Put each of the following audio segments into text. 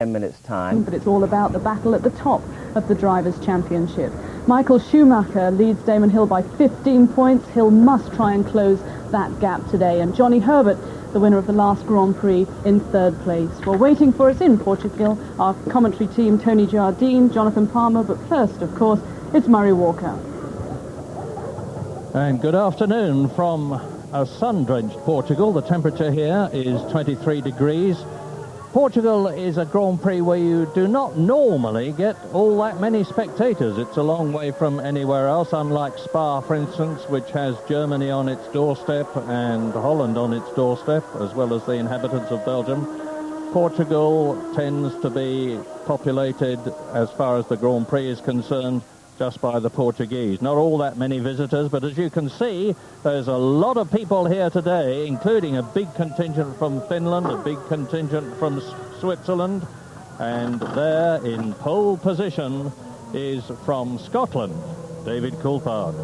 10 minutes' time. But it's all about the battle at the top of the Drivers' Championship. Michael Schumacher leads Damon Hill by 15 points. Hill must try and close that gap today. And Johnny Herbert, the winner of the last Grand Prix, in third place. Well, waiting for us in Portugal, our commentary team, Tony Jardine, Jonathan Palmer. But first, of course, it's Murray Walker. And good afternoon from a sun-drenched Portugal. The temperature here is 23 degrees. Portugal is a Grand Prix where you do not normally get all that many spectators. It's a long way from anywhere else, unlike Spa, for instance, which has Germany on its doorstep and Holland on its doorstep, as well as the inhabitants of Belgium. Portugal tends to be populated, as far as the Grand Prix is concerned, just by the Portuguese. Not all that many visitors, but as you can see, there's a lot of people here today, including a big contingent from Finland, a big contingent from Switzerland, and there in pole position is from Scotland, David Coulthard.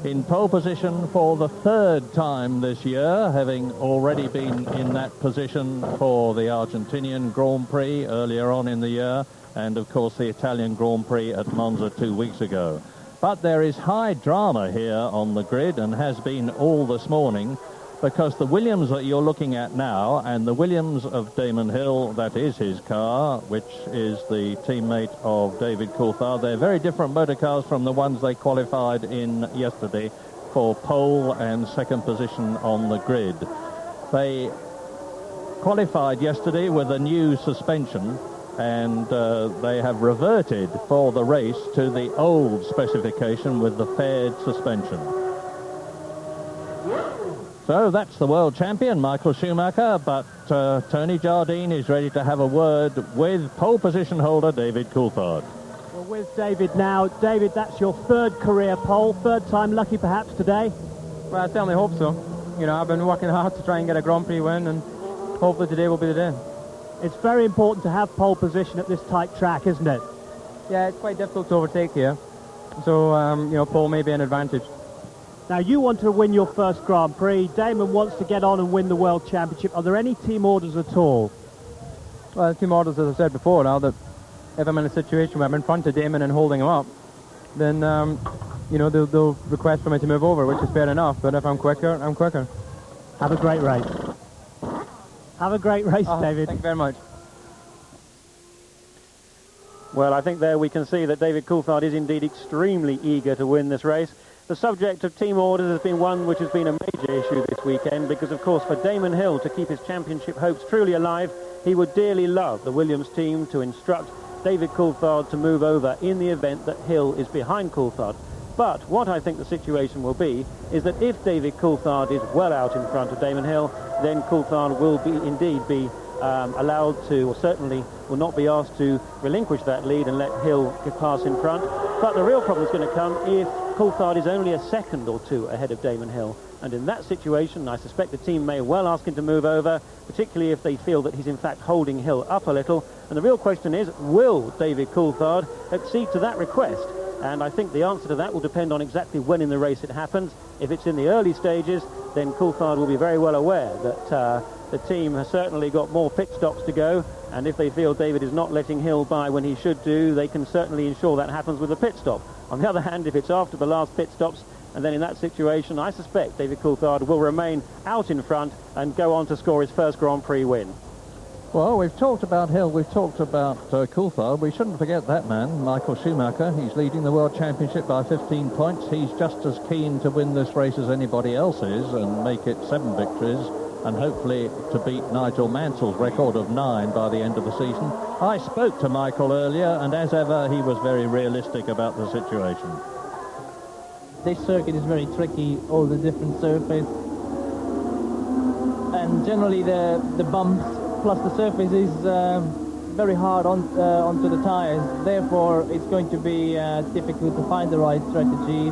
In pole position for the third time this year, having already been in that position for the Argentinian Grand Prix earlier on in the year, and of course the Italian Grand Prix at Monza 2 weeks ago. But there is high drama here on the grid, and has been all this morning, because the Williams that you're looking at now, and the Williams of Damon Hill, that is his car, which is the teammate of David Coulthard, they're very different motor cars from the ones they qualified in yesterday for pole and second position on the grid. They qualified yesterday with a new suspension, and they have reverted for the race to the old specification with the faired suspension. So that's the world champion, Michael Schumacher, but Tony Jardine is ready to have a word with pole position holder David Coulthard. Well, with David now. David, that's your third career pole, third time lucky perhaps today? Well, I certainly hope so. You know, I've been working hard to try and get a Grand Prix win, and hopefully today will be the day. It's very important to have pole position at this tight track, isn't it? Yeah, it's quite difficult to overtake here. So, you know, pole may be an advantage. Now, you want to win your first Grand Prix. Damon wants to get on and win the World Championship. Are there any team orders at all? Well, team orders, as I said before, now that if I'm in a situation where I'm in front of Damon and holding him up, then, you know, they'll request for me to move over, which is fair enough. But if I'm quicker, I'm quicker. Have a great race. Have a great race, David. Thank you very much. Well, I think there we can see that David Coulthard is indeed extremely eager to win this race. The subject of team orders has been one which has been a major issue this weekend, because, of course, for Damon Hill to keep his championship hopes truly alive, he would dearly love the Williams team to instruct David Coulthard to move over in the event that Hill is behind Coulthard. But what I think the situation will be is that if David Coulthard is well out in front of Damon Hill, then Coulthard will indeed be allowed to, or certainly will not be asked to relinquish that lead and let Hill pass in front. But the real problem is going to come if Coulthard is only a second or two ahead of Damon Hill. And in that situation, I suspect the team may well ask him to move over, particularly if they feel that he's in fact holding Hill up a little. And the real question is, will David Coulthard accede to that request? And I think the answer to that will depend on exactly when in the race it happens. If it's in the early stages, then Coulthard will be very well aware that the team has certainly got more pit stops to go, and if they feel David is not letting Hill by when he should do, they can certainly ensure that happens with a pit stop. On the other hand, if it's after the last pit stops, and then in that situation, I suspect David Coulthard will remain out in front and go on to score his first Grand Prix win. Well, we've talked about Hill, we've talked about Coulthard. We shouldn't forget that man, Michael Schumacher. He's leading the World Championship by 15 points. He's just as keen to win this race as anybody else is and make it 7 victories, and hopefully to beat Nigel Mansell's record of 9 by the end of the season. I spoke to Michael earlier, and as ever, he was very realistic about the situation. This circuit is very tricky, all the different surface, and generally the bumps plus the surface is very hard onto the tires. Therefore, it's going to be difficult to find the right strategy,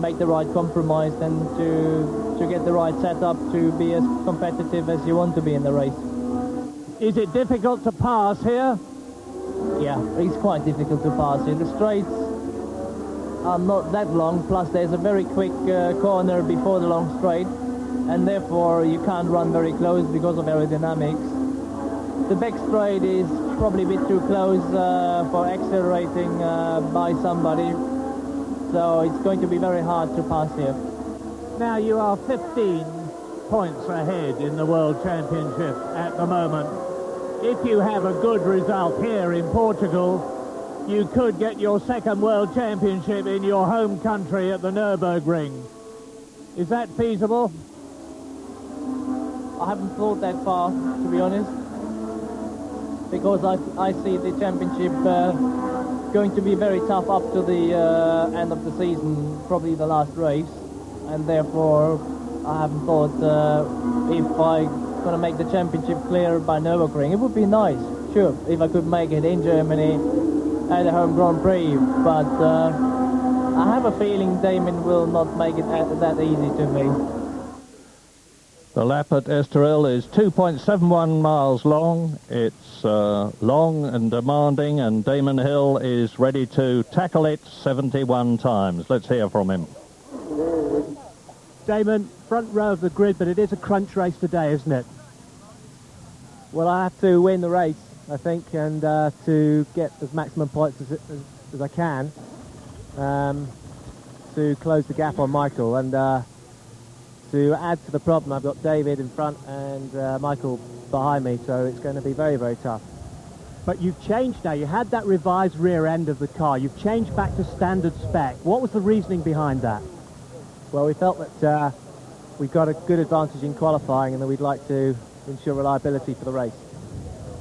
make the right compromise, and to get the right setup to be as competitive as you want to be in the race. Is it difficult to pass here? Yeah, it's quite difficult to pass here. The straights are not that long, plus there's a very quick corner before the long straight, and therefore you can't run very close because of aerodynamics. The back straight is probably a bit too close for accelerating by somebody. So it's going to be very hard to pass here. Now you are 15 points ahead in the World Championship at the moment. If you have a good result here in Portugal, you could get your second World Championship in your home country at the Nürburgring. Is that feasible? I haven't thought that far, to be honest, because I see the championship going to be very tough up to the end of the season, probably the last race, and therefore I haven't thought if I'm going to make the championship clear by Nürburgring. It would be nice, sure, if I could make it in Germany at the home Grand Prix, but I have a feeling Damon will not make it that easy to me. The lap at Estoril is 2.71 miles long. It's long and demanding, and Damon Hill is ready to tackle it 71 times. Let's hear from him. Damon, front row of the grid, but it is a crunch race today, isn't it? Well, I have to win the race, I think, and to get as maximum points as I can to close the gap on Michael. And to add to the problem, I've got David in front and Michael behind me, so it's going to be very, very tough. But you've changed now. You had that revised rear end of the car. You've changed back to standard spec. What was the reasoning behind that? Well, we felt that we've got a good advantage in qualifying and that we'd like to ensure reliability for the race.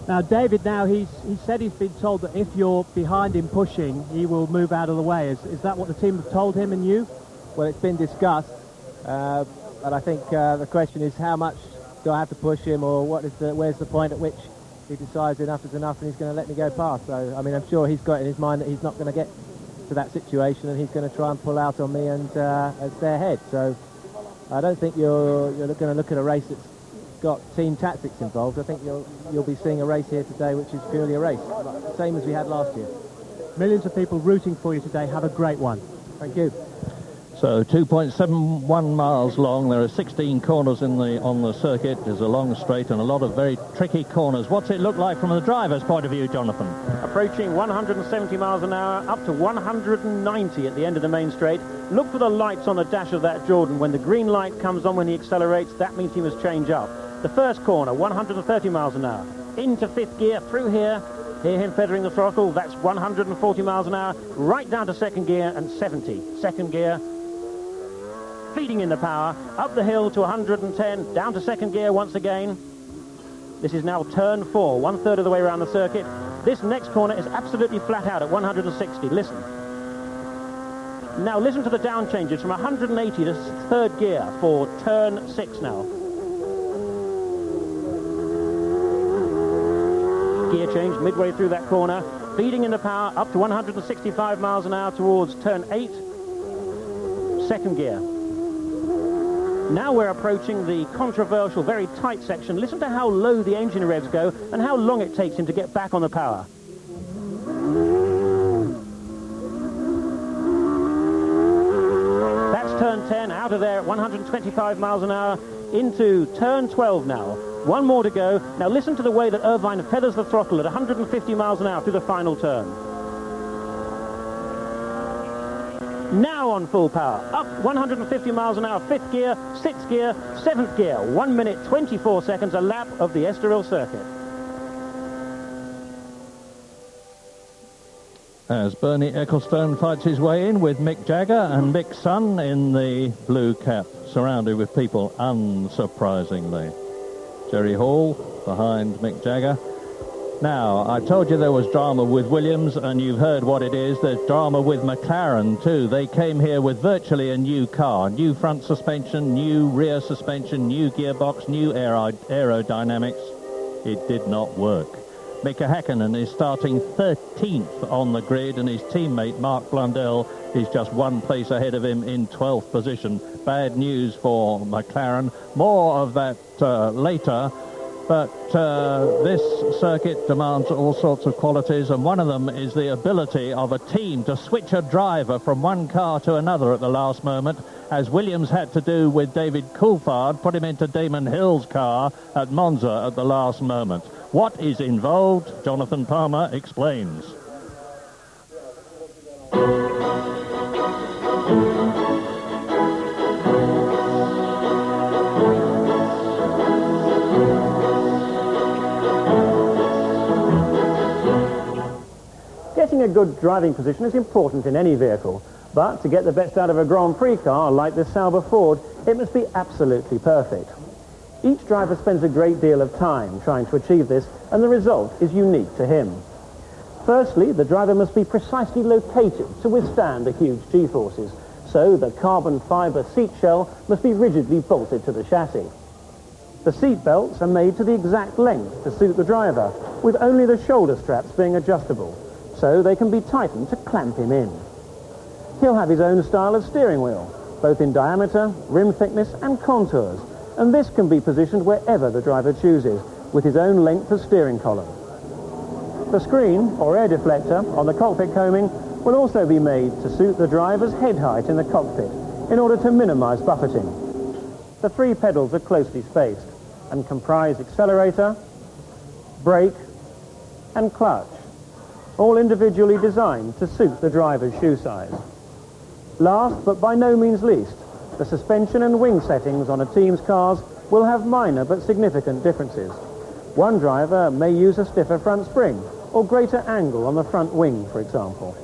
Now, David, he said he's been told that if you're behind him pushing, he will move out of the way. Is that what the team have told him and you? Well, it's been discussed, but I think the question is how much do I have to push him, or where's the point at which he decides enough is enough and he's going to let me go past. So, I mean, I'm sure he's got in his mind that he's not going to get to that situation and he's going to try and pull out on me and stay ahead. So I don't think you're going to look at a race that's got team tactics involved. I think you'll be seeing a race here today which is purely a race, same as we had last year. Millions of people rooting for you today. Have a great one. Thank you. So 2.71 miles long. There are 16 corners on the circuit. There's a long straight and a lot of very tricky corners. What's it look like from the driver's point of view, Jonathan? Approaching 170 miles an hour, up to 190 at the end of the main straight. Look for the lights on the dash of that Jordan. When the green light comes on when he accelerates, that means he must change up. The first corner, 130 miles an hour. Into fifth gear, through here. Hear him feathering the throttle. That's 140 miles an hour. Right down to second gear and 70. Second gear. Feeding in the power, up the hill to 110, down to second gear once again. This is now turn 4, 1/3 of the way around the circuit. This next corner is absolutely flat out at 160. Listen. Now listen to the down changes from 180 to third gear for turn 6 now. Gear change midway through that corner. Feeding in the power up to 165 miles an hour towards turn 8. Second gear. Now we're approaching the controversial, very tight section. Listen to how low the engine revs go and how long it takes him to get back on the power. That's turn 10, out of there at 125 miles an hour, into turn 12 now. One more to go. Now listen to the way that Irvine feathers the throttle at 150 miles an hour through the final turn. Now on full power, up 150 miles an hour, fifth gear, sixth gear, seventh gear, 1 minute 24 seconds, a lap of the Estoril circuit. As Bernie Ecclestone fights his way in with Mick Jagger and Mick's son in the blue cap, surrounded with people, unsurprisingly. Jerry Hall behind Mick Jagger. Now, I told you there was drama with Williams, and you've heard what it is. There's drama with McLaren, too. They came here with virtually a new car. New front suspension, new rear suspension, new gearbox, new aerodynamics. It did not work. Mika Häkkinen is starting 13th on the grid, and his teammate Mark Blundell is just one place ahead of him in 12th position. Bad news for McLaren. More of that later. But this circuit demands all sorts of qualities, and one of them is the ability of a team to switch a driver from one car to another at the last moment, as Williams had to do with David Coulthard, put him into Damon Hill's car at Monza at the last moment. What is involved? Jonathan Palmer explains. Getting a good driving position is important in any vehicle, but to get the best out of a Grand Prix car like this Sauber Ford, it must be absolutely perfect. Each driver spends a great deal of time trying to achieve this, and the result is unique to him. Firstly, the driver must be precisely located to withstand the huge G-forces, so the carbon fibre seat shell must be rigidly bolted to the chassis. The seat belts are made to the exact length to suit the driver, with only the shoulder straps being adjustable, so they can be tightened to clamp him in. He'll have his own style of steering wheel, both in diameter, rim thickness and contours, and this can be positioned wherever the driver chooses, with his own length of steering column. The screen, or air deflector, on the cockpit coaming will also be made to suit the driver's head height in the cockpit, in order to minimise buffeting. The three pedals are closely spaced, and comprise accelerator, brake and clutch, all individually designed to suit the driver's shoe size. Last, but by no means least, the suspension and wing settings on a team's cars will have minor but significant differences. One driver may use a stiffer front spring or greater angle on the front wing, for example.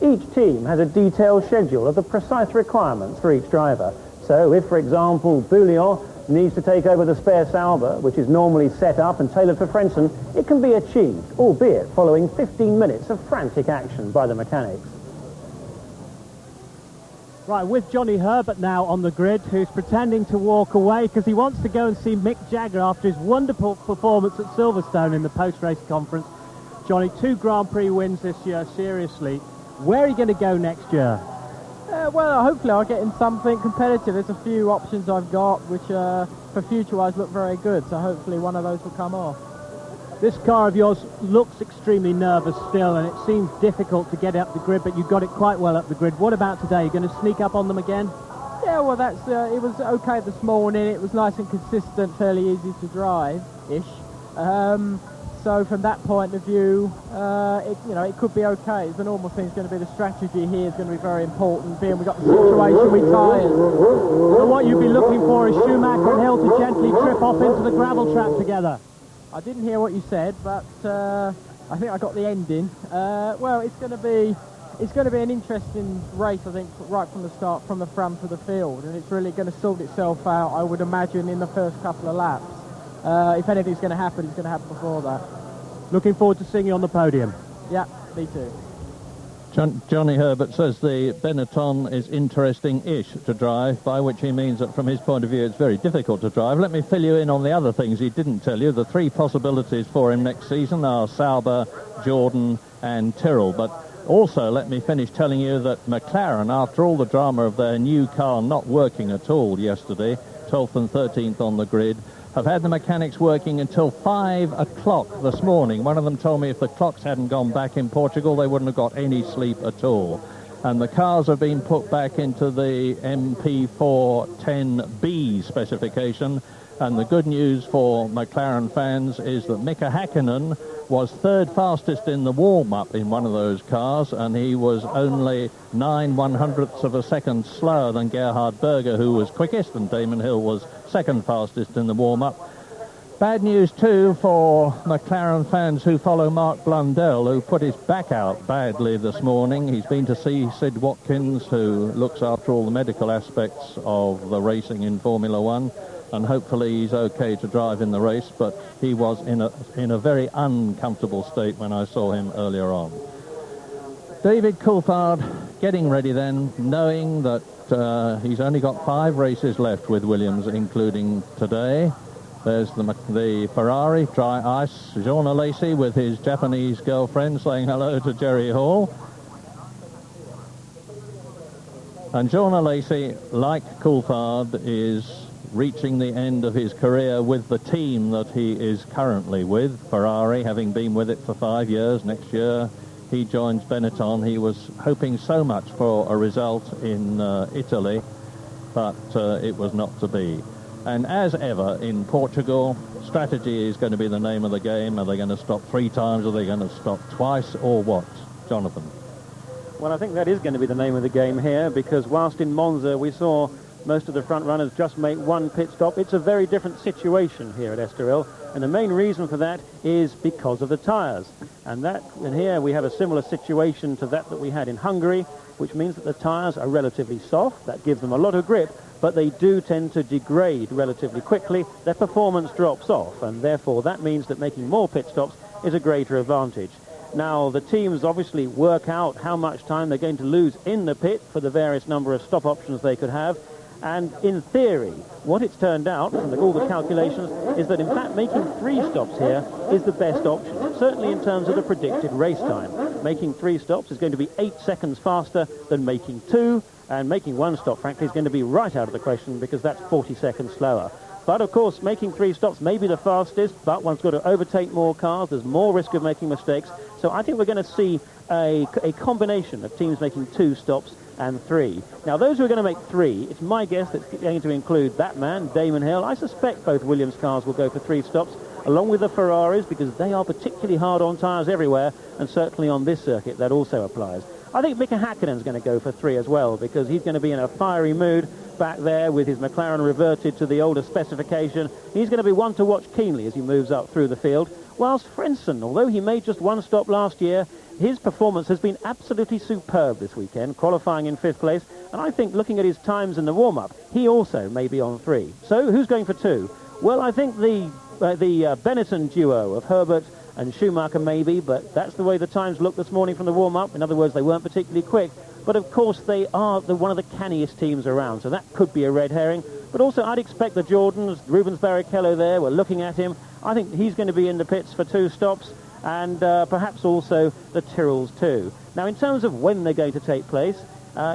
Each team has a detailed schedule of the precise requirements for each driver. So if, for example, Bouillon needs to take over the spare Sauber, which is normally set up and tailored for Frentzen, it can be achieved, albeit following 15 minutes of frantic action by the mechanics. Right, with Johnny Herbert now on the grid, who's pretending to walk away because he wants to go and see Mick Jagger after his wonderful performance at Silverstone in the post-race conference. Johnny, 2 Grand Prix wins this year, seriously. Where are you going to go next year? Well, hopefully I'll get in something competitive. There's a few options I've got which for future-wise look very good, so hopefully one of those will come off. This car of yours looks extremely nervous still, and it seems difficult to get up the grid, but you got it quite well up the grid. What about today? You're going to sneak up on them again? Yeah, well, it was okay this morning. It was nice and consistent, fairly easy to drive-ish. So from that point of view, it could be okay. The normal thing is going to be the strategy here is going to be very important, being we've got the situation with tyres. So what you'd be looking for is Schumacher and Hill to gently trip off into the gravel trap together. I didn't hear what you said, but I think I got the ending. Well, it's going to be an interesting race, I think, right from the start, from the front of the field, and it's really going to sort itself out, I would imagine, in the first couple of laps. If anything's going to happen, it's going to happen before that. Looking forward to seeing you on the podium. Yeah, me too. Johnny Herbert says the Benetton is interesting-ish to drive, by which he means that from his point of view it's very difficult to drive. Let me fill you in on the other things he didn't tell you. The 3 possibilities for him next season are Sauber, Jordan and Tyrrell. But also let me finish telling you that McLaren, after all the drama of their new car not working at all yesterday, 12th and 13th on the grid, have had the mechanics working until 5 o'clock this morning. One of them told me if the clocks hadn't gone back in Portugal, they wouldn't have got any sleep at all. And the cars have been put back into the MP410B specification. And the good news for McLaren fans is that Mika Hakkinen was 3rd fastest in the warm-up in one of those cars, and he was only 9/100ths of a second slower than Gerhard Berger, who was quickest, and Damon Hill was 2nd fastest in the warm-up. Bad news, too, for McLaren fans who follow Mark Blundell, who put his back out badly this morning. He's been to see Sid Watkins, who looks after all the medical aspects of the racing in Formula One, and hopefully he's okay to drive in the race, but he was in a very uncomfortable state when I saw him earlier on. David Coulthard getting ready then, knowing that he's only got 5 races left with Williams, including today. There's the Ferrari, dry ice. Jean Alesi with his Japanese girlfriend saying hello to Jerry Hall. And Jean Alesi, like Coulthard, is reaching the end of his career with the team that he is currently with, Ferrari, having been with it for 5 years. Next year he joins Benetton. He was hoping so much for a result in Italy, but it was not to be. And as ever in Portugal, strategy is going to be the name of the game. Are they going to stop 3 times? Are they going to stop twice? Or what? Jonathan? Well, I think that is going to be the name of the game here, because whilst in Monza we saw most of the front runners just make 1 pit stop, it's a very different situation here at Estoril, and the main reason for that is because of the tyres. And here we have a similar situation to that we had in Hungary, which means that the tyres are relatively soft. That gives them a lot of grip, but they do tend to degrade relatively quickly. Their performance drops off, and therefore that means that making more pit stops is a greater advantage. Now, the teams obviously work out how much time they're going to lose in the pit for the various number of stop options they could have. And in theory, what it's turned out from all the calculations is that in fact making 3 stops here is the best option, certainly in terms of the predicted race time. Making 3 stops is going to be 8 seconds faster than making 2, and making 1 stop, frankly, is going to be right out of the question, because that's 40 seconds slower. But of course, making 3 stops may be the fastest, but one's got to overtake more cars. There's more risk of making mistakes. So I think we're going to see a combination of teams making 2 stops and 3. Now, those who are going to make 3, it's my guess that's going to include that man, Damon Hill. I suspect both Williams cars will go for 3 stops, along with the Ferraris, because they are particularly hard on tyres everywhere, and certainly on this circuit that also applies. I think Mika Häkkinen's going to go for 3 as well, because he's going to be in a fiery mood back there with his McLaren reverted to the older specification. He's going to be one to watch keenly as he moves up through the field. Whilst Frentzen, although he made just 1 stop last year, his performance has been absolutely superb this weekend, qualifying in 5th place. And I think, looking at his times in the warm-up, he also may be on 3. So who's going for 2? Well, I think the Benetton duo of Herbert and Schumacher maybe, but that's the way the times looked this morning from the warm-up. In other words, they weren't particularly quick. But of course, they are one of the canniest teams around, so that could be a red herring. But also, I'd expect the Jordans, Rubens Barrichello there, we're looking at him. I think he's going to be in the pits for 2 stops, and perhaps also the Tyrrells too. Now, in terms of when they're going to take place,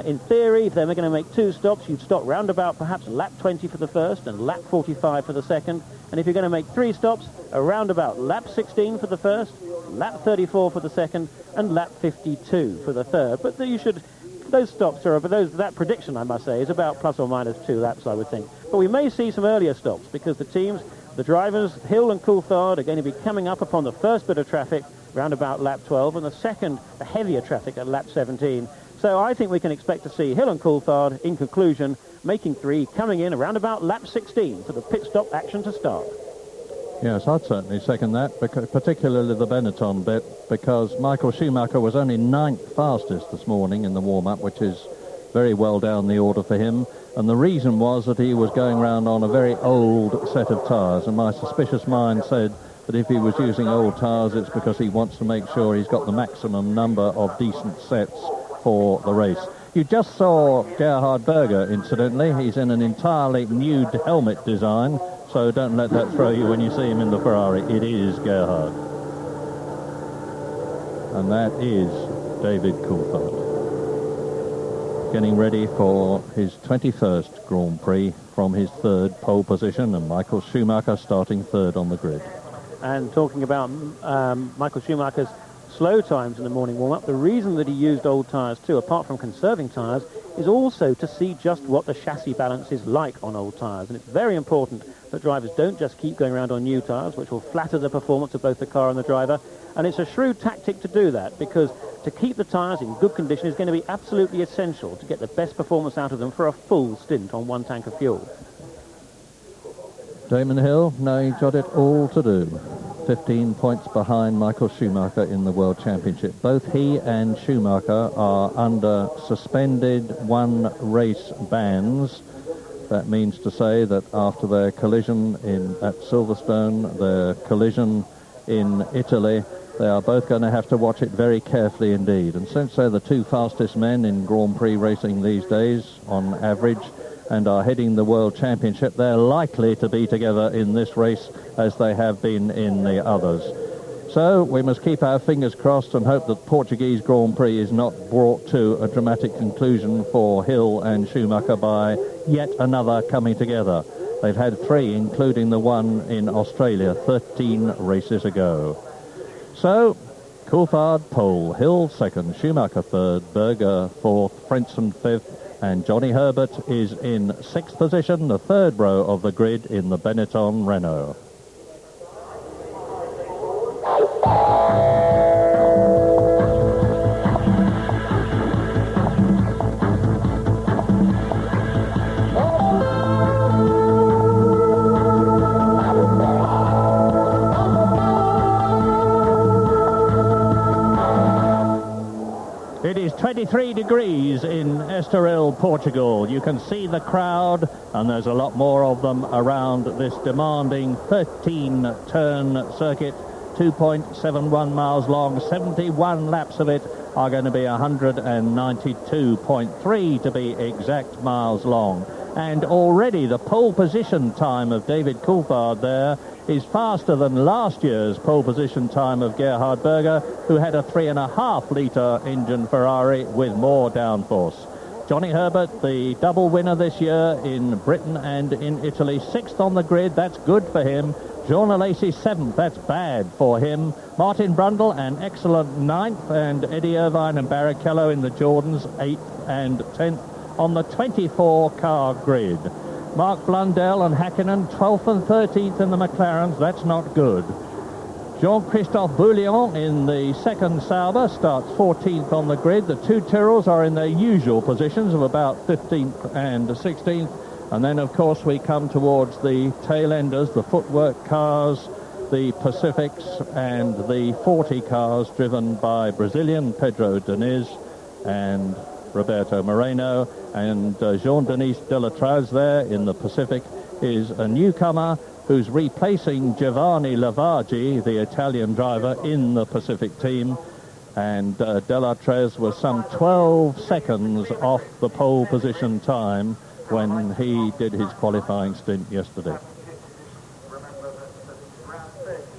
in theory, if they're going to make 2 stops, you'd stop round about perhaps lap 20 for the first and lap 45 for the second. And if you're going to make 3 stops, around about lap 16 for the first, lap 34 for the second, and lap 52 for the third. But those stops are, that prediction, I must say, is about plus or minus 2 laps, I would think. But we may see some earlier stops, because the teams, the drivers, Hill and Coulthard, are going to be coming up upon the first bit of traffic round about lap 12, and the second, the heavier traffic at lap 17. So I think we can expect to see Hill and Coulthard, in conclusion, making 3, coming in around about lap 16 for the pit stop action to start. Yes, I'd certainly second that, particularly the Benetton bit, because Michael Schumacher was only 9th fastest this morning in the warm-up, which is very well down the order for him. And the reason was that he was going round on a very old set of tyres, and my suspicious mind said that if he was using old tyres, it's because he wants to make sure he's got the maximum number of decent sets for the race. You just saw Gerhard Berger, incidentally. He's in an entirely nude helmet design, so don't let that throw you when you see him in the Ferrari. It is Gerhard. And that is David Coulthard, getting ready for his 21st Grand Prix from his 3rd pole position, and Michael Schumacher starting 3rd on the grid. And talking about Michael Schumacher's slow times in the morning warm-up, the reason that he used old tyres too, apart from conserving tyres, is also to see just what the chassis balance is like on old tyres. And it's very important that drivers don't just keep going around on new tyres, which will flatter the performance of both the car and the driver. And it's a shrewd tactic to do that, because to keep the tyres in good condition is going to be absolutely essential to get the best performance out of them for a full stint on 1 tank of fuel. Damon Hill, now he's got it all to do. 15 points behind Michael Schumacher in the World Championship. Both he and Schumacher are under suspended 1-race bans. That means to say that after their collision at Silverstone, their collision in Italy, they are both going to have to watch it very carefully indeed. And since they're the 2 fastest men in Grand Prix racing these days, on average, and are heading the World Championship, they're likely to be together in this race as they have been in the others. So we must keep our fingers crossed and hope that Portuguese Grand Prix is not brought to a dramatic conclusion for Hill and Schumacher by yet another coming together. They've had 3, including the one in Australia 13 races ago. So Coulthard pole, Hill 2nd, Schumacher 3rd, Berger 4th, Frentzen 5th, and Johnny Herbert is in 6th position, the 3rd row of the grid in the Benetton Renault. 23 degrees in Estoril, Portugal. You can see the crowd, and there's a lot more of them around this demanding 13-turn circuit, 2.71 miles long. 71 laps of it are going to be 192.3 to be exact miles long. And already the pole position time of David Coulthard there is faster than last year's pole position time of Gerhard Berger, who had a 3.5-litre engine Ferrari with more downforce. Johnny Herbert, the double winner this year in Britain and in Italy, 6th on the grid. That's good for him. Jean Alesi 7th. That's bad for him. Martin Brundle, an excellent 9th, and Eddie Irvine and Barrichello in the Jordans, 8th and 10th on the 24-car grid. Mark Blundell and Hakkinen, 12th and 13th in the McLarens. That's not good. Jean-Christophe Bouillon in the second Sauber starts 14th on the grid. The two Tyrrells are in their usual positions of about 15th and 16th. And then, of course, we come towards the tail enders, the footwork cars, the Pacifics, and the 40 cars driven by Brazilian Pedro Diniz and Roberto Moreno. And Jean-Denis Delatraz there in the Pacific is a newcomer who's replacing Giovanni Lavaggi, the Italian driver, in the Pacific team. And Delatraz was some 12 seconds off the pole position time when he did his qualifying stint yesterday.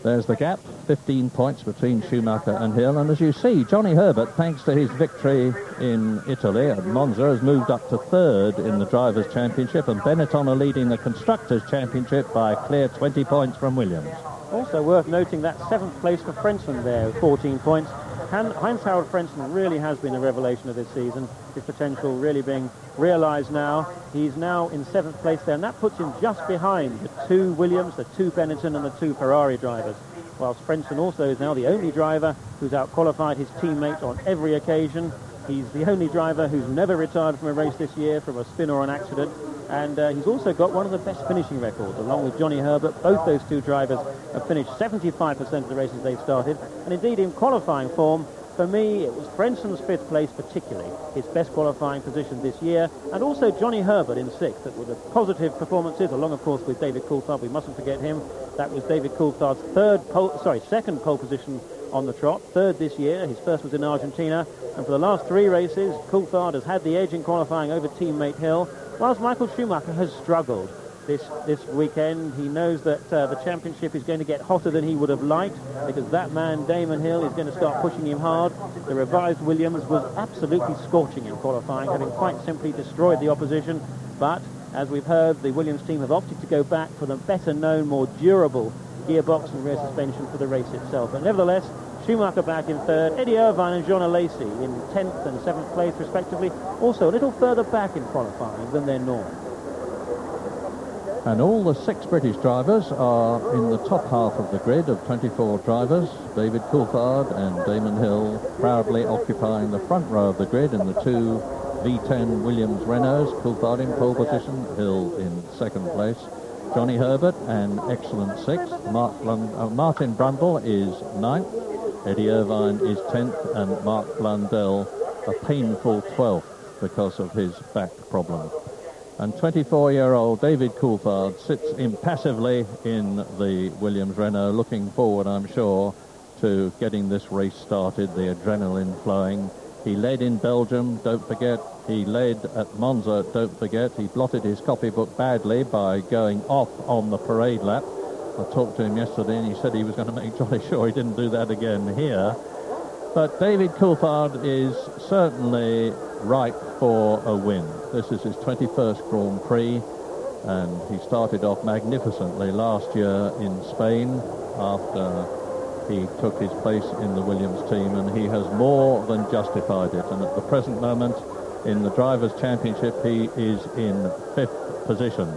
There's the gap, 15 points between Schumacher and Hill. And as you see, Johnny Herbert, thanks to his victory in Italy at Monza, has moved up to 3rd in the Drivers' Championship, and Benetton are leading the Constructors' Championship by a clear 20 points from Williams. Also worth noting that 7th place for Frentzen there, 14 points. Heinz-Harald Frentzen really has been a revelation of this season. His potential really being realised now. He's now in 7th place there, and that puts him just behind the 2 Williams, the 2 Benetton and the 2 Ferrari drivers. Whilst Frentzen also is now the only driver who's out-qualified his teammate on every occasion. He's the only driver who's never retired from a race this year from a spin or an accident. And he's also got one of the best finishing records, along with Johnny Herbert. Both those two drivers have finished 75% of the races they've started. And indeed, in qualifying form, for me, it was Frentzen's 5th place particularly, his best qualifying position this year. And also Johnny Herbert in 6th. That were the positive performances, along, of course, with David Coulthard. We mustn't forget him. That was David Coulthard's 2nd pole position on the trot, 3rd this year. His first was in Argentina. And for the last 3 races, Coulthard has had the edge in qualifying over teammate Hill, whilst Michael Schumacher has struggled this weekend. He knows that the championship is going to get hotter than he would have liked, because that man, Damon Hill, is going to start pushing him hard. The revised Williams was absolutely scorching in qualifying, having quite simply destroyed the opposition. But, as we've heard, the Williams team have opted to go back for the better-known, more durable gearbox and rear suspension for the race itself. But nevertheless, Schumacher back in 3rd, Eddie Irvine and Jean Alesi in 10th and 7th place respectively, also a little further back in qualifying than their norm. And all the 6 British drivers are in the top half of the grid of 24 drivers. David Coulthard and Damon Hill proudly occupying the front row of the grid in the 2 V10 Williams Renaults. Coulthard in pole position, Hill in 2nd place. Johnny Herbert, an excellent 6th. Martin Brundle is 9th. Eddie Irvine is 10th, and Mark Blundell a painful 12th because of his back problem. And 24-year-old David Coulthard sits impassively in the Williams Renault, looking forward, I'm sure, to getting this race started, the adrenaline flowing. He led in Belgium, don't forget. He led at Monza, don't forget. He blotted his copybook badly by going off on the parade lap. I talked to him yesterday, and he said he was going to make jolly sure he didn't do that again here. But David Coulthard is certainly ripe for a win. This is his 21st Grand Prix, and he started off magnificently last year in Spain after he took his place in the Williams team, and he has more than justified it. And at the present moment, in the Drivers' Championship, he is in 5th position.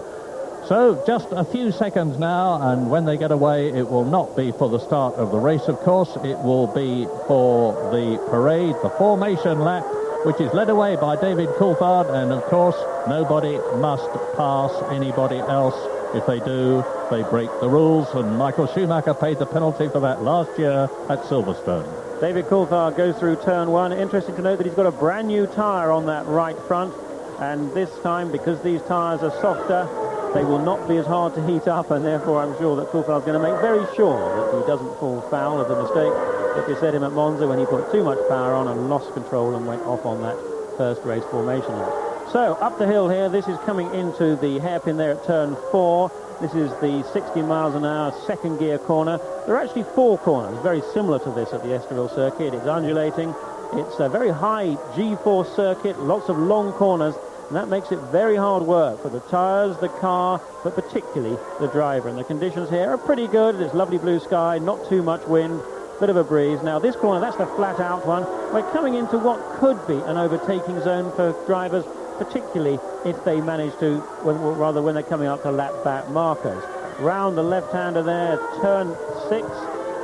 So just a few seconds now, and when they get away, it will not be for the start of the race, of course. It will be for the parade, the formation lap, which is led away by David Coulthard, and of course, nobody must pass anybody else. If they do, they break the rules, and Michael Schumacher paid the penalty for that last year at Silverstone. David Coulthard goes through turn one. Interesting to note that he's got a brand new tyre on that right front, and this time, because these tyres are softer, they will not be as hard to heat up, and therefore I'm sure that Coulthard's going to make very sure that he doesn't fall foul of the mistake that beset him at Monza when he put too much power on and lost control and went off on that first race formation lap. So up the hill here, this is coming into the hairpin there at turn 4. This is the 60 miles an hour second gear corner. There are actually 4 corners, very similar to this at the Estoril circuit. It's undulating. It's a very high G4 circuit, lots of long corners, and that makes it very hard work for the tyres, the car, but particularly the driver. And the conditions here are pretty good. It's lovely blue sky, not too much wind, bit of a breeze. Now this corner, that's the flat out one. We're coming into what could be an overtaking zone for drivers, particularly if they manage to, rather when they're coming up to lap back markers. Round the left-hander there, turn 6,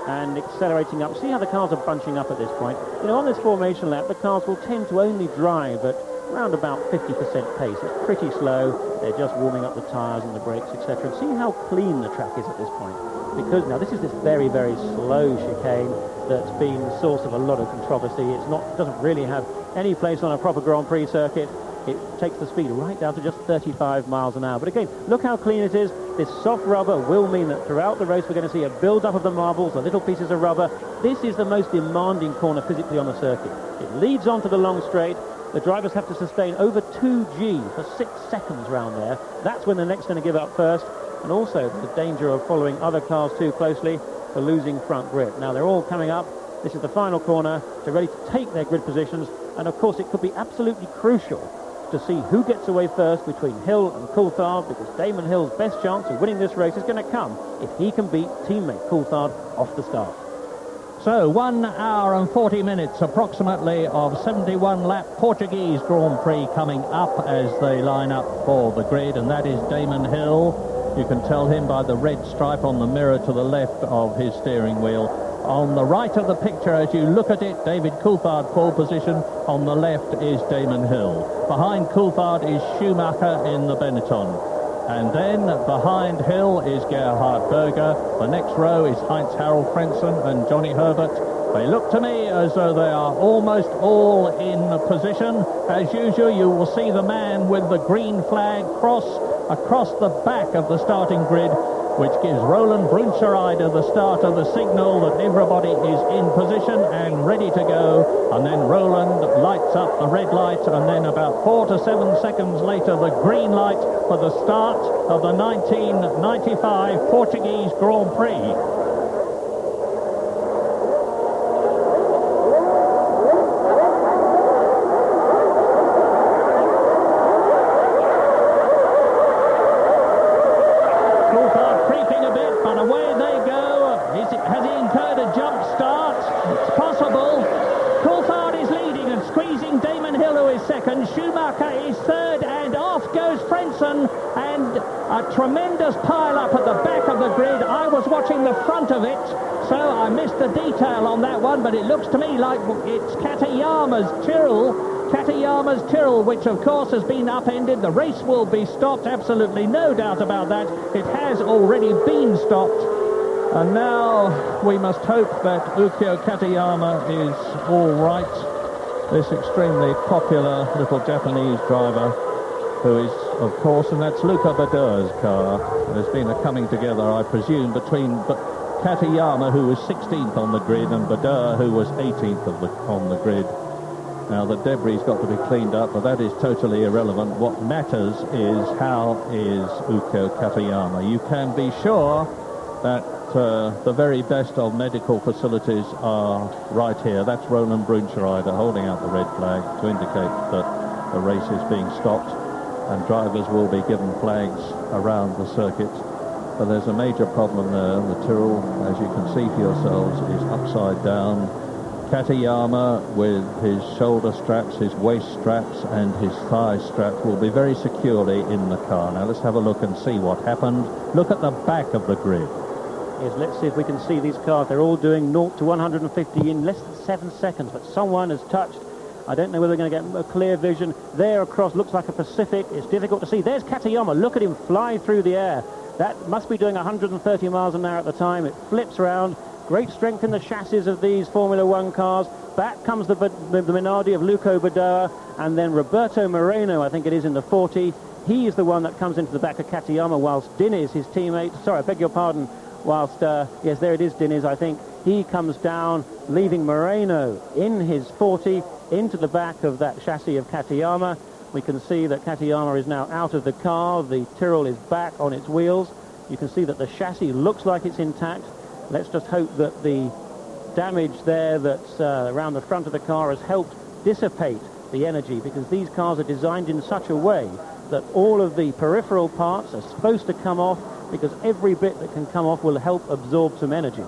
and accelerating up. See how the cars are bunching up at this point. You know, on this formation lap, the cars will tend to only drive at around about 50% pace. It's pretty slow. They're just warming up the tyres and the brakes, etc. See how clean the track is at this point. Because now this is this very, very slow chicane that's been the source of a lot of controversy. Doesn't really have any place on a proper Grand Prix circuit. It takes the speed right down to just 35 miles an hour. But again, look how clean it is. This soft rubber will mean that throughout the race we're going to see a build-up of the marbles, the little pieces of rubber. This is the most demanding corner physically on the circuit. It leads onto the long straight. The drivers have to sustain over 2G for 6 seconds round there. That's when the next going to give up first. And also the danger of following other cars too closely for losing front grip. Now they're all coming up. This is the final corner. They're ready to take their grid positions. And of course it could be absolutely crucial to see who gets away first between Hill and Coulthard, because Damon Hill's best chance of winning this race is going to come if he can beat teammate Coulthard off the start. So 1 hour and 40 minutes approximately of 71 lap Portuguese Grand Prix coming up as they line up for the grid, and that is Damon Hill. You can tell him by the red stripe on the mirror to the left of his steering wheel. On the right of the picture, as you look at it, David Coulthard pole position. On the left is Damon Hill. Behind Coulthard is Schumacher in the Benetton. And then behind Hill is Gerhard Berger. The next row is Heinz-Harald Frentzen and Johnny Herbert. They look to me as though they are almost all in position. As usual, you will see the man with the green flag cross across the back of the starting grid, which gives Roland Brunschereider the start of the signal that everybody is in position and ready to go. And then Roland lights up the red light, and then about 4 to 7 seconds later the green light for the start of the 1995 Portuguese Grand Prix. Schumacher is third, and off goes Frentzen, and a tremendous pile-up at the back of the grid. I was watching the front of it, so I missed the detail on that one, but it looks to me like it's Katayama's Tyrrell, which of course has been upended. The race will be stopped, absolutely no doubt about that. It has already been stopped, and now we must hope that Ukyo Katayama is all right. This extremely popular little Japanese driver, who is, of course, and that's Luca Badoer's car. There's been a coming together, I presume, between Katayama, who was 16th on the grid, and Badoer, who was 18th on the grid. Now, the debris got to be cleaned up, but that is totally irrelevant. What matters is how is Ukyo Katayama. You can be sure that the very best of medical facilities are right here. That's Roland Brunschereider holding out the red flag to indicate that the race is being stopped, and drivers will be given flags around the circuit. But there's a major problem there. The Tyrrell, as you can see for yourselves, is upside down. Katayama, with his shoulder straps, his waist straps and his thigh straps, will be very securely in the car. Now let's have a look and see what happened. Look at the back of the grid. Yes, let's see if we can see these cars. They're all doing 0 to 150 in less than 7 seconds, but someone has touched. I don't know whether we're going to get a clear vision. There across looks like a Pacific. It's difficult to see. There's Katayama. Look at him fly through the air. That must be doing 130 miles an hour at the time. It flips around, Great strength in the chassis of these Formula One cars. Back comes the Minardi of Luca Badoa, and then Roberto Moreno, I think it is, in the 40. He is the one that comes into the back of Katayama, whilst Diniz, his teammate, sorry, I beg your pardon, whilst, yes, there it is, Diniz, I think. He comes down, leaving Moreno in his 40 into the back of that chassis of Katayama. We can see that Katayama is now out of the car. The Tyrrell is back on its wheels. You can see that the chassis looks like it's intact. Let's just hope that the damage there that's around the front of the car has helped dissipate the energy, because these cars are designed in such a way that all of the peripheral parts are supposed to come off, because every bit that can come off will help absorb some energy.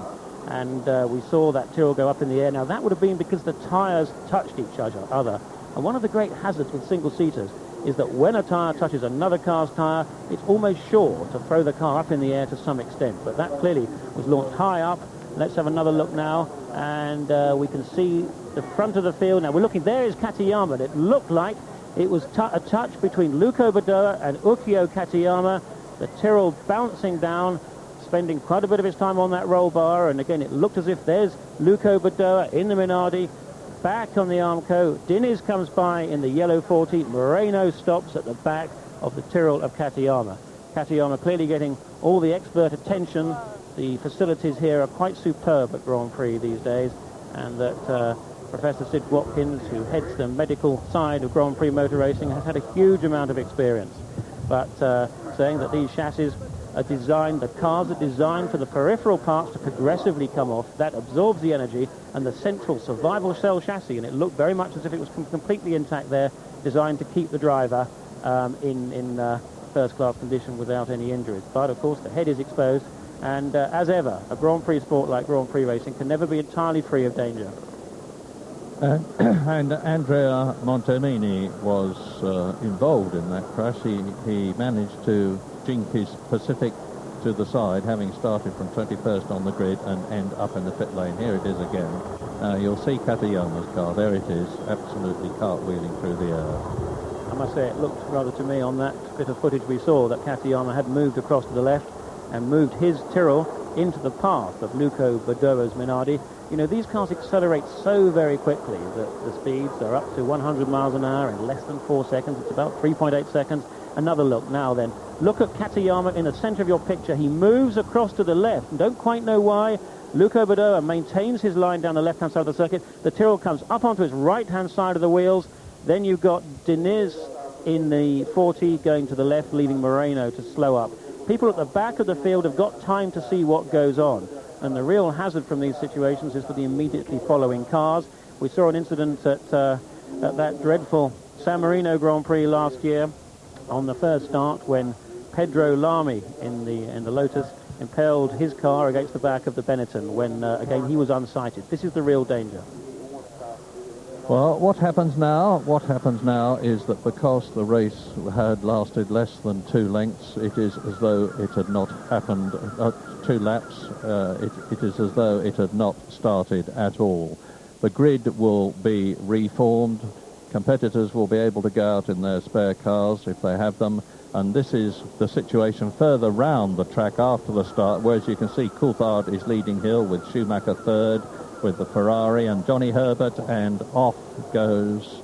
And we saw that Tyrrell go up in the air. Now, that would have been because the tyres touched each other. And one of the great hazards with single-seaters is that when a tyre touches another car's tyre, it's almost sure to throw the car up in the air to some extent. But that clearly was launched high up. Let's have another look now, and we can see the front of the field. Now, we're looking, there is Katayama, and it looked like it was a touch between Luca Badoa and Ukio Katayama. The Tyrrell bouncing down, spending quite a bit of his time on that roll bar, and again, it looked as if there's Luca Badoa in the Minardi, back on the Armco. Diniz comes by in the yellow 40. Moreno stops at the back of the Tyrrell of Katayama. Katayama clearly getting all the expert attention. The facilities here are quite superb at Grand Prix these days, and that Professor Sid Watkins, who heads the medical side of Grand Prix motor racing, has had a huge amount of experience. But saying that these chassis are designed, the cars are designed for the peripheral parts to progressively come off. That absorbs the energy, and the central survival cell chassis, and it looked very much as if it was completely intact there, designed to keep the driver in first-class condition without any injuries. But, of course, the head is exposed, and as ever, a Grand Prix sport like Grand Prix racing can never be entirely free of danger. And Andrea Montemini was involved in that crash. He managed to jink his Pacific to the side, having started from 21st on the grid and end up in the pit lane. Here it is again. You'll see Katayama's car. There it is, absolutely cartwheeling through the air. I must say, it looked rather to me on that bit of footage we saw that Katayama had moved across to the left and moved his Tyrrell into the path of Luca Badoa's Minardi. You know, these cars accelerate so very quickly that the speeds are up to 100 miles an hour in less than 4 seconds. It's about 3.8 seconds. Another look now then. Look at Katayama in the centre of your picture. He moves across to the left. Don't quite know why. Luca Badoa maintains his line down the left-hand side of the circuit. The Tyrrell comes up onto his right-hand side of the wheels. Then you've got Diniz in the 40 going to the left, leaving Moreno to slow up. People at the back of the field have got time to see what goes on. And the real hazard from these situations is for the immediately following cars. We saw an incident at that dreadful San Marino Grand Prix last year on the first start when Pedro Lamy in the Lotus impaled his car against the back of the Benetton when, again, he was unsighted. This is the real danger. Well, what happens now is that because the race had lasted less than 2 lengths, it is as though it had not happened, 2 laps, it is as though it had not started at all. The grid will be reformed. Competitors will be able to go out in their spare cars if they have them, and this is the situation further round the track after the start, whereas you can see Coulthard is leading Hill with Schumacher third, with the Ferrari and Johnny Herbert, and off goes.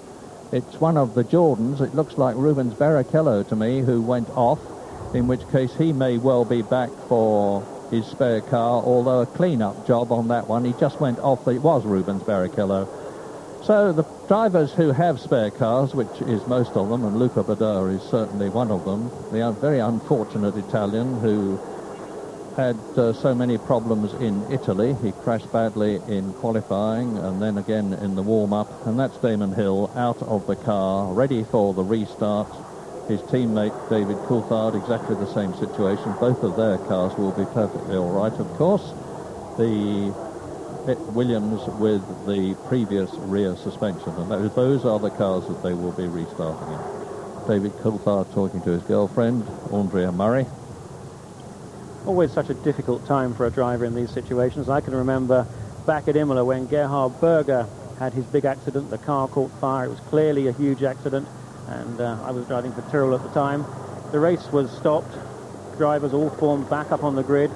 It's one of the Jordans. It looks like Rubens Barrichello to me, who went off, in which case he may well be back for his spare car, although a clean-up job on that one. He just went off. It was Rubens Barrichello. So the drivers who have spare cars, which is most of them, and Luca Badoa is certainly one of them, the very unfortunate Italian who had so many problems in Italy. He crashed badly in qualifying and then again in the warm-up, and that's Damon Hill out of the car, ready for the restart. His teammate David Coulthard, exactly the same situation. Both of their cars will be perfectly all right, of course. The Williams with the previous rear suspension, and those are the cars that they will be restarting in. David Coulthard talking to his girlfriend, Andrea Murray. Always such a difficult time for a driver in these situations. I can remember back at Imola when Gerhard Berger had his big accident. The car caught fire. It was clearly a huge accident, and I was driving for Tyrrell at the time. The race was stopped. Drivers all formed back up on the grid,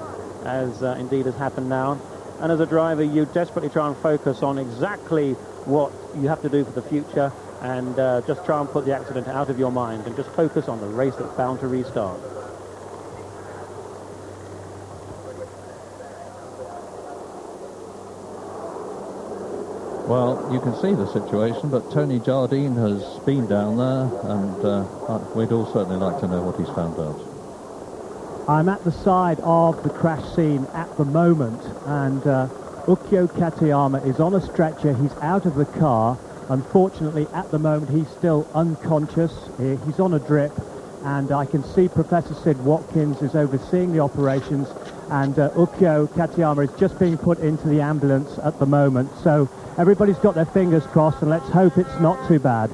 as indeed has happened now. and as a driver you desperately try and focus on exactly what you have to do for the future, and just try and put the accident out of your mind and just focus on the race that's bound to restart. Well, you can see the situation, but Tony Jardine has been down there, and we'd all certainly like to know what he's found out. I'm at the side of the crash scene at the moment, and Ukyo Katayama is on a stretcher. He's out of the car. Unfortunately, at the moment, he's still unconscious. He's on a drip, and I can see Professor Sid Watkins is overseeing the operations, and Ukyo Katayama is just being put into the ambulance at the moment. So everybody's got their fingers crossed, and let's hope it's not too bad.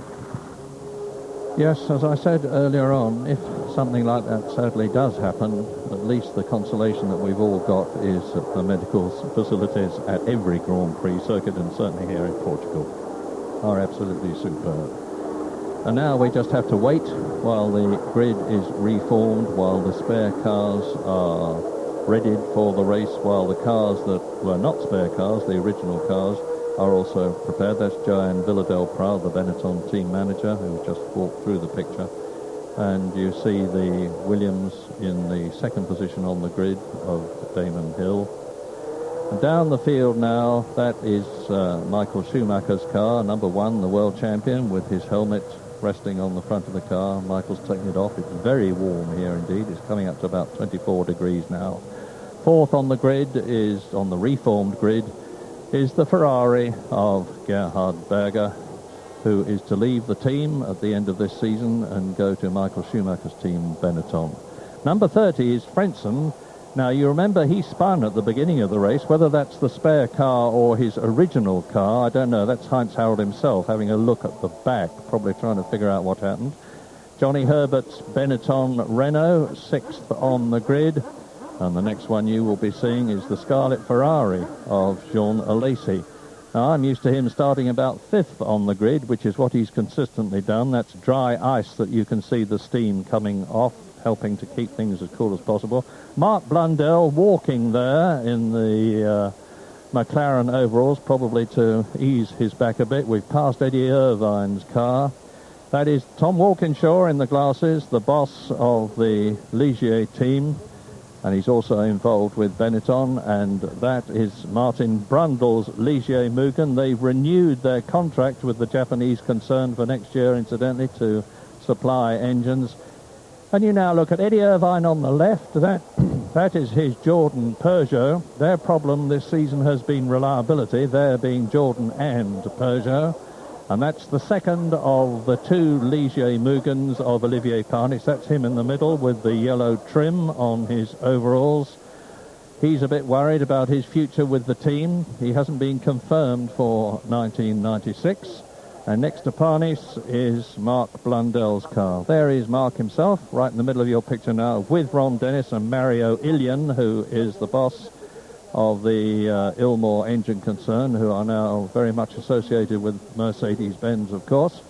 Yes, as I said earlier on, if something like that sadly does happen, at least the consolation that we've all got is that the medical facilities at every Grand Prix circuit, and certainly here in Portugal, are absolutely superb. And now we just have to wait while the grid is reformed, while the spare cars are readied for the race, while the cars that were not spare cars, the original cars, are also prepared. That's Joan Villadel-Prado, the Benetton team manager, who just walked through the picture. And you see the Williams in the second position on the grid of Damon Hill. And down the field now, that is Michael Schumacher's car, number one, the world champion, with his helmet resting on the front of the car. Michael's taking it off. It's very warm here indeed. It's coming up to about 24 degrees now. Fourth on the grid is, on the reformed grid, is the Ferrari of Gerhard Berger, who is to leave the team at the end of this season and go to Michael Schumacher's team, Benetton. Number 30 is Frentzen. Now, you remember he spun at the beginning of the race. Whether that's the spare car or his original car, I don't know. That's Heinz-Harald himself having a look at the back, probably trying to figure out what happened. Johnny Herbert's Benetton Renault, sixth on the grid. And the next one you will be seeing is the Scarlet Ferrari of Jean Alesi. Now, I'm used to him starting about fifth on the grid, which is what he's consistently done. That's dry ice that you can see the steam coming off, helping to keep things as cool as possible. Mark Blundell walking there in the McLaren overalls, probably to ease his back a bit. We've passed Eddie Irvine's car. That is Tom Walkinshaw in the glasses, the boss of the Ligier team. And he's also involved with Benetton, and that is Martin Brundle's Ligier Mugen. They've renewed their contract with the Japanese concern for next year, incidentally, to supply engines. And you now look at Eddie Irvine on the left. That is his Jordan Peugeot. Their problem this season has been reliability, there being Jordan and Peugeot. And that's the second of the two Ligier Mugens of Olivier Panis. That's him in the middle with the yellow trim on his overalls. He's a bit worried about his future with the team. He hasn't been confirmed for 1996. And next to Panis is Mark Blundell's car. There is Mark himself, right in the middle of your picture now, with Ron Dennis and Mario Ilian, who is the boss of the Ilmor engine concern, who are now very much associated with Mercedes-Benz, of course.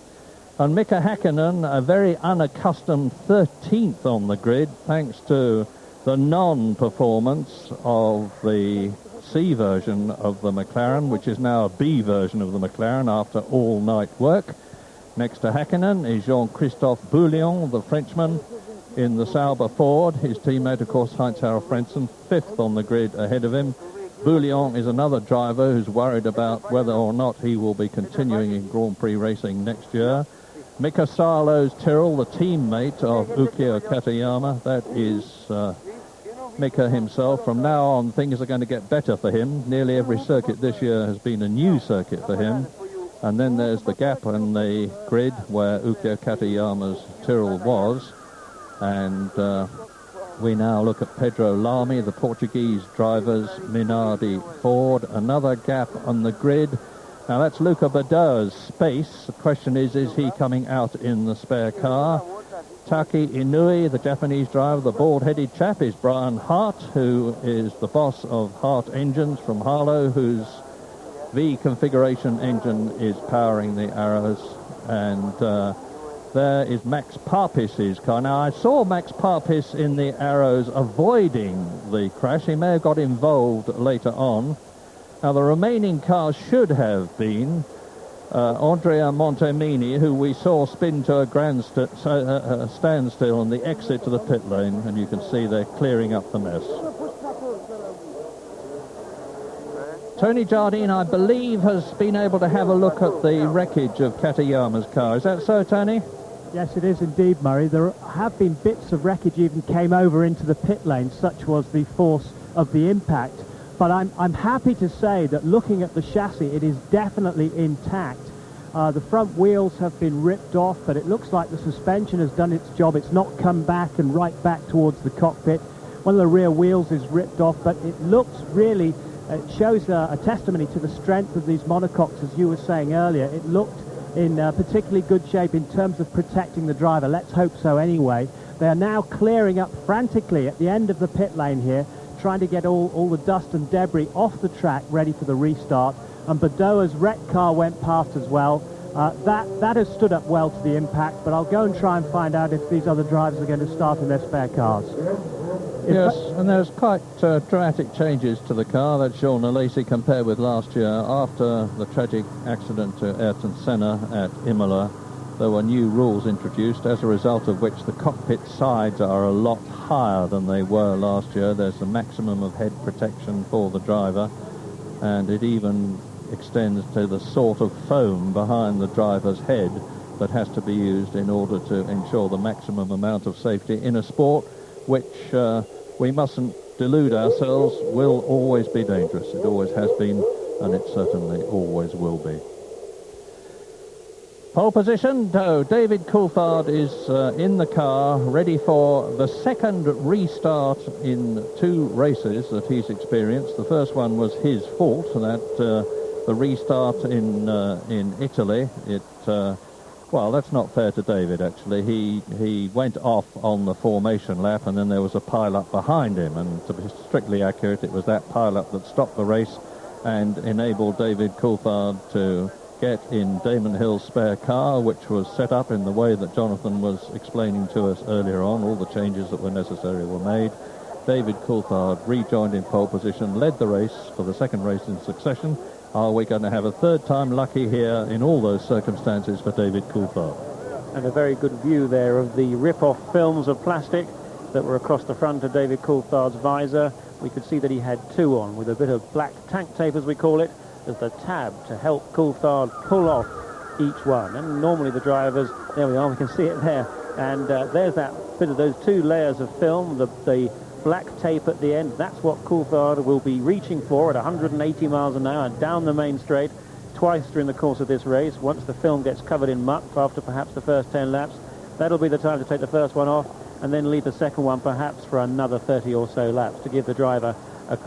And Mika Hakkinen, a very unaccustomed 13th on the grid, thanks to the non-performance of the C version of the McLaren, which is now a B version of the McLaren after all-night work. Next to Hakkinen is Jean-Christophe Bouillon, the Frenchman, in the Sauber Ford. His teammate, of course, Heinz-Harald Frentzen, fifth on the grid ahead of him. Bouillon is another driver who's worried about whether or not he will be continuing in Grand Prix racing next year. Mika Salo's Tyrrell, the teammate of Ukyo Katayama, that is Mika himself. From now on, things are going to get better for him. Nearly every circuit this year has been a new circuit for him. And then there's the gap in the grid where Ukyo Katayama's Tyrrell was. And we now look at Pedro Lamy, the Portuguese driver's Minardi Ford. Another gap on the grid. Now that's Luca Badoer's Space. The question is he coming out in the spare car? Taki Inui, the Japanese driver, the bald-headed chap, is Brian Hart, who is the boss of Hart Engines from Harlow, whose V-configuration engine is powering the Arrows. And there is Max Parpis's car. Now, I saw Max Parpis in the Arrows avoiding the crash. He may have got involved later on, Now, the remaining cars should have been Andrea Montemini, who we saw spin to a standstill on the exit to the pit lane, and you can see they're clearing up the mess. Tony Jardine, I believe, has been able to have a look at the wreckage of Katayama's car. Is that so, Tony? Yes, it is indeed, Murray. There have been bits of wreckage even came over into the pit lane, such was the force of the impact. But I'm happy to say that looking at the chassis, it is definitely intact. The front wheels have been ripped off, but it looks like the suspension has done its job. It's not come back and right back towards the cockpit. One of the rear wheels is ripped off, but it looks really, it shows a testimony to the strength of these monocoques, as you were saying earlier. It looked in particularly good shape in terms of protecting the driver. Let's hope so anyway. They are now clearing up frantically at the end of the pit lane here, trying to get all the dust and debris off the track ready for the restart. And Badoa's RAC car went past as well. That has stood up well to the impact, but I'll go and try and find out if these other drivers are going to start in their spare cars. Yes, and there's quite dramatic changes to the car. That's Jean Alesi compared with last year. After the tragic accident to Ayrton Senna at Imola, there were new rules introduced, as a result of which the cockpit sides are a lot higher than they were last year. There's a maximum of head protection for the driver, and it even extends to the sort of foam behind the driver's head that has to be used in order to ensure the maximum amount of safety in a sport which we mustn't delude ourselves will always be dangerous. It always has been, and it certainly always will be. Pole position, David Coulthard is in the car, ready for the second restart in 2 races that he's experienced. The first one was his fault, that the restart in Italy. Well, that's not fair to David, actually. He went off on the formation lap, and then there was a pile-up behind him, and to be strictly accurate, it was that pile-up that stopped the race and enabled David Coulthard to get in Damon Hill's spare car, which was set up in the way that Jonathan was explaining to us earlier on. All the changes that were necessary were made. David Coulthard rejoined in pole position, led the race for the second race in succession. Are we going to have a third time lucky here in all those circumstances for David Coulthard? And a very good view there of the rip-off films of plastic that were across the front of David Coulthard's visor. We could see that he had 2 on, with a bit of black tank tape, as we call it, as the tab to help Coulthard pull off each one. And normally the drivers, there we are, we can see it there. And there's that bit of those 2 layers of film, the black tape at the end. That's what Coulthard will be reaching for at 180 miles an hour down the main straight twice during the course of this race. Once the film gets covered in muck after perhaps the first 10 laps, that'll be the time to take the first one off and then leave the second one perhaps for another 30 or so laps to give the driver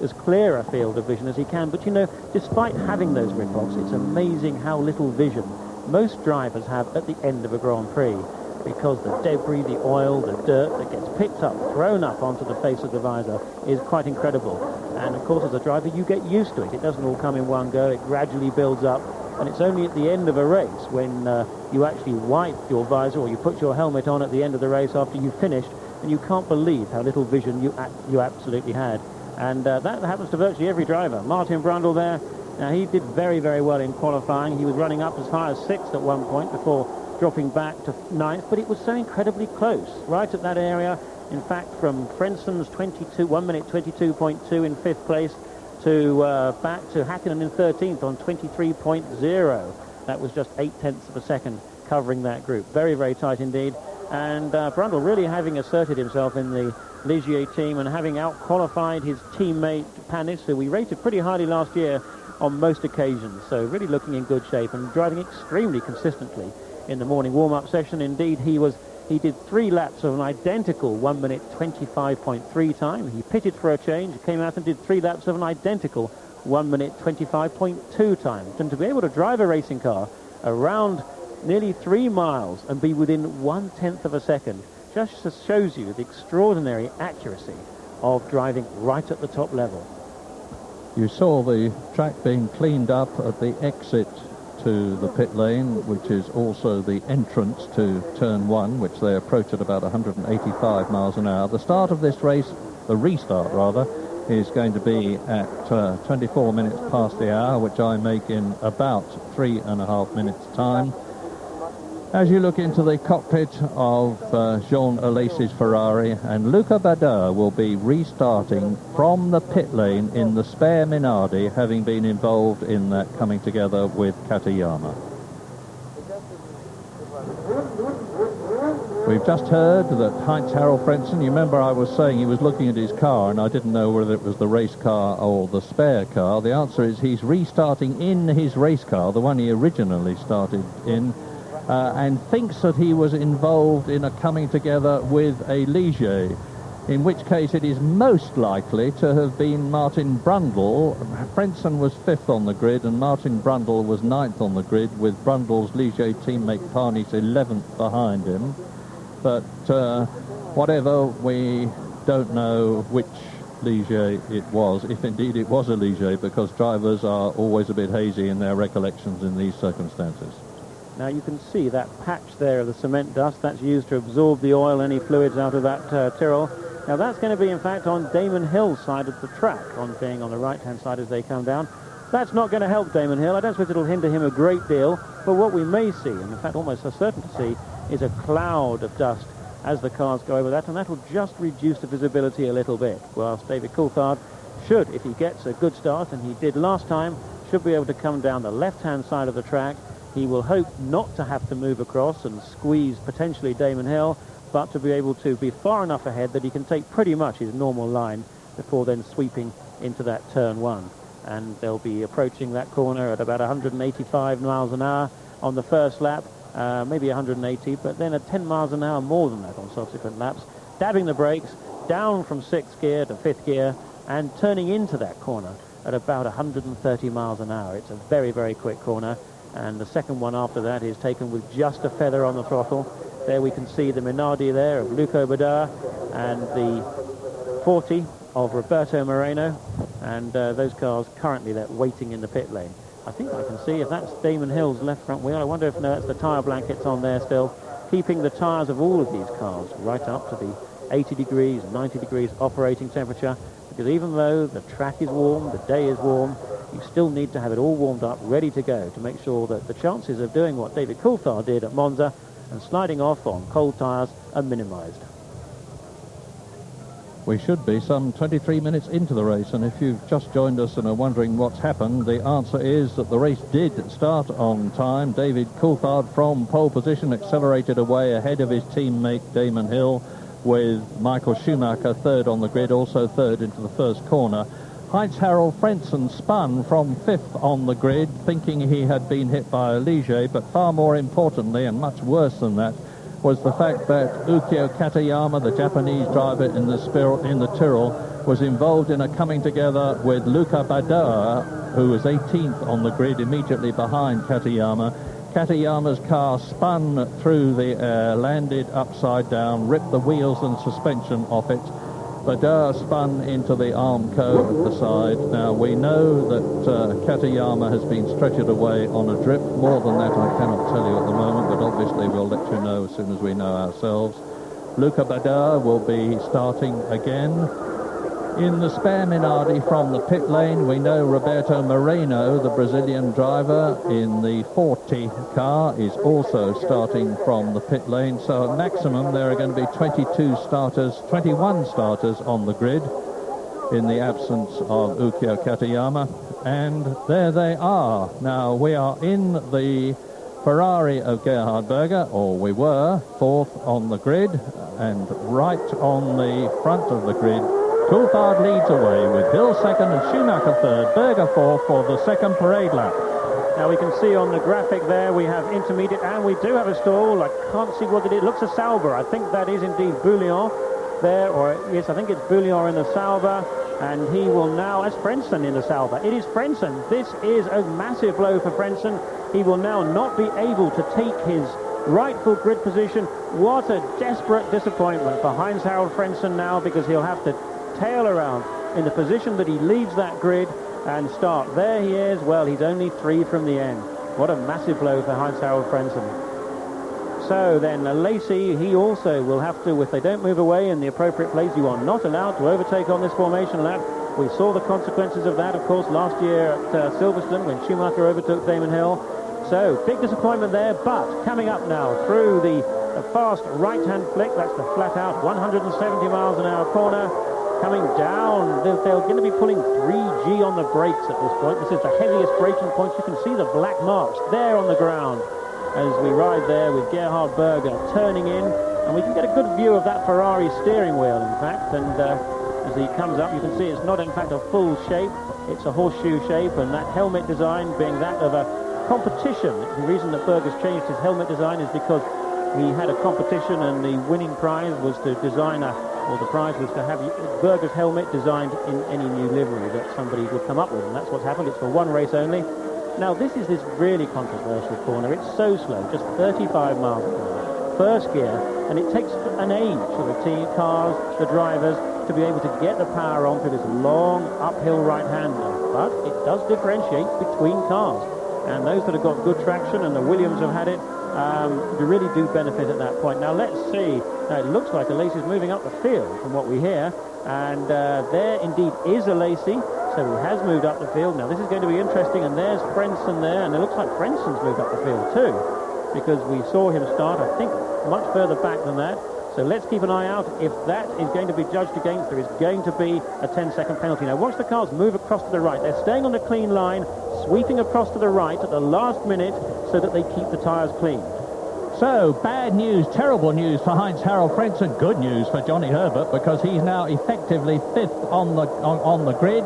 as clear a field of vision as he can. But you know, despite having those rip-offs, it's amazing how little vision most drivers have at the end of a Grand Prix, because the debris, the oil, the dirt that gets picked up, thrown up onto the face of the visor is quite incredible. And of course, as a driver, you get used to it. It doesn't all come in one go. It gradually builds up. And it's only at the end of a race when you actually wipe your visor, or you put your helmet on at the end of the race after you've finished, and you can't believe how little vision you absolutely had. And that happens to virtually every driver. Martin Brundle there, now he did very, very well in qualifying. He was running up as high as 6th at one point before dropping back to 9th, but it was so incredibly close, right at that area. In fact, from Frenson's 1 minute 22.2 in 5th place to back to Hakkinen in 13th on 23.0. That was just 0.8 of a second covering that group. Very, very tight indeed. And Brundle really having asserted himself in the Ligier team and having out-qualified his teammate Panis, who we rated pretty highly last year on most occasions. So really looking in good shape and driving extremely consistently in the morning warm-up session. Indeed, he did 3 laps of an identical 1 minute 25.3 time. He pitted for a change, came out and did 3 laps of an identical 1 minute 25.2 time. And to be able to drive a racing car around nearly 3 miles and be within 1/10 of a second just shows you the extraordinary accuracy of driving right at the top level. You saw the track being cleaned up at the exit to the pit lane, which is also the entrance to turn 1, which they approach at about 185 miles an hour. The start of this race, the restart rather, is going to be at 24 minutes past the hour, which I make in about 3.5 minutes' time. As you look into the cockpit of Jean Alesi's Ferrari, and Luca Badoer will be restarting from the pit lane in the spare Minardi, having been involved in that coming together with Katayama. We've just heard that Heinz-Harald Frentzen, you remember I was saying he was looking at his car and I didn't know whether it was the race car or the spare car. The answer is he's restarting in his race car, the one he originally started in, and thinks that he was involved in a coming together with a Ligier, in which case it is most likely to have been Martin Brundle. Frentzen was 5th on the grid and Martin Brundle was 9th on the grid, with Brundle's Ligier teammate Parnis 11th behind him. But whatever, we don't know which Ligier it was, if indeed it was a Ligier, because drivers are always a bit hazy in their recollections in these circumstances. Now you can see that patch there of the cement dust. That's used to absorb the oil, any fluids out of that Tyrrell. Now that's going to be, in fact, on Damon Hill's side of the track, on being on the right-hand side as they come down. That's not going to help Damon Hill. I don't suppose it'll hinder him a great deal. But what we may see, and in fact almost are certain to see, is a cloud of dust as the cars go over that, and that will just reduce the visibility a little bit. Whilst David Coulthard should, if he gets a good start, and he did last time, should be able to come down the left-hand side of the track. He will hope not to have to move across and squeeze potentially Damon Hill, but to be able to be far enough ahead that he can take pretty much his normal line before then sweeping into that turn 1. And they'll be approaching that corner at about 185 miles an hour on the first lap, maybe 180, but then at 10 miles an hour more than that on subsequent laps, dabbing the brakes, down from 6th gear to 5th gear, and turning into that corner at about 130 miles an hour. It's a very, very quick corner, and the second one after that is taken with just a feather on the throttle. There we can see the Minardi there of Luca Badoer and the 40 of Roberto Moreno, and those cars currently they're waiting in the pit lane. I think I can see if that's Damon Hill's left front wheel. I wonder if no, that's the tyre blankets on there still, keeping the tyres of all of these cars right up to the 80 degrees, 90 degrees operating temperature, because even though the track is warm, the day is warm, you still need to have it all warmed up, ready to go, to make sure that the chances of doing what David Coulthard did at Monza and sliding off on cold tyres are minimised. We should be some 23 minutes into the race, and if you've just joined us and are wondering what's happened, the answer is that the race did start on time. David Coulthard from pole position accelerated away ahead of his teammate Damon Hill, with Michael Schumacher 3rd on the grid, also 3rd into the first corner. Heinz-Harald Frentzen spun from 5th on the grid, thinking he had been hit by a Ligier, but far more importantly, and much worse than that, was the fact that Ukyo Katayama, the Japanese driver in the Tyrrell, was involved in a coming together with Luca Badoer, who was 18th on the grid, immediately behind Katayama. Katayama's car spun through the air, landed upside down, ripped the wheels and suspension off it. Badoer spun into the Armco at the side. Now, we know that Katayama has been stretchered away on a drift. More than that I cannot tell you at the moment, but obviously we'll let you know as soon as we know ourselves. Luca Badoer will be starting again. In the spare Minardi from the pit lane, we know Roberto Moreno, the Brazilian driver in the 40 car, is also starting from the pit lane. So at maximum there are going to be 21 starters on the grid in the absence of Ukyo Katayama. And there they are. Now we are in the Ferrari of Gerhard Berger, or we were, 4th on the grid, and right on the front of the grid Coulthard leads away with Hill 2nd and Schumacher 3rd, Berger 4th for the second parade lap. Now we can see on the graphic there we have intermediate, and we do have a stall. I can't see what it is. It looks a Sauber. I think that is indeed Bouillon there, or yes, I think it's Bouillon in the Sauber, and he will now, as Frentzen in the Sauber. It is Frentzen. This is a massive blow for Frentzen. He will now not be able to take his rightful grid position. What a desperate disappointment for Heinz-Harald Frentzen now, because he'll have to tail around in the position that he leaves that grid and start. There he is. Well, he's only 3 from the end. What a massive blow for Heinz-Harald Frentzen. So then Lacey, he also will have to, if they don't move away in the appropriate place, you are not allowed to overtake on this formation lap. We saw the consequences of that, of course, last year at Silverstone when Schumacher overtook Damon Hill. So, big disappointment there, but coming up now through the fast right-hand flick, that's the flat-out 170 miles an hour corner. Coming down, they're going to be pulling 3G on the brakes at this point. This is the heaviest braking point. You can see the black marks there on the ground as we ride there with Gerhard Berger turning in. And we can get a good view of that Ferrari steering wheel, in fact. And as he comes up, you can see it's not, in fact, a full shape. It's a horseshoe shape, and that helmet design being that of a competition. The reason that Berger's changed his helmet design is because he had a competition, and the winning prize was to design the prize was to have Berger's helmet designed in any new livery that somebody would come up with, and that's what's happened. It's for one race only. Now, this is this really controversial corner. It's so slow, just 35 miles per hour, first gear, and it takes an age for the team, cars, the drivers, to be able to get the power on through this long uphill right-hander. But it does differentiate between cars, and those that have got good traction, and the Williams have had it, you really do benefit at that point. Now let's see. Now it looks like a Lacey's moving up the field from what we hear, and there indeed is a Lacey, so he has moved up the field. Now this is going to be interesting, and there's Frenson there, and it looks like Frenson's moved up the field too, because we saw him start, I think, much further back than that. So let's keep an eye out. If that is going to be judged against, there is going to be a 10-second penalty. Now watch the cars move across to the right. They're staying on the clean line, sweeping across to the right at the last minute so that they keep the tyres clean. So, bad news, terrible news for Heinz-Harald Frentzen. Good news for Johnny Herbert, because he's now effectively fifth on the grid.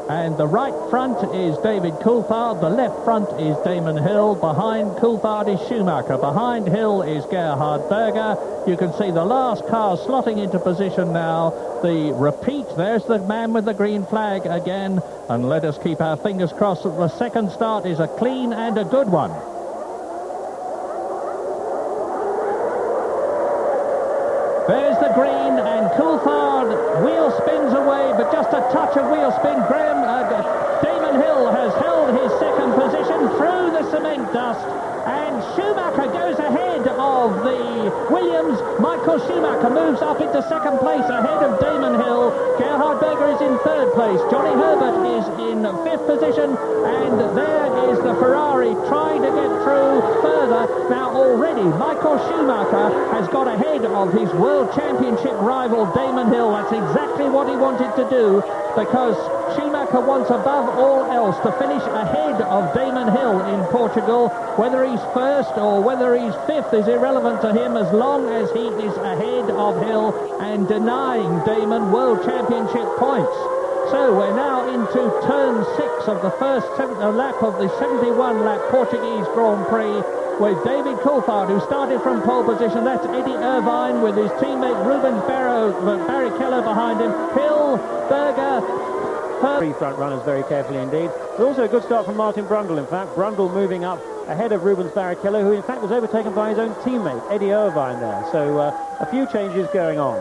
And the right front is David Coulthard, the left front is Damon Hill, behind Coulthard is Schumacher, behind Hill is Gerhard Berger. You can see the last car slotting into position now. The repeat, there's the man with the green flag again, and let us keep our fingers crossed that the second start is a clean and a good one. There's the green, and Coulthard wheel spins away, but just a touch of wheel spin. Damon Hill has held his second position through the cement dust, and Schumacher goes ahead of the Williams. Michael Schumacher moves up into second place ahead of Damon Hill. Gerhard Berger is in third place. Johnny Herbert is in fifth position, and there is the Ferrari trying to get through further. Now already Michael Schumacher has got ahead of his World Championship rival Damon Hill. That's exactly what he wanted to do, because Schumacher wants above all else to finish ahead of Damon Hill in Portugal. Whether he's first or whether he's fifth is irrelevant to him, as long as he is ahead of Hill and denying Damon World Championship points. So we're now into turn 6 of the first lap of the 71-lap Portuguese Grand Prix, with David Coulthard, who started from pole position. That's Eddie Irvine with his teammate Ruben Barrichello behind him. Hill, Berger, Three front runners very carefully indeed. But also a good start from Martin Brundle, in fact. Brundle moving up ahead of Rubens Barrichello, who in fact was overtaken by his own teammate, Eddie Irvine there. So a few changes going on.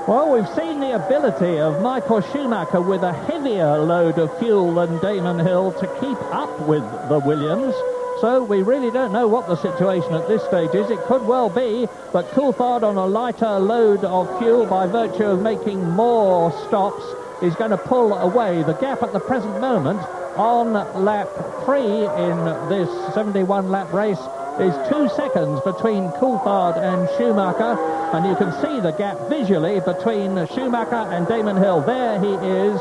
Well, we've seen the ability of Michael Schumacher with a heavier load of fuel than Damon Hill to keep up with the Williams. So we really don't know what the situation at this stage is. It could well be that Coulthard, on a lighter load of fuel by virtue of making more stops, is going to pull away. The gap at the present moment on lap 3 in this 71-lap race is 2 seconds between Coulthard and Schumacher, and you can see the gap visually between Schumacher and Damon Hill. There he is,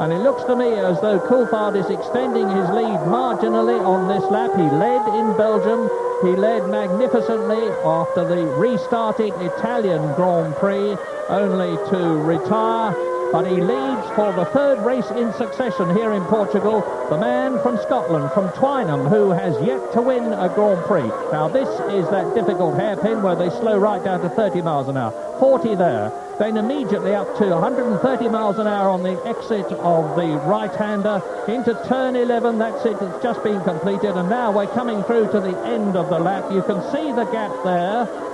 and it looks to me as though Coulthard is extending his lead marginally on this lap. He led in Belgium. He led magnificently after the restarted Italian Grand Prix, only to retire. But he leads for the third race in succession here in Portugal. The man from Scotland, from Twynham, who has yet to win a Grand Prix. Now this is that difficult hairpin where they slow right down to 30 miles an hour. 40 there. Then immediately up to 130 miles an hour on the exit of the right-hander. Into turn 11, that's it, it's just been completed. And now we're coming through to the end of the lap. You can see the gap there.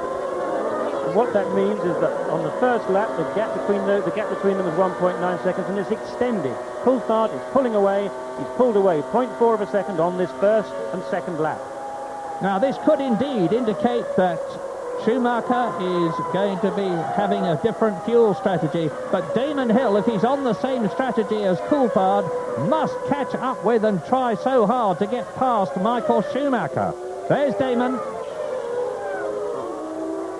What that means is that on the first lap, the gap between them is 1.9 seconds, and it's extended. Coulthard is pulling away. He's pulled away 0.4 of a second on this first and second lap. Now, this could indeed indicate that Schumacher is going to be having a different fuel strategy, but Damon Hill, if he's on the same strategy as Coulthard, must catch up with and try so hard to get past Michael Schumacher. There's Damon.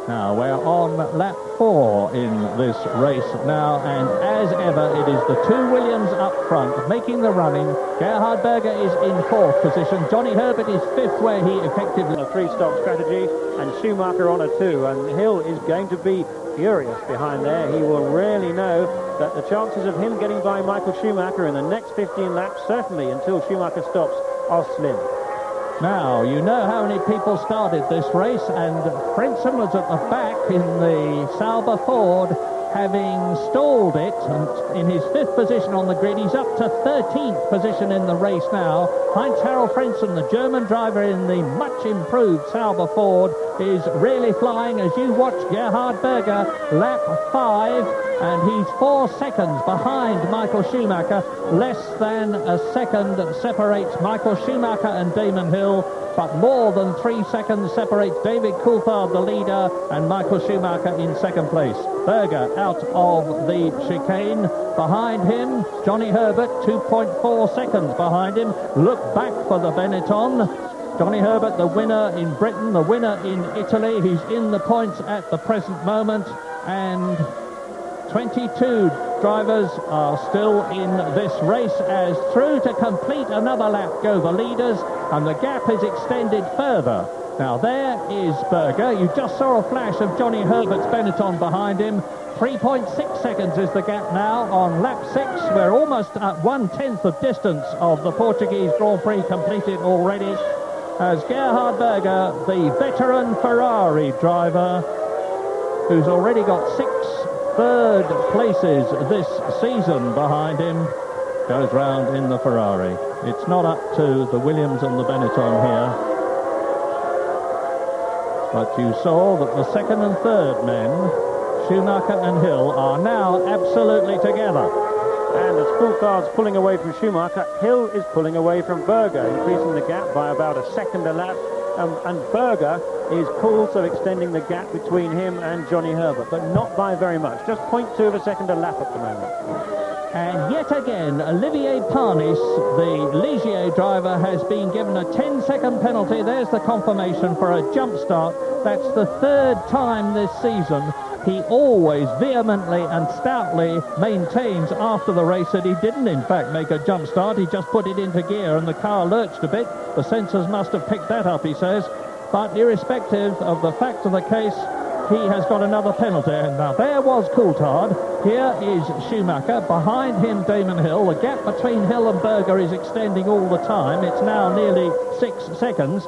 Now we're on lap 4 in this race now, and as ever it is the two Williams up front making the running. Gerhard Berger is in 4th position. Johnny Herbert is 5th, where he effectively... A 3-stop strategy, and Schumacher on a 2, and Hill is going to be furious behind there. He will really know that the chances of him getting by Michael Schumacher in the next 15 laps, certainly until Schumacher stops, are slim. Now, you know how many people started this race, and Frentzen was at the back in the Sauber Ford, having stalled it, and in his 5th position on the grid. He's up to 13th position in the race now. Heinz-Harald Frentzen, the German driver in the much improved Sauber Ford, is really flying as you watch Gerhard Berger, lap 5, and he's 4 seconds behind Michael Schumacher. Less than a second separates Michael Schumacher and Damon Hill, but more than 3 seconds separates David Coulthard, the leader, and Michael Schumacher in 2nd place. Berger out of the chicane. Behind him, Johnny Herbert, 2.4 seconds behind him. Look back for the Benetton. Johnny Herbert, the winner in Britain, the winner in Italy. He's in the points at the present moment, and 22 drivers are still in this race, as through to complete another lap go the leaders, and the gap is extended further. Now there is Berger. You just saw a flash of Johnny Herbert's Benetton behind him. 3.6 seconds is the gap now on lap 6. We're almost at 1/10 of distance of the Portuguese Grand Prix completed already, as Gerhard Berger, the veteran Ferrari driver, who's already got 6 third places this season behind him, goes round in the Ferrari. It's not up to the Williams and the Benetton here, but you saw that the 2nd and 3rd men, Schumacher and Hill, are now absolutely together. And as Coulthard's pulling away from Schumacher, Hill is pulling away from Berger, increasing the gap by about a second a lap. And Berger is also extending the gap between him and Johnny Herbert, but not by very much. Just 0.2 of a second a lap at the moment. And yet again, Olivier Panis, the Ligier driver, has been given a 10-second penalty. There's the confirmation for a jump start. That's the 3rd time this season. He always vehemently and stoutly maintains after the race that he didn't in fact make a jump start. He just put it into gear and the car lurched a bit. The sensors must have picked that up, he says. But irrespective of the fact of the case, he has got another penalty. And now there was Coulthard. Here is Schumacher. Behind him, Damon Hill. The gap between Hill and Berger is extending all the time. It's now nearly 6 seconds.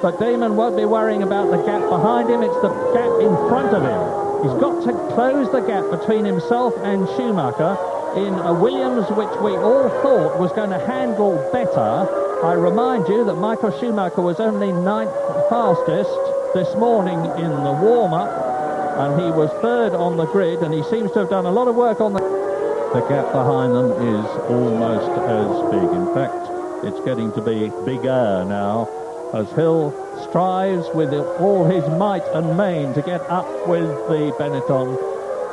But Damon won't be worrying about the gap behind him. It's the gap in front of him. He's got to close the gap between himself and Schumacher in a Williams which we all thought was going to handle better. I remind you that Michael Schumacher was only 9th fastest this morning in the warm-up, and he was 3rd on the grid, and he seems to have done a lot of work on the gap behind them is almost as big. In fact, it's getting to be bigger now, as Hill strives with all his might and main to get up with the Benetton.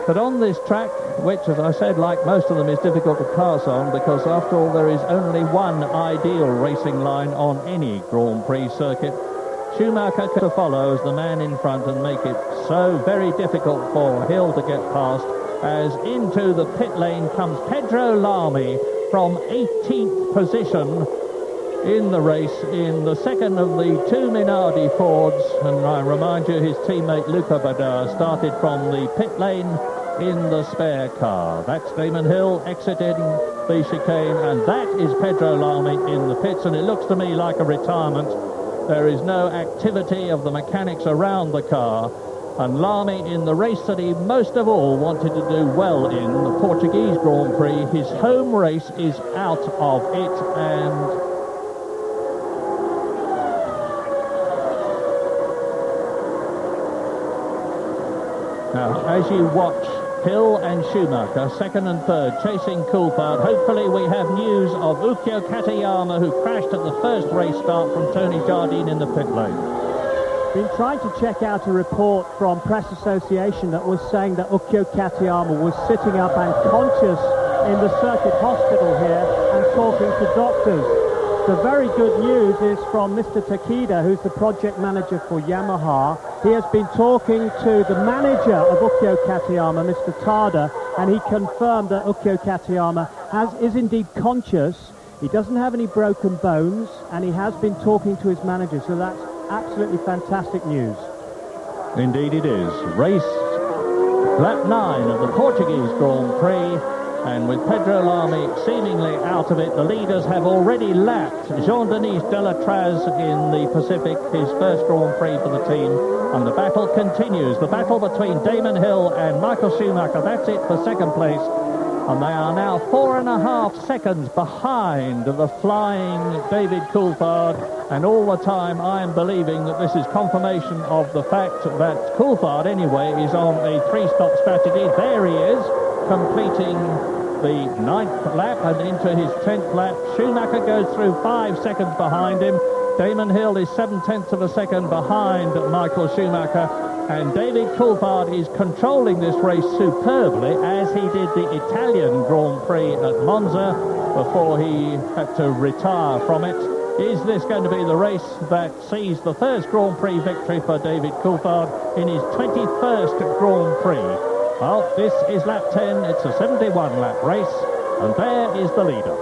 But on this track, which, as I said, like most of them, is difficult to pass on, because after all there is only one ideal racing line on any Grand Prix circuit, Schumacher could follow as the man in front and make it so very difficult for Hill to get past, as into the pit lane comes Pedro Lamy from 18th position in the race, in the 2nd of the 2 Minardi Fords. And I remind you, his teammate Luca Badar started from the pit lane in the spare car. That's Damon Hill exiting the chicane, and that is Pedro Lamy in the pits, and it looks to me like a retirement. There is no activity of the mechanics around the car, and Lamy, in the race that he most of all wanted to do well in, the Portuguese Grand Prix, his home race, is out of it. And now, as you watch Hill and Schumacher, 2nd and 3rd, chasing Coulthard, hopefully we have news of Ukko Katayama, who crashed at the first race start, from Tony Jardine in the pit lane. Been trying to check out a report from Press Association that was saying that Ukyo Katayama was sitting up and conscious in the circuit hospital here and talking to doctors. The very good news is from Mr. Takeda, who's the project manager for Yamaha. He has been talking to the manager of Ukyo Katayama, Mr. Tada, and he confirmed that Ukyo Katayama is indeed conscious. He doesn't have any broken bones, and he has been talking to his manager, so that's absolutely fantastic news. Indeed it is. Race lap 9 of the Portuguese Grand Prix, and with Pedro Lamy seemingly out of it, the leaders have already lapped Jean-Denis Delatraz in the Pacific, his first Grand Prix for the team, and the battle continues. The battle between Damon Hill and Michael Schumacher, that's it for second place. And they are now 4.5 seconds behind the flying David Coulthard. And all the time I am believing that this is confirmation of the fact that Coulthard, anyway, is on a 3-stop strategy. There he is, completing the 9th lap and into his 10th lap. Schumacher goes through 5 seconds behind him. Damon Hill is 7/10 of a second behind Michael Schumacher. And David Coulthard is controlling this race superbly, as he did the Italian Grand Prix at Monza before he had to retire from it. Is this going to be the race that sees the first Grand Prix victory for David Coulthard in his 21st Grand Prix? Well, this is lap 10. It's a 71-lap race, and there is the leader.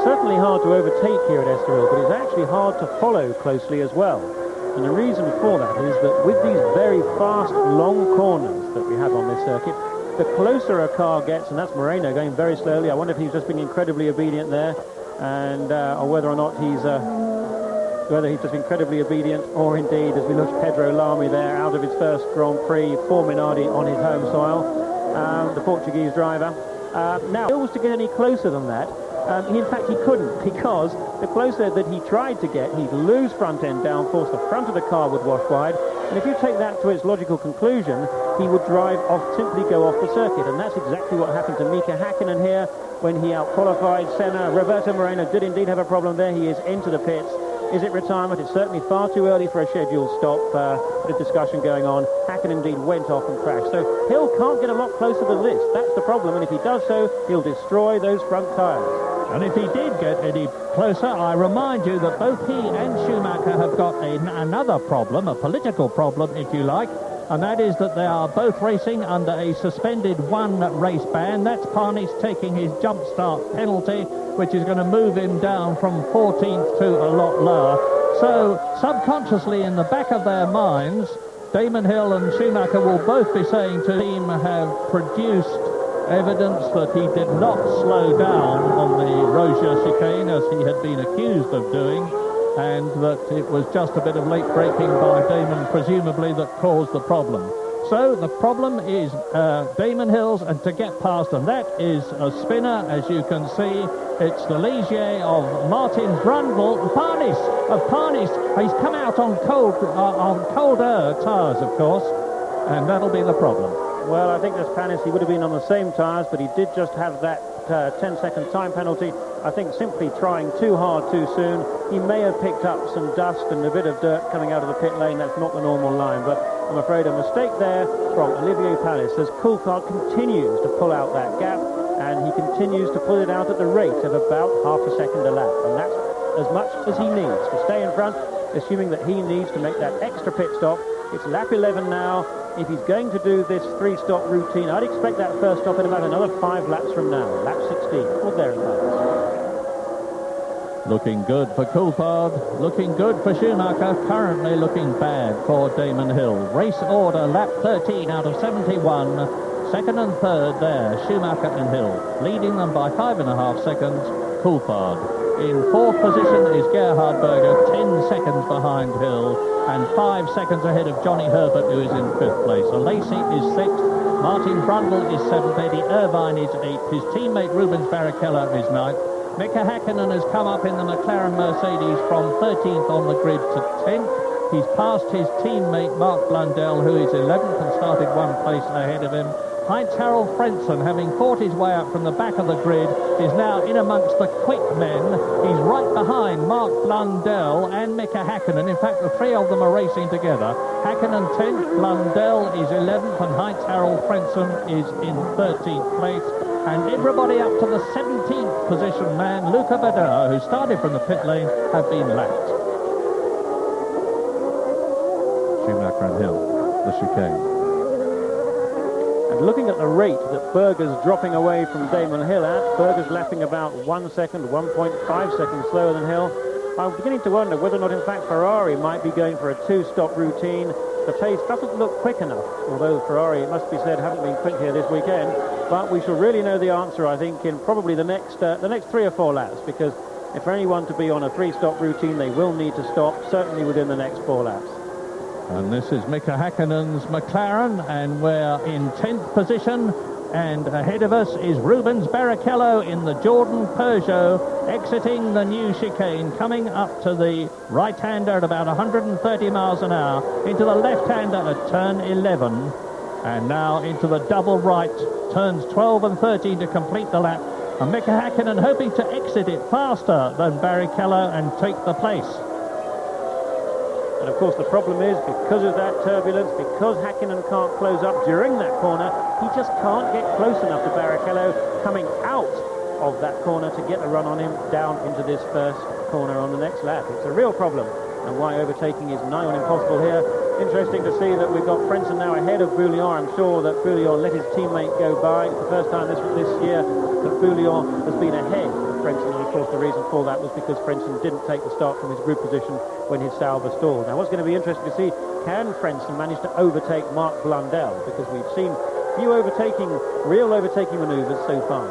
Certainly hard to overtake here at Estoril, but it's actually hard to follow closely as well. And the reason for that is that with these very fast, long corners that we have on this circuit, the closer a car gets, and that's Moreno going very slowly. I wonder if he's just been incredibly obedient there, and or whether or not he's just incredibly obedient, or indeed, as we look at Pedro Lamy there, out of his first Grand Prix for Minardi on his home soil, the Portuguese driver. Now, if he was to get any closer than that, in fact, he couldn't, because the closer that he tried to get, he'd lose front-end downforce, the front of the car would wash wide, and if you take that to its logical conclusion, he would simply go off the circuit, and that's exactly what happened to Mika Hakkinen here when he out-qualified Senna. Roberto Moreno did indeed have a problem there. He is into the pits. Is it retirement? It's certainly far too early for a scheduled stop. Bit of discussion going on. Hakkinen indeed went off and crashed. So Hill can't get a lot closer than this. That's the problem, and if he does so, he'll destroy those front tyres. And if he did get any closer, I remind you that both he and Schumacher have got another problem, a political problem, if you like, and that is that they are both racing under a suspended one-race ban. That's Parnis taking his jump start penalty, which is going to move him down from 14th to a lot lower. So, subconsciously in the back of their minds, Damon Hill and Schumacher will both be saying to the team have produced evidence that he did not slow down on the Roger chicane as he had been accused of doing, and that it was just a bit of late braking by Damon, presumably, that caused the problem. So the problem is Damon Hill's, and to get past them, that is a spinner, as you can see. It's the Ligier of Martin Brundle. Parnis. He's come out on colder tyres, of course, and that'll be the problem. Well, I think this Panis, he would have been on the same tyres, but he did just have that 10-second time penalty. I think simply trying too hard too soon. He may have picked up some dust and a bit of dirt coming out of the pit lane. That's not the normal line, but I'm afraid a mistake there from Olivier Panis as Coulthard continues to pull out that gap, and he continues to pull it out at the rate of about half a second a lap, and that's as much as he needs to stay in front, assuming that he needs to make that extra pit stop. It's lap 11 now. If he's going to do this 3-stop routine, I'd expect that first stop in about another 5 laps from now, lap 16, or thereabouts. Looking good for Coulthard, looking good for Schumacher, currently looking bad for Damon Hill. Race order, lap 13 out of 71, second and third there, Schumacher and Hill. Leading them by 5.5 seconds, Coulthard. In fourth position is Gerhard Berger, 10 seconds behind Hill, and 5 seconds ahead of Johnny Herbert, who is in fifth place. So Lacey is sixth, Martin Brundle is seventh, Eddie Irvine is eighth, his teammate Rubens Barrichello is ninth. Mika Hakkinen has come up in the McLaren Mercedes from 13th on the grid to 10th. He's passed his teammate Mark Blundell, who is 11th and started 1 place ahead of him. Heinz-Harald Frentzen, having fought his way up from the back of the grid, is now in amongst the quick men. He's right behind behind Mark Blundell and Mika Häkkinen. In fact, the three of them are racing together. Häkkinen 10th, Blundell is 11th, and Heinz-Harald Frentzen is in 13th place. And everybody up to the 17th position man, Luca Badea, who started from the pit lane, have been lapped. Schumacher and Hill, the chicane. And looking at the rate that Berger's dropping away from Damon Hill at, Berger's lapping about 1 second, 1.5 seconds slower than Hill. I'm beginning to wonder whether or not, in fact, Ferrari might be going for a two-stop routine. The pace doesn't look quick enough, although Ferrari, it must be said, haven't been quick here this weekend. But we shall really know the answer, I think, in probably the next 3 or 4 laps, because if for anyone to be on a three-stop routine, they will need to stop, certainly within the next 4 laps. And this is Mika Häkkinen's McLaren, and we're in 10th position. And ahead of us is Rubens Barrichello in the Jordan Peugeot, exiting the new chicane, coming up to the right-hander at about 130 miles an hour, into the left-hander at turn 11, and now into the double right, turns 12 and 13 to complete the lap. And Mika Häkkinen hoping to exit it faster than Barrichello and take the place. And of course the problem is, because of that turbulence, because Häkkinen can't close up during that corner, he just can't get close enough to Barrichello coming out of that corner to get a run on him down into this first corner on the next lap. It's a real problem, and why overtaking is nigh on impossible here. Interesting to see that we've got Frentzen now ahead of Bouillon. I'm sure that Bouillon let his teammate go by. It's the first time this year that Bouillon has been ahead of Frentzen, and of course the reason for that was because Frentzen didn't take the start from his group position when his Sauber stalled. Now what's going to be interesting to see, can Frentzen manage to overtake Mark Blundell, because we've seen few real overtaking manoeuvres so far.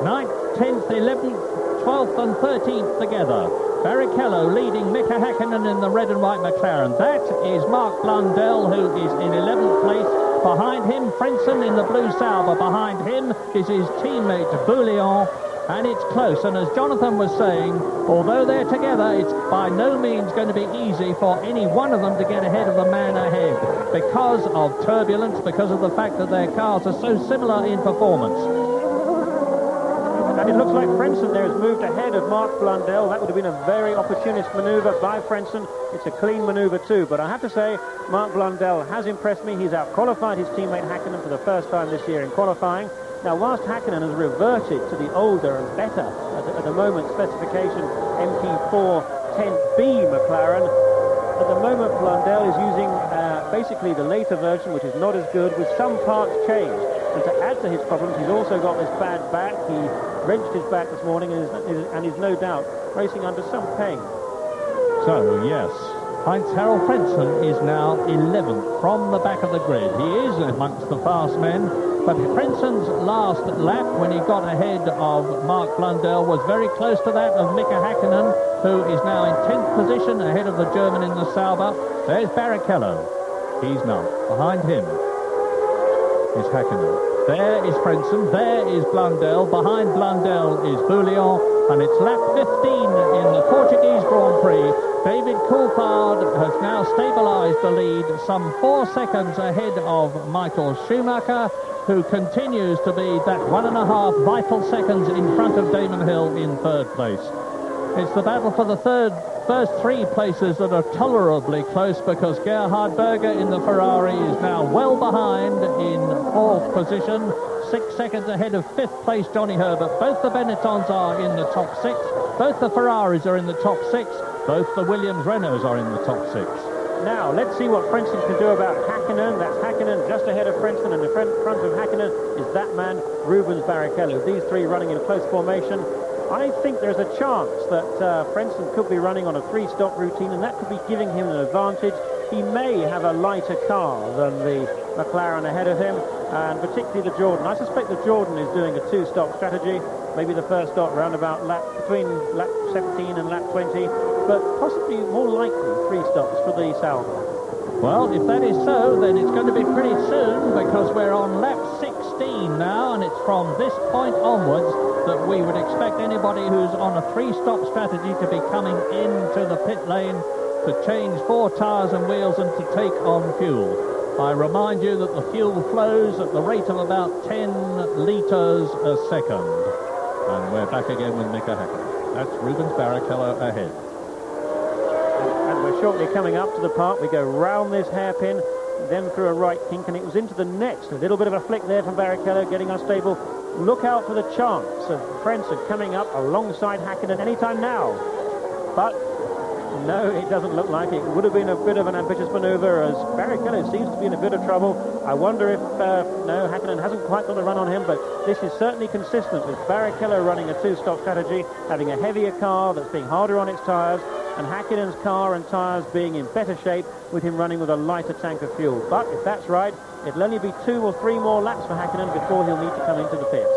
9th, 10th, 11th, 12th and 13th together. Barrichello leading Mika Häkkinen in the red and white McLaren. That is Mark Blundell, who is in 11th place. Behind him, Frentzen in the blue Sauber. Behind him is his teammate Bouillon. And it's close. And as Jonathan was saying, although they're together, it's by no means going to be easy for any one of them to get ahead of the man ahead, because of turbulence, because of the fact that their cars are so similar in performance. And it looks like Frentzen there has moved ahead of Mark Blundell. That would have been a very opportunist manoeuvre by Frentzen. It's a clean manoeuvre too, but I have to say Mark Blundell has impressed me. He's out-qualified his teammate Häkkinen for the first time this year in qualifying. Now, whilst Häkkinen has reverted to the older and better, at the moment, specification MP4 10B McLaren, at the moment Blundell is using basically the later version, which is not as good, with some parts changed. And to add to his problems, he's also got this bad back. He wrenched his back this morning and is no doubt racing under some pain. So, yes, Heinz-Harald Frentzen is now 11th from the back of the grid. He is amongst the fast men, but Frentzen's last lap, when he got ahead of Mark Blundell, was very close to that of Mika Häkkinen, who is now in 10th position ahead of the German in the Sauber. There's Barrichello. He's not. Behind him is Häkkinen. There is Frentzen. There is Blundell. Behind Blundell is Bouillon. And it's lap 15 in the Portuguese Grand Prix. David Coulthard has now stabilised the lead, some 4 seconds ahead of Michael Schumacher, who continues to be that 1.5 vital seconds in front of Damon Hill in third place. It's the battle for the first 3 places that are tolerably close, because Gerhard Berger in the Ferrari is now well behind in 4th position, 6 seconds ahead of 5th place Johnny Herbert. Both the Benettons are in the top 6, both the Ferraris are in the top 6, both the Williams Renaults are in the top 6. Now, let's see what Frentzen can do about Häkkinen. That's Häkkinen just ahead of Frentzen, and in front of Häkkinen is that man, Rubens Barrichello. These 3 running in a close formation. I think there's a chance that Frentzen could be running on a 3-stop routine, and that could be giving him an advantage. He may have a lighter car than the McLaren ahead of him, and particularly the Jordan. I suspect the Jordan is doing a 2-stop strategy, maybe the first stop round about between lap 17 and lap 20, but possibly more likely 3 stops for the Sauber. Well, if that is so, then it's going to be pretty soon, because we're on lap 16 now, and it's from this point onwards that we would expect anybody who's on a 3-stop strategy to be coming into the pit lane to change 4 tyres and wheels and to take on fuel. I remind you that the fuel flows at the rate of about 10 litres a second. And we're back again with Mika Häkkinen. That's Rubens Barrichello ahead. And we're shortly coming up to the park. We go round this hairpin, then through a right kink, and it was into the next. A little bit of a flick there from Barrichello, getting unstable. Look out for the chance of Frentzen coming up alongside Hakkinen anytime now. But no, it doesn't look like it. It would have been a bit of an ambitious manoeuvre, as Barrichello seems to be in a bit of trouble. I wonder if, no, Hakkinen hasn't quite got a run on him, but this is certainly consistent with Barrichello running a two-stop strategy, having a heavier car that's being harder on its tyres, and Hakkinen's car and tyres being in better shape with him running with a lighter tank of fuel. But if that's right, it'll only be 2 or 3 more laps for Hakkinen before he'll need to come into the pits.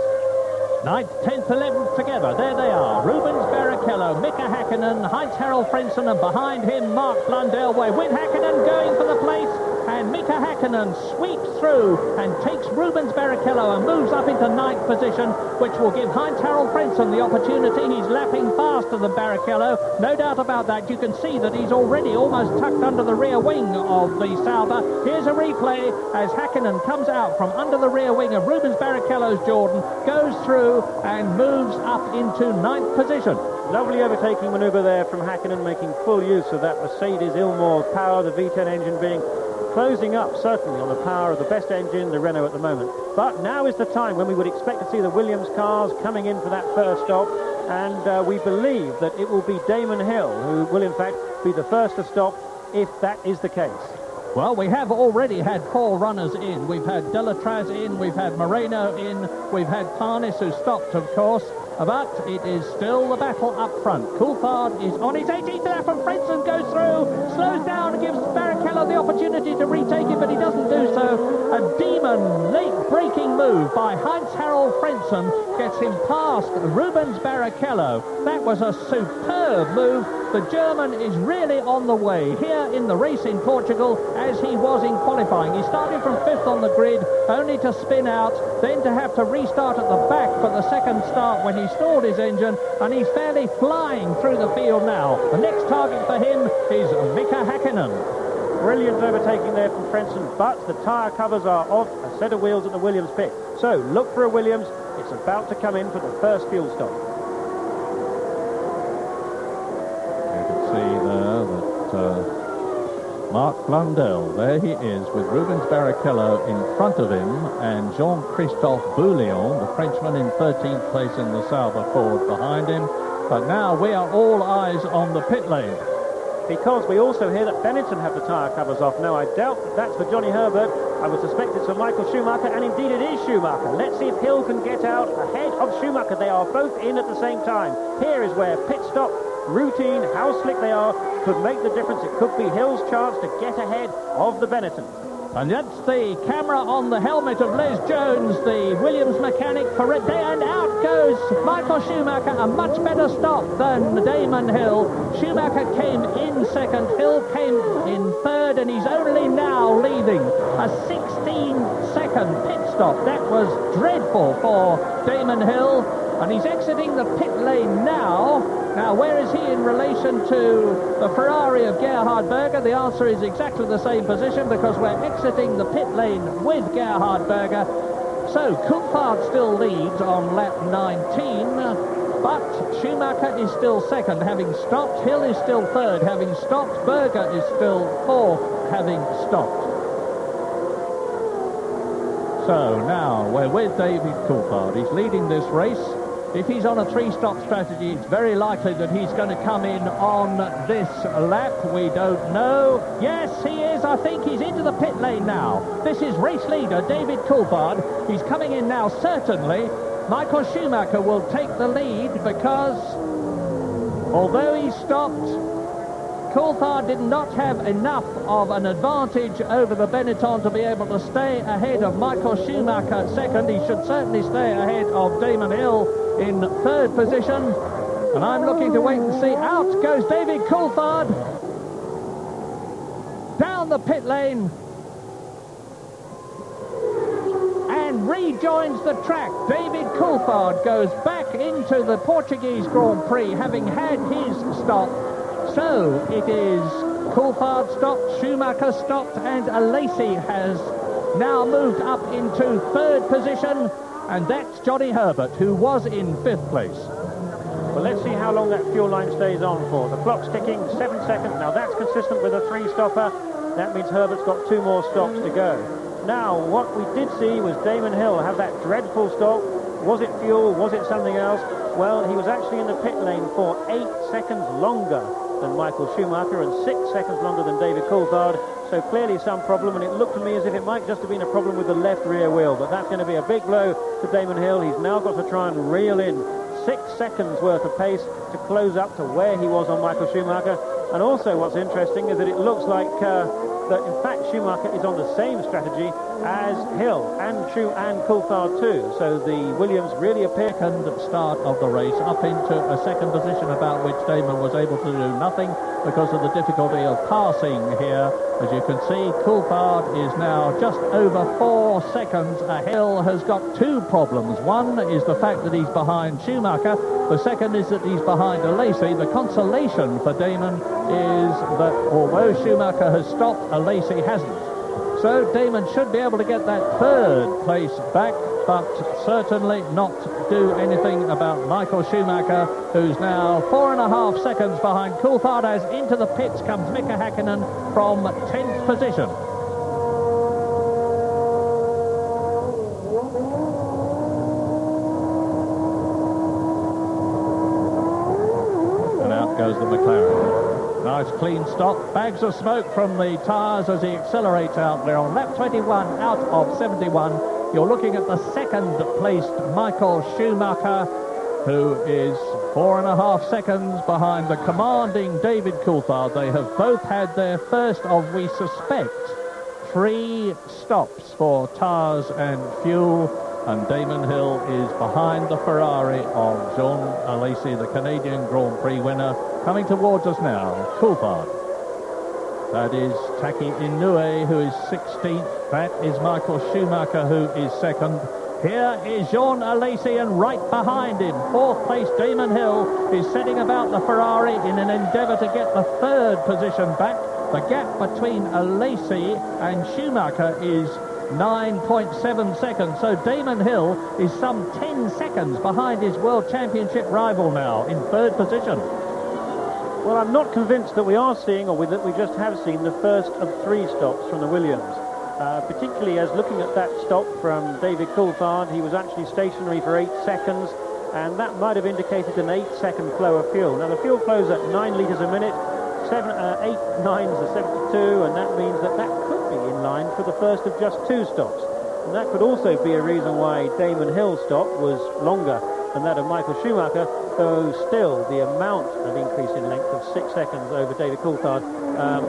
9th, 10th, 11th together. There they are. Rubens Barrichello, Mika Hakkinen, Heinz-Harald Frentzen, and behind him Mark Blundell. With Hakkinen going for the place, and Mika Hakkinen sweeps through and takes Rubens Barrichello and moves up into 9th position, which will give Heinz-Harald Frentzen the opportunity. He's lapping faster than Barrichello, no doubt about that. You can see that he's already almost tucked under the rear wing of the Sauber. Here's a replay as Hakkinen comes out from under the rear wing of Rubens Barrichello's Jordan, goes through and moves up into 9th position. Lovely overtaking manoeuvre there from Hakkinen, making full use of that Mercedes Ilmor power, the V10 engine being closing up certainly on the power of the best engine, the Renault, at the moment. But now is the time when we would expect to see the Williams cars coming in for that first stop, and we believe that it will be Damon Hill who will in fact be the first to stop if that is the case. Well, we have already had 4 runners in. We've had Delatraz in, we've had Moreno in, we've had Parnis, who stopped, of course, but it is still the battle up front. Coulthard is on his 18th lap, and Frentzen goes through, slows down and gives Barrichello the opportunity to retake it, but he doesn't do so. A demon late-breaking move by Heinz-Harald Frentzen gets him past Rubens Barrichello. That was a superb move. The German is really on the way here in the race in Portugal, as he was in qualifying. He started from 5th on the grid, only to spin out, then to have to restart at the back for the second start when he stalled his engine, and he's fairly flying through the field now. The next target for him is Mika Hakkinen. Brilliant overtaking there from Frentzen, but the tyre covers are off a set of wheels at the Williams pit. So look for a Williams. It's about to come in for the first fuel stop. See there that Mark Blundell, there he is with Rubens Barrichello in front of him, and Jean-Christophe Bouillon, the Frenchman, in 13th place in the Sauber Ford behind him. But now we are all eyes on the pit lane, because we also hear that Benetton have the tyre covers off. Now, I doubt that that's for Johnny Herbert. I would suspect it's for Michael Schumacher, and indeed it is Schumacher. Let's see if Hill can get out ahead of Schumacher. They are both in at the same time. Here is where pit stop routine, how slick they are, could make the difference. It could be Hill's chance to get ahead of the Benetton. and that's the camera on the helmet of Les Jones, the Williams mechanic for it. And out goes Michael Schumacher, a much better stop than Damon Hill. Schumacher came in second, Hill came in third, and he's only now leaving. A 16-second pit stop. That was dreadful for Damon Hill, and he's exiting the pit lane now. Now, where is he in relation to the Ferrari of Gerhard Berger? The answer is exactly the same position, because we're exiting the pit lane with Gerhard Berger. So, Coulthard still leads on lap 19, but Schumacher is still second, having stopped. Hill is still third, having stopped. Berger is still fourth, having stopped. So, now we're with David Coulthard. He's leading this race. If he's on a three-stop strategy, it's very likely that he's going to come in on this lap. We don't know. Yes, he is. I think he's into the pit lane now. This is race leader David Coulthard. He's coming in now, certainly. Michael Schumacher will take the lead, because although he stopped, Coulthard did not have enough of an advantage over the Benetton to be able to stay ahead of Michael Schumacher second. He should certainly stay ahead of Damon Hill in third position, and I'm looking to wait and see. Out goes David Coulthard down the pit lane and rejoins the track. David Coulthard goes back into the Portuguese Grand Prix, having had his stop. So it is Coulthard stopped, Schumacher stopped, and Alesi has now moved up into third position. And that's Johnny Herbert, who was in fifth place. Well, let's see how long that fuel line stays on for. The clock's ticking, 7 seconds. Now, that's consistent with a 3-stopper. That means Herbert's got 2 more stops to go. Now, what we did see was Damon Hill have that dreadful stop. Was it fuel? Was it something else? Well, he was actually in the pit lane for 8 seconds longer than Michael Schumacher and 6 seconds longer than David Coulthard. So clearly some problem, and it looked to me as if it might just have been a problem with the left rear wheel. But that's going to be a big blow to Damon Hill. He's now got to try and reel in 6 seconds worth of pace to close up to where he was on Michael Schumacher. And also what's interesting is that it looks like that in fact Schumacher is on the same strategy as Hill and Coulthard too. So the Williams really appear. Second start of the race up into a second position, about which Damon was able to do nothing because of the difficulty of passing here. As you can see, Coulthard is now just over 4 seconds ahead. Hill has got 2 problems. One is the fact that he's behind Schumacher. The second is that he's behind Alesi. The consolation for Damon is that although Schumacher has stopped, Alesi hasn't. So Damon should be able to get that 3rd place back, but certainly not do anything about Michael Schumacher, who's now 4.5 seconds behind Coulthard. As into the pits comes Mika Häkkinen from 10th position. And out goes the McLaren. Nice clean stop. Bags of smoke from the tyres as he accelerates out. We're on lap 21 out of 71. You're looking at the 2nd placed Michael Schumacher, who is 4.5 seconds behind the commanding David Coulthard. They have both had their first of, we suspect, 3 stops for tyres and fuel. And Damon Hill is behind the Ferrari of Jean Alesi, the Canadian Grand Prix winner, coming towards us now. Coulthard. That is Taki Inoue, who is 16th. That is Michael Schumacher, who is 2nd. Here is Jean Alesi, and right behind him, 4th place Damon Hill is setting about the Ferrari in an endeavour to get the 3rd position back. The gap between Alesi and Schumacher is 9.7 seconds. So Damon Hill is some 10 seconds behind his World Championship rival now in 3rd position. Well, I'm not convinced that we are seeing, or that we just have seen, the first of 3 stops from the Williams. Particularly as looking at that stop from David Coulthard, he was actually stationary for 8 seconds, and that might have indicated an 8-second flow of fuel. Now, the fuel flows at 9 litres a minute, 8 nines are 72, and that means that could be in line for the first of just 2 stops. And that could also be a reason why Damon Hill's stop was longer than that of Michael Schumacher, though still the amount of increase in length of 6 seconds over David Coulthard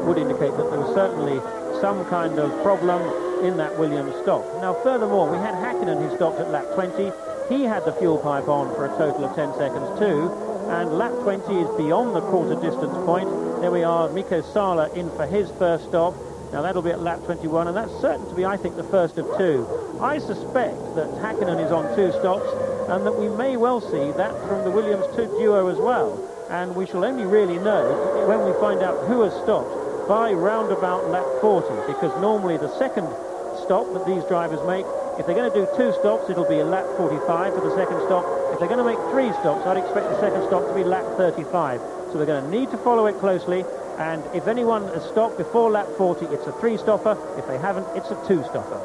would indicate that there was certainly some kind of problem in that Williams stop. Now, furthermore, we had Häkkinen who stopped at lap 20. He had the fuel pipe on for a total of 10 seconds too, and lap 20 is beyond the quarter distance point. There we are, Mikko Sala in for his first stop. Now that'll be at lap 21, and that's certain to be, I think, the first of 2. I suspect that Häkkinen is on 2 stops, and that we may well see that from the Williams duo as well. And we shall only really know when we find out who has stopped by round about lap 40, because normally the second stop that these drivers make, if they're going to do 2 stops, it'll be a lap 45 for the second stop. If they're going to make 3 stops, I'd expect the second stop to be lap 35. So we're going to need to follow it closely, and if anyone has stopped before lap 40, it's a 3-stopper. If they haven't, it's a 2-stopper.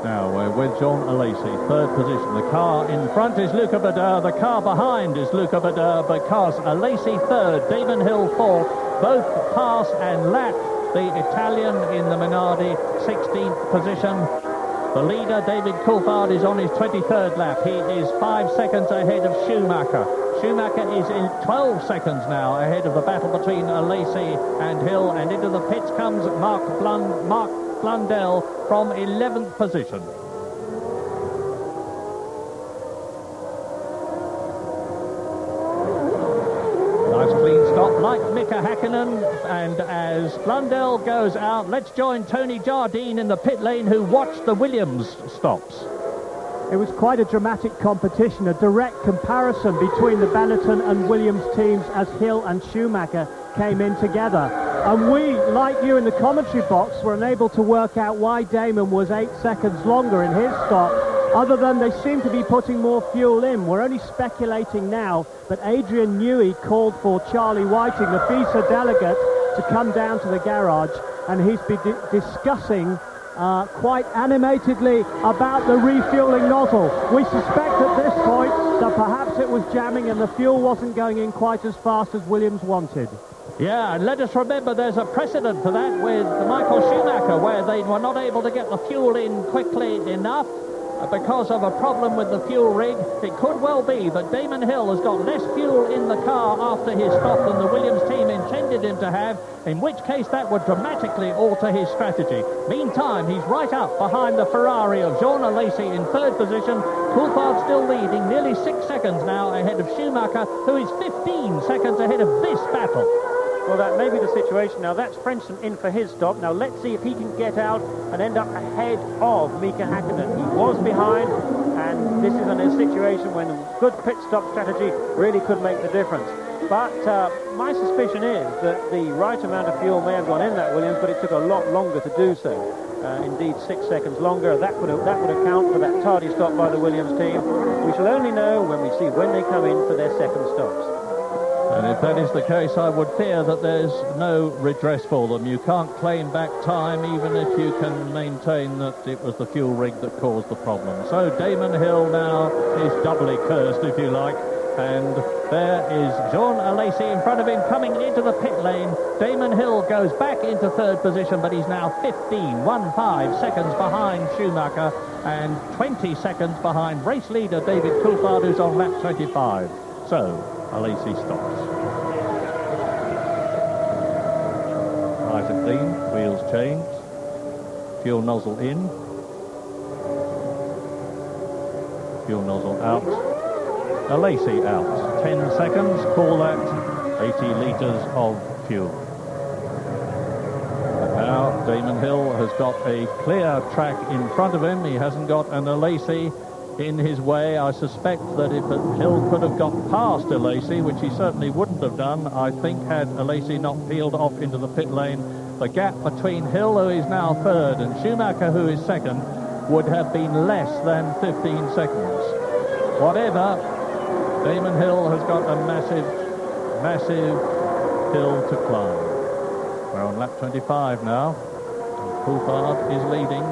Now we're with Jean Alesi, 3rd position. The car in front is Luca Bader. The car behind is Luca Bader, because Alesi 3rd, Damon Hill 4th. Both pass and lap the Italian in the Minardi 16th position. The leader, David Coulthard, is on his 23rd lap. He is 5 seconds ahead of Schumacher. Schumacher is in 12 seconds now ahead of the battle between Alesi and Hill. And into the pits comes Mark Blundell from 11th position. Nice clean stop like Mika Häkkinen, and as Blundell goes out, let's join Tony Jardine in the pit lane, who watched the Williams stops. It was quite a dramatic competition, a direct comparison between the Benetton and Williams teams as Hill and Schumacher came in together. And we, like you in the commentary box, were unable to work out why Damon was 8 seconds longer in his stop other than they seem to be putting more fuel in. We're only speculating now, but Adrian Newey called for Charlie Whiting, the FISA delegate, to come down to the garage, and he's been discussing quite animatedly about the refueling nozzle. We suspect at this point that perhaps it was jamming and the fuel wasn't going in quite as fast as Williams wanted. Yeah, and let us remember there's a precedent for that with Michael Schumacher, where they were not able to get the fuel in quickly enough because of a problem with the fuel rig. It could well be that Damon Hill has got less fuel in the car after his stop than the Williams team intended him to have, in which case that would dramatically alter his strategy. Meantime, he's right up behind the Ferrari of Jean Alesi in third position. Coulthard still leading, nearly 6 seconds now ahead of Schumacher, who is 15 seconds ahead of this battle. Well, that may be the situation. Now, that's Frentzen in for his stop. Now, let's see if he can get out and end up ahead of Mika Hakkinen. He was behind, and this is in a situation when good pit stop strategy really could make the difference. But my suspicion is that the right amount of fuel may have gone in that Williams, but it took a lot longer to do so. Indeed, 6 seconds longer. That would account for that tardy stop by the Williams team. We shall only know when we see when they come in for their second stops. And if that is the case, I would fear that there's no redress for them. You can't claim back time, even if you can maintain that it was the fuel rig that caused the problem. So Damon Hill now is doubly cursed, if you like. And there is Jean Alesi in front of him coming into the pit lane. Damon Hill goes back into third position, but he's now 15 seconds behind Schumacher and 20 seconds behind race leader David Coulthard, who's on lap 25. So Alesi stops. Eyes are clean, wheels changed, fuel nozzle in, fuel nozzle out, Alesi out. 10 seconds, call that 80 litres of fuel. And now Damon Hill has got a clear track in front of him. He hasn't got an Alesi in his way. I suspect that if Hill could have got past Alesi, which he certainly wouldn't have done, I think, had Alesi not peeled off into the pit lane, the gap between Hill, who is now third, and Schumacher, who is second, would have been less than 15 seconds. Whatever, Damon Hill has got a massive hill to climb. We're on lap 25 now, and Coulthard is leading.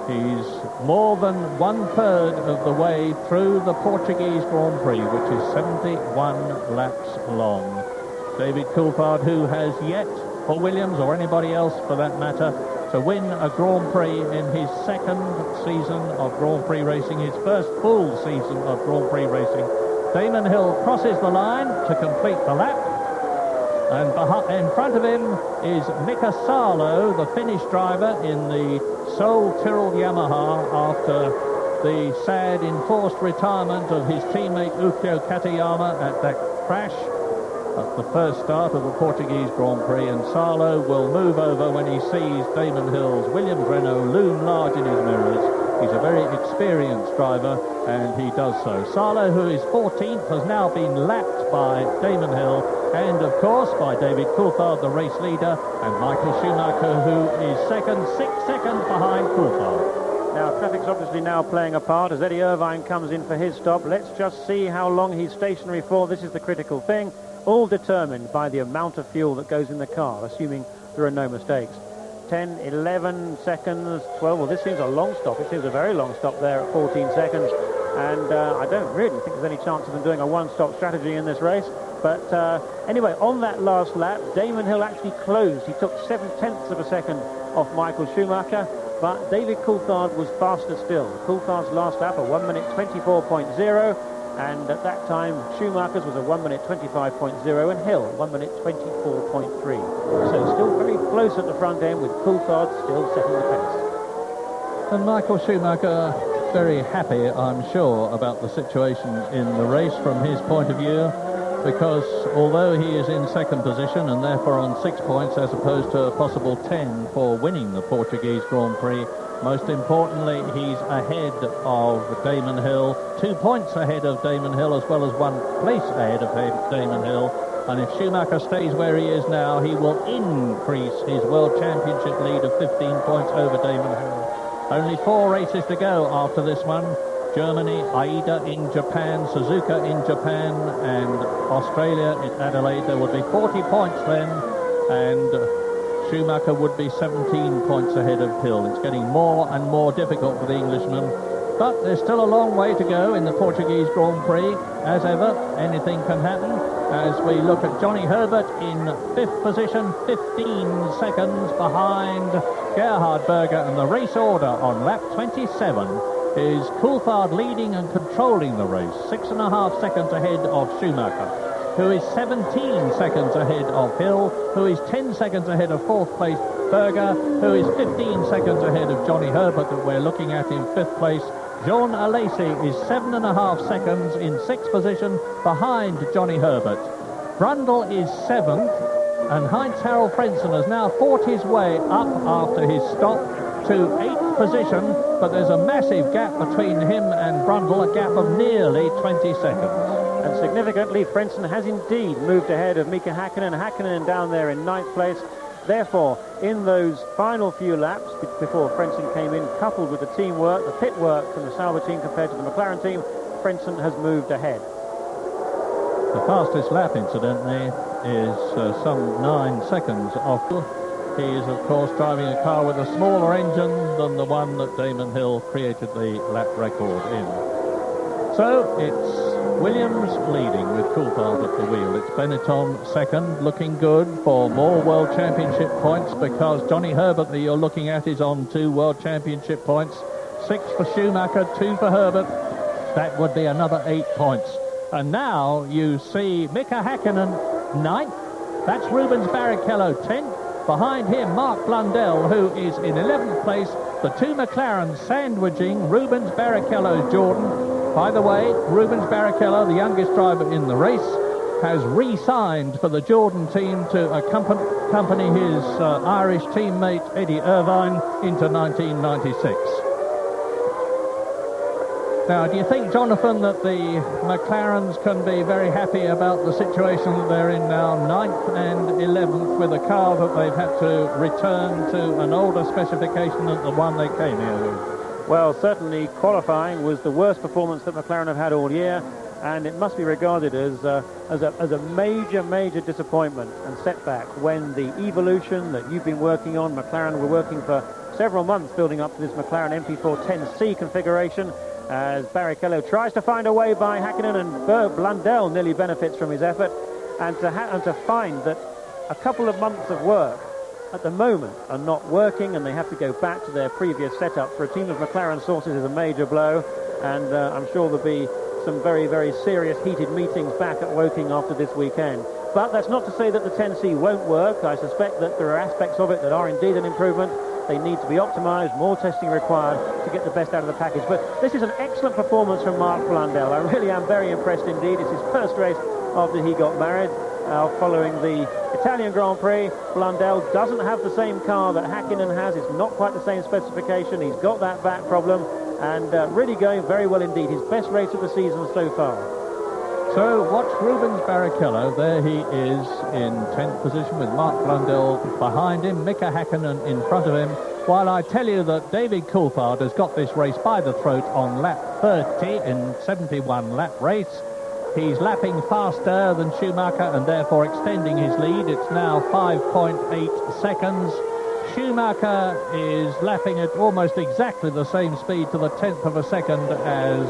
He's more than 1/3 of the way through the Portuguese Grand Prix, which is 71 laps long. David Coulthard, who has yet, for Williams or anybody else for that matter, to win a Grand Prix in his second season of Grand Prix racing, his first full season of Grand Prix racing. Damon Hill crosses the line to complete the lap. And in front of him is Mika Salo, the Finnish driver in the Seoul Tyrrell Yamaha, after the sad enforced retirement of his teammate Ukko Katayama at that crash at the first start of the Portuguese Grand Prix. And Salo will move over when he sees Damon Hill's Williams Renault loom large in his mirrors. He's a very experienced driver, and he does so. Salo, who is 14th, has now been lapped by Damon Hill and, of course, by David Coulthard, the race leader, and Michael Schumacher, who is second, 6 seconds behind Coulthard. Now, traffic's obviously now playing a part as Eddie Irvine comes in for his stop. Let's just see how long he's stationary for. This is the critical thing, all determined by the amount of fuel that goes in the car, assuming there are no mistakes. 10, 11 seconds, 12. Well, this seems a long stop. It seems a very long stop there at 14 seconds. And I don't really think there's any chance of them doing a one-stop strategy in this race. But anyway, on that last lap, Damon Hill actually closed. He took 0.7 of a second off Michael Schumacher. But David Coulthard was faster still. Coulthard's last lap, a 1 minute 24.0. And at that time, Schumacher's was a 1 minute 25.0, and Hill 1 minute 24.3. So still very close at the front end, with Coulthard still setting the pace. And Michael Schumacher very happy, I'm sure, about the situation in the race from his point of view, because although he is in second position and therefore on 6 points as opposed to a possible 10 for winning the Portuguese Grand Prix, most importantly, he's ahead of Damon Hill, 2 points ahead of Damon Hill, as well as 1 place ahead of Damon Hill. And if Schumacher stays where he is now, he will increase his World Championship lead of 15 points over Damon Hill Only 4 races to go after this one. Germany, Aida in Japan, Suzuka in Japan, and Australia in Adelaide. There would be 40 points then, and Schumacher would be 17 points ahead of Hill. It's getting more and more difficult for the Englishman, but there's still a long way to go in the Portuguese Grand Prix. As ever, anything can happen. As we look at Johnny Herbert in 5th position, 15 seconds behind Gerhard Berger, and the race order on lap 27 is Coulthard leading and controlling the race, 6.5 seconds ahead of Schumacher, who is 17 seconds ahead of Hill, who is 10 seconds ahead of 4th place Berger, who is 15 seconds ahead of Johnny Herbert that we're looking at in 5th place. Jean Alesi is 7.5 seconds in 6th position behind Johnny Herbert. Brundle is 7th, and Heinz-Harald Frentzen has now fought his way up after his stop to 8th position, but there's a massive gap between him and Brundle, a gap of nearly 20 seconds. And significantly, Frentzen has indeed moved ahead of Mika Häkkinen. Häkkinen down there in 9th place. Therefore, in those final few laps before Frentzen came in, coupled with the teamwork, the pit work from the Sauber team compared to the McLaren team, Frentzen has moved ahead. The fastest lap, incidentally, is some 9 seconds off. He is, of course, driving a car with a smaller engine than the one that Damon Hill created the lap record in. So it's Williams leading with Coulthard at the wheel. It's Benetton second, looking good for more World Championship points, because Johnny Herbert that you're looking at is on 2 World Championship points. 6 for Schumacher, 2 for Herbert. That would be another 8 points. And now you see Mika Häkkinen 9th. That's Rubens Barrichello 10th. Behind him, Mark Blundell, who is in 11th place. The 2 McLarens sandwiching Rubens Barrichello's Jordan. By the way, Rubens Barrichello, the youngest driver in the race, has re-signed for the Jordan team to accompany his Irish teammate Eddie Irvine into 1996. Now, do you think, Jonathan, that the McLarens can be very happy about the situation that they're in now, 9th and 11th, with a car that they've had to return to an older specification than the one they came here with? Well, certainly qualifying was the worst performance that McLaren have had all year, and it must be regarded as a major disappointment and setback when the evolution that you've been working on, McLaren were working for several months building up to this McLaren MP410C configuration, as Barrichello tries to find a way by Häkkinen, and Blundell nearly benefits from his effort, and to find that a couple of months of work at the moment are not working, and they have to go back to their previous setup for a team of McLaren sources is a major blow. And I'm sure there'll be some very serious heated meetings back at Woking after this weekend. But that's not to say that the 10C won't work. I suspect that there are aspects of it that are indeed an improvement. They need to be optimised, more testing required to get the best out of the package. But this is an excellent performance from Mark Blundell. I really am very impressed indeed. It's his first race after he got married. Following the Italian Grand Prix, Blundell doesn't have the same car that Häkkinen has. It's not quite the same specification. He's got that back problem, and really going very well indeed. His best race of the season so far. So watch Rubens Barrichello. There he is in 10th position with Mark Blundell behind him, Mika Häkkinen in front of him, while I tell you that David Coulthard has got this race by the throat on lap 30 in 71 lap race. He's lapping faster than Schumacher and therefore extending his lead. It's now 5.8 seconds. Schumacher is lapping at almost exactly the same speed to the 10th of a second as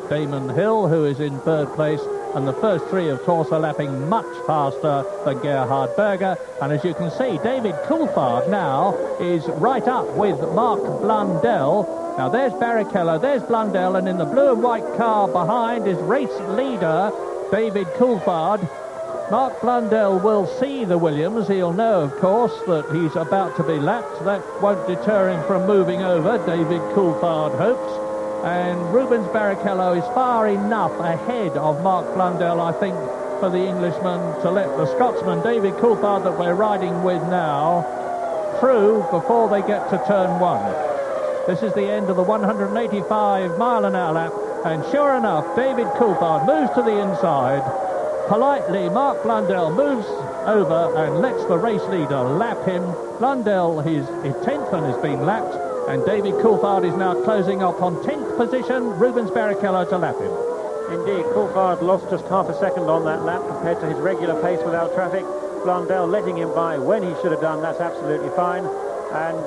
Damon Hill, who is in 3rd place. And the first 3, of course, are lapping much faster than Gerhard Berger. And as you can see, David Coulthard now is right up with Mark Blundell. Now there's Barrichello, there's Blundell, and in the blue and white car behind is race leader David Coulthard. Mark Blundell will see the Williams. He'll know, of course, that he's about to be lapped. That won't deter him from moving over, David Coulthard hopes. And Rubens Barrichello is far enough ahead of Mark Blundell, I think, for the Englishman to let the Scotsman, David Coulthard, that we're riding with now, through before they get to turn 1. This is the end of the 185-mile-an-hour lap, and sure enough, David Coulthard moves to the inside. Politely, Mark Blundell moves over and lets the race leader lap him. Blundell, his 10th one has been lapped, And David Coulthard is now closing up on 10th position. Rubens Barrichello to lap him. Indeed, Coulthard lost just half a second on that lap compared to his regular pace without traffic. Blundell letting him by when he should have done, that's absolutely fine. And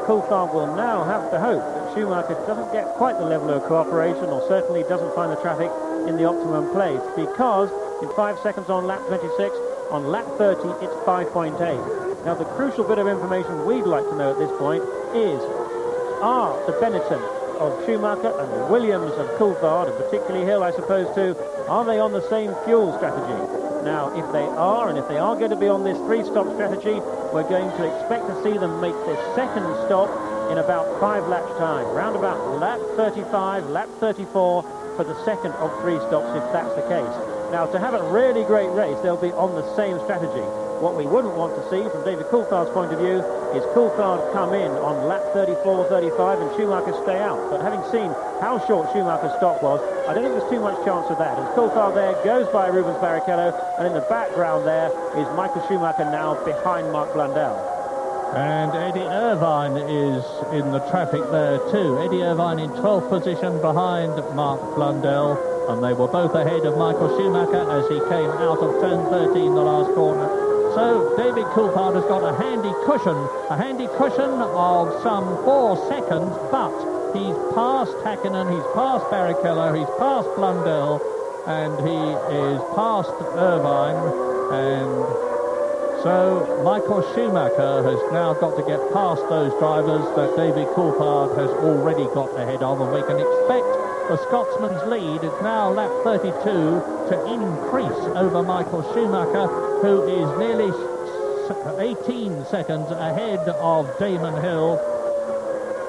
Coulthard will now have to hope that Schumacher doesn't get quite the level of cooperation, or certainly doesn't find the traffic in the optimum place, because in 5 seconds on lap 26, on lap 30 it's 5.8. Now the crucial bit of information we'd like to know at this point is, are the Benetton of Schumacher and the Williams of Coulthard, and particularly Hill I suppose too, are they on the same fuel strategy? Now if they are, and if they are going to be on this 3-stop strategy, we're going to expect to see them make this second stop in about 5 laps time, round about lap 35, lap 34 for the second of 3 stops if that's the case. Now to have a really great race, they'll be on the same strategy. What we wouldn't want to see from David Coulthard's point of view is Coulthard come in on lap 34, 35 and Schumacher stay out. But having seen how short Schumacher's stop was, I don't think there's too much chance of that. As Coulthard there goes by Rubens Barrichello, and in the background there is Michael Schumacher now behind Mark Blundell. And Eddie Irvine is in the traffic there too. Eddie Irvine in 12th position behind Mark Blundell, and they were both ahead of Michael Schumacher as he came out of turn 13, the last corner. So David Coulthard has got a handy cushion of some 4 seconds, but he's passed Häkkinen, he's passed Barrichello, he's passed Blundell, and he is past Irvine, and so Michael Schumacher has now got to get past those drivers that David Coulthard has already got ahead of, and we can expect the Scotsman's lead is now lap 32 to increase over Michael Schumacher, who is nearly 18 seconds ahead of Damon Hill.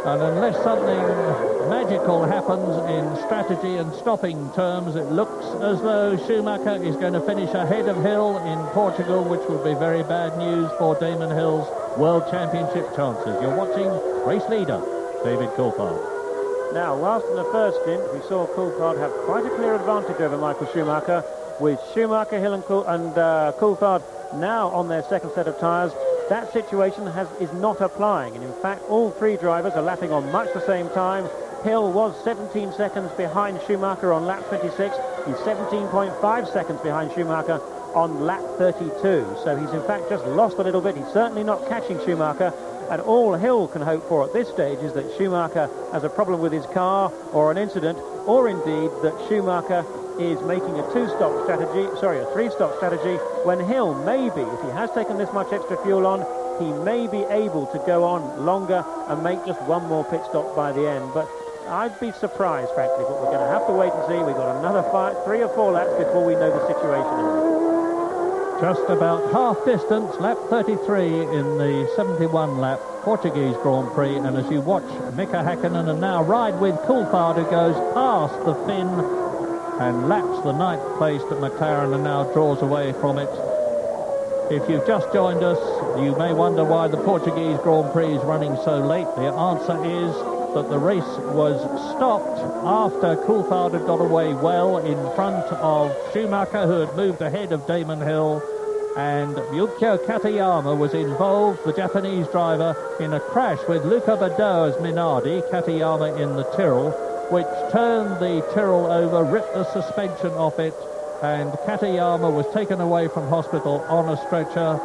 And unless something magical happens in strategy and stopping terms, it looks as though Schumacher is going to finish ahead of Hill in Portugal, which would be very bad news for Damon Hill's World Championship chances. You're watching race leader David Coulthard. Now, whilst in the first stint we saw Coulthard have quite a clear advantage over Michael Schumacher, with Schumacher, Hill and Coulthard now on their second set of tyres, that situation is not applying. And in fact, all 3 drivers are lapping on much the same time. Hill was 17 seconds behind Schumacher on lap 26. He's 17.5 seconds behind Schumacher on lap 32. So he's in fact just lost a little bit. He's certainly not catching Schumacher. And all Hill can hope for at this stage is that Schumacher has a problem with his car or an incident, or indeed that Schumacher is making a 3-stop strategy, when Hill maybe, if he has taken this much extra fuel on, he may be able to go on longer and make just one more pit stop by the end. But I'd be surprised, frankly, but we're going to have to wait and see. We've got another 3 or 4 laps before we know the situation. Just about half distance, lap 33 in the 71 lap Portuguese Grand Prix, and as you watch Mika Häkkinen and now ride with Coulthard, who goes past the Finn and laps the 9th place at McLaren and now draws away from it. If you've just joined us, you may wonder why the Portuguese Grand Prix is running so late. The answer is that the race was stopped after Coulthard had got away well in front of Schumacher, who had moved ahead of Damon Hill, and Yukio Katayama was involved, the Japanese driver, in a crash with Luca Badoer's Minardi, Katayama in the Tyrrell, which turned the Tyrrell over, ripped the suspension off it, and Katayama was taken away from hospital on a stretcher,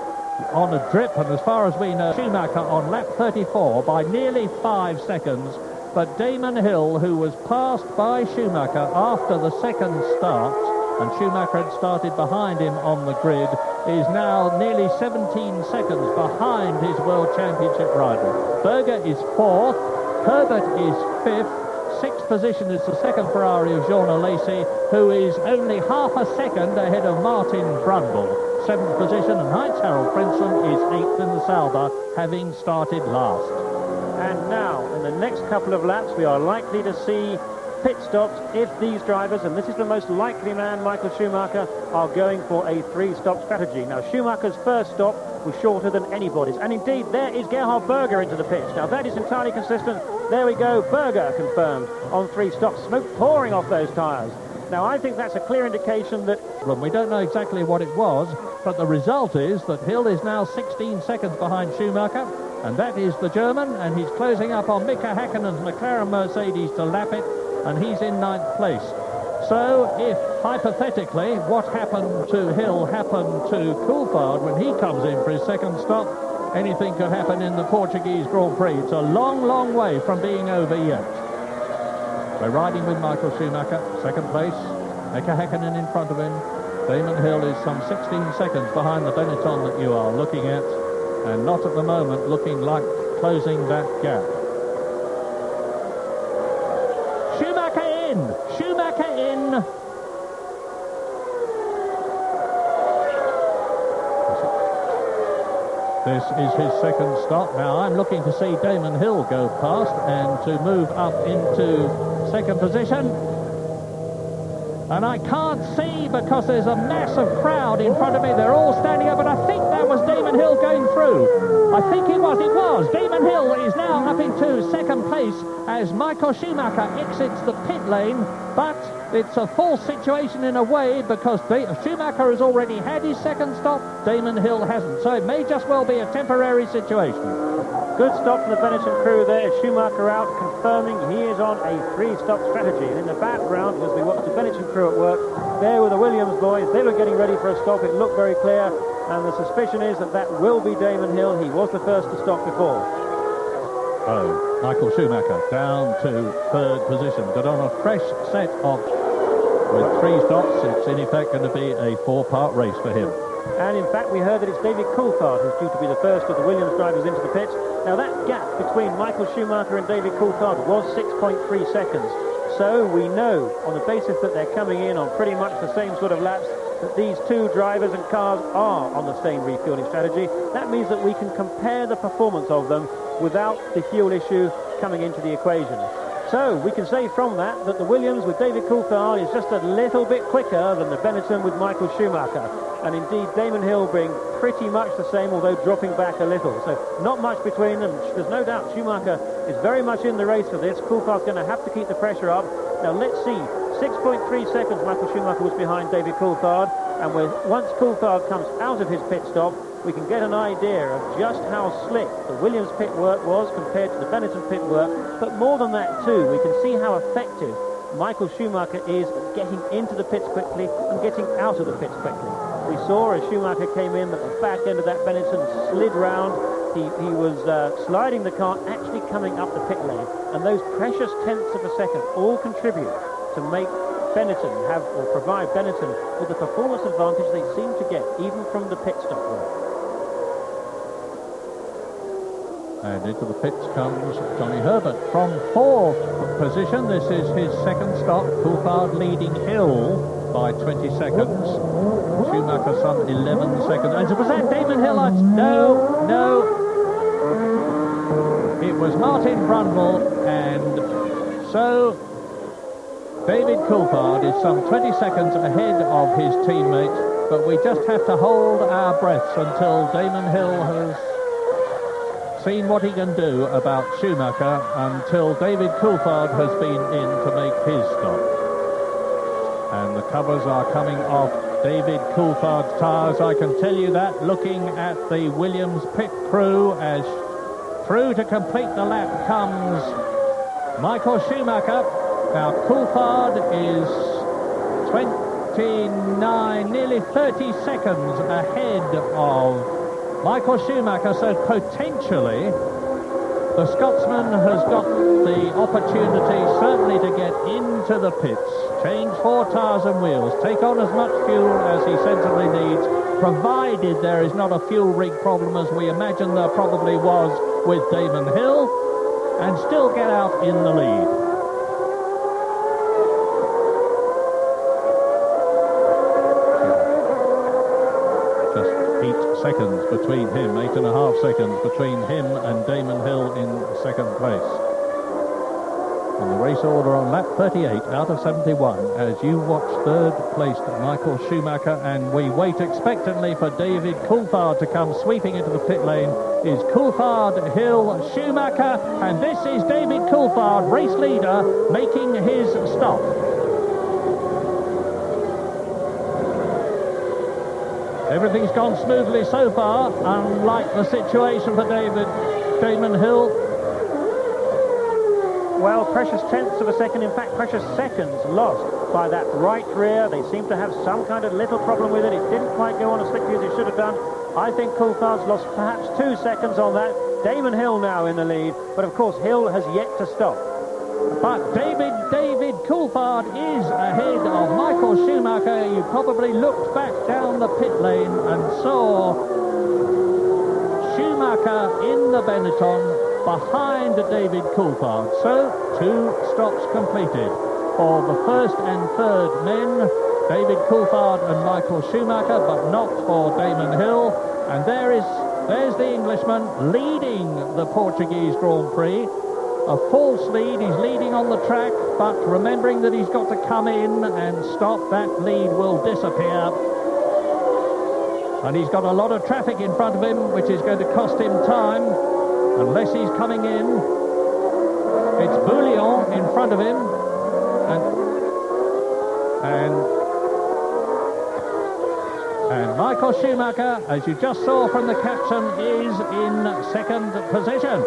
on a drip, and as far as we know, Schumacher on lap 34 by nearly 5 seconds, but Damon Hill, who was passed by Schumacher after the second start, and Schumacher had started behind him on the grid, is now nearly 17 seconds behind his World Championship rival. Berger is 4th, Herbert is 5th, 6th position is the second Ferrari of Jean Alesi, who is only half a second ahead of Martin Brundle. 7th position, and Heinz Harald Frentzen is 8th in the Sauber, having started last. And now, in the next couple of laps, we are likely to see pit stops if these drivers, and this is the most likely man, Michael Schumacher, are going for a 3-stop strategy. Now, Schumacher's first stop was shorter than anybody's, and indeed there is Gerhard Berger into the pits. Now that is entirely consistent. There we go, Berger confirmed on 3 stops, smoke pouring off those tyres. Now, I think that's a clear indication that... Well, we don't know exactly what it was, but the result is that Hill is now 16 seconds behind Schumacher, and that is the German, and he's closing up on Mika Häkkinen's McLaren Mercedes to lap it, and he's in 9th place. So, if, hypothetically, what happened to Hill happened to Coulthard when he comes in for his second stop, anything could happen in the Portuguese Grand Prix. It's a long, long way from being over yet. We're riding with Michael Schumacher, second place. Mika Häkkinen in front of him. Damon Hill is some 16 seconds behind the Benetton that you are looking at, and not at the moment looking like closing that gap. Schumacher in! Schumacher in! This is his second stop. Now I'm looking to see Damon Hill go past and to move up into second position. And I can't see because there's a massive crowd in front of me. They're all standing up, but I think that was Damon Hill going through. I think it was. Damon Hill is now up into second place as Michael Schumacher exits the pit lane, but it's a false situation in a way because Schumacher has already had his second stop, Damon Hill hasn't, so it may just well be a temporary situation. Good stop from the Benetton crew there. Schumacher out, confirming he is on a 3-stop strategy. And in the background, as we watch the Benetton crew at work, there were the Williams boys. They were getting ready for a stop. It looked very clear, and the suspicion is that that will be Damon Hill. He was the first to stop before. Oh, Michael Schumacher down to third position, but on a fresh set of... With 3 stops, it's in effect going to be a 4-part race for him. And in fact, we heard that it's David Coulthard who's due to be the first of the Williams drivers into the pits. Now, that gap between Michael Schumacher and David Coulthard was 6.3 seconds. So we know, on the basis that they're coming in on pretty much the same sort of laps, that these two drivers and cars are on the same refueling strategy. That means that we can compare the performance of them without the fuel issue coming into the equation. So we can say from that the Williams with David Coulthard is just a little bit quicker than the Benetton with Michael Schumacher. And indeed, Damon Hill being pretty much the same, although dropping back a little. So not much between them. There's no doubt Schumacher is very much in the race for this. Coulthard's going to have to keep the pressure up. Now let's see. 6.3 seconds Michael Schumacher was behind David Coulthard. And once Coulthard comes out of his pit stop, we can get an idea of just how slick the Williams pit work was compared to the Benetton pit work. But more than that too, we can see how effective Michael Schumacher is at getting into the pits quickly and getting out of the pits quickly. We saw as Schumacher came in at the back end of that Benetton, slid round. He was sliding the car, actually coming up the pit lane. And those precious tenths of a second all contribute to make Benetton provide Benetton with the performance advantage they seem to get, even from the pit stop work. And into the pits comes Johnny Herbert from 4th position. This is his second stop. Coulthard leading Hill by 20 seconds. Schumacher some 11 seconds. And was that Damon Hill? No. It was Martin Brundle, and so David Coulthard is some 20 seconds ahead of his teammate, but we just have to hold our breaths until Damon Hill has seen what he can do about Schumacher, until David Coulthard has been in to make his stop. And the covers are coming off David Coulthard's tyres, I can tell you that, looking at the Williams pit crew, as through to complete the lap comes Michael Schumacher. Now Coulthard is 29, nearly 30 seconds ahead of Michael Schumacher, so potentially the Scotsman has got the opportunity certainly to get into the pits, change 4 tyres and wheels, take on as much fuel as he sensibly needs, provided there is not a fuel rig problem as we imagine there probably was with Damon Hill, and still get out in the lead. Seconds between him, 8.5 seconds between him and Damon Hill in second place. And the race order on lap 38 out of 71 as you watch third placed Michael Schumacher, and we wait expectantly for David Coulthard to come sweeping into the pit lane. Is Coulthard, Hill, Schumacher, and this is David Coulthard, race leader, making his stop. Everything's gone smoothly so far, unlike the situation for Damon Hill. Well, precious tenths of a second, in fact, precious seconds lost by that right rear. They seem to have some kind of little problem with it. It didn't quite go on as quickly as it should have done. I think Coulthard's lost perhaps 2 seconds on that. Damon Hill now in the lead, but of course Hill has yet to stop. But David Coulthard is ahead of Michael Schumacher. You probably looked back down the pit lane and saw Schumacher in the Benetton behind David Coulthard. So 2 stops completed for the first and third men, David Coulthard and Michael Schumacher, but not for Damon Hill. And there's the Englishman leading the Portuguese Grand Prix. A false lead, he's leading on the track, but remembering that he's got to come in and stop, that lead will disappear. And he's got a lot of traffic in front of him, which is going to cost him time, unless he's coming in. It's Bouillon in front of him, and Michael Schumacher, as you just saw from the caption, is in second position.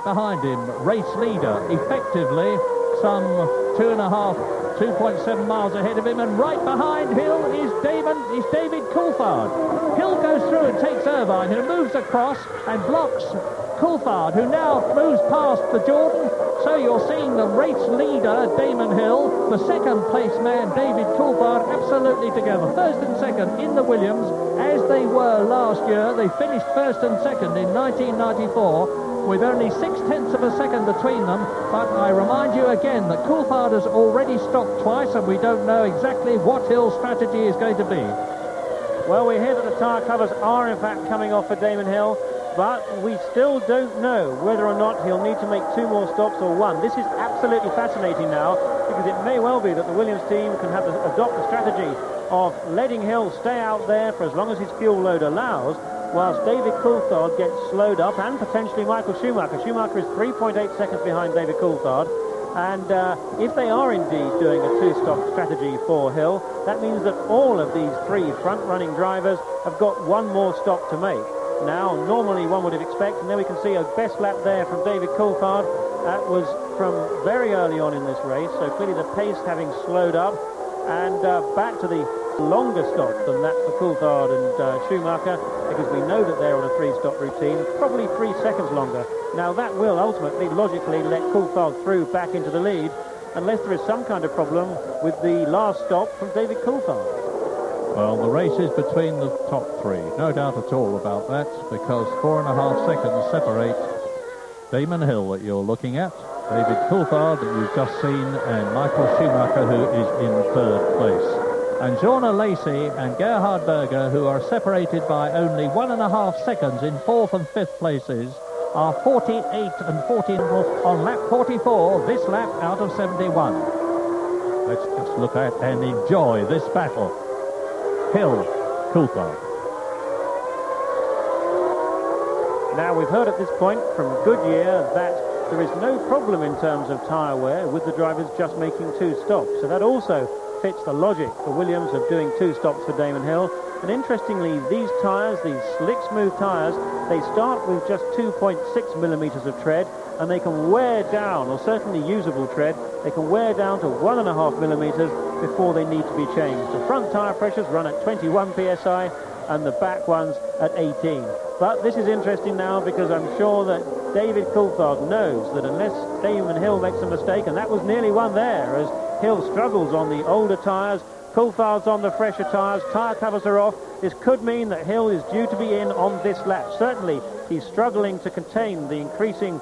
Behind him, race leader, effectively some 2.7 miles ahead of him, and right behind Hill is David Coulthard. Hill goes through and takes Irvine, who moves across and blocks Coulthard, who now moves past the Jordan. So you're seeing the race leader, Damon Hill, the second place man, David Coulthard, absolutely together. First and second in the Williams, as they were last year. They finished first and second in 1994. With only 0.6 of a second between them, but I remind you again that Coulthard has already stopped twice, and we don't know exactly what Hill's strategy is going to be. Well, we hear that the tyre covers are in fact coming off for Damon Hill, but we still don't know whether or not he'll need to make 2 more stops or 1. This is absolutely fascinating now, because it may well be that the Williams team can have to adopt the strategy of letting Hill stay out there for as long as his fuel load allows, whilst David Coulthard gets slowed up, and potentially Michael Schumacher. Schumacher is 3.8 seconds behind David Coulthard, and if they are indeed doing a 2-stop strategy for Hill, that means that all of these 3 front-running drivers have got 1 more stop to make. Now, normally one would have expected, and then we can see a best lap there from David Coulthard. That was from very early on in this race, so clearly the pace having slowed up, and back to the longer stop than that for Coulthard and Schumacher, because we know that they're on a 3-stop routine, probably 3 seconds longer. Now that will ultimately, logically, let Coulthard through back into the lead, unless there is some kind of problem with the last stop from David Coulthard. Well, the race is between the top 3, no doubt at all about that, because 4.5 seconds separate Damon Hill that you're looking at, David Coulthard that you've just seen, and Michael Schumacher, who is in 3rd place. And Jorna Lacey and Gerhard Berger, who are separated by only 1.5 seconds in 4th and 5th places, are 48 and 14 on lap 44, this lap out of 71. Let's just look at and enjoy this battle. Hill, Coulthard. Now, we've heard at this point from Goodyear that there is no problem in terms of tyre wear with the drivers just making 2 stops. So that also fits the logic for Williams of doing 2 stops for Damon Hill. And interestingly, these tyres, these slick smooth tyres, they start with just 2.6 millimetres of tread, and they can wear down, or certainly usable tread, they can wear down to 1.5 millimetres before they need to be changed. The front tyre pressures run at 21 psi and the back ones at 18. But this is interesting now, because I'm sure that David Coulthard knows that unless Damon Hill makes a mistake, and that was nearly one there as Hill struggles on the older tyres, Coulthard's on the fresher tyres, tyre covers are off. This could mean that Hill is due to be in on this lap. Certainly he's struggling to contain the increasing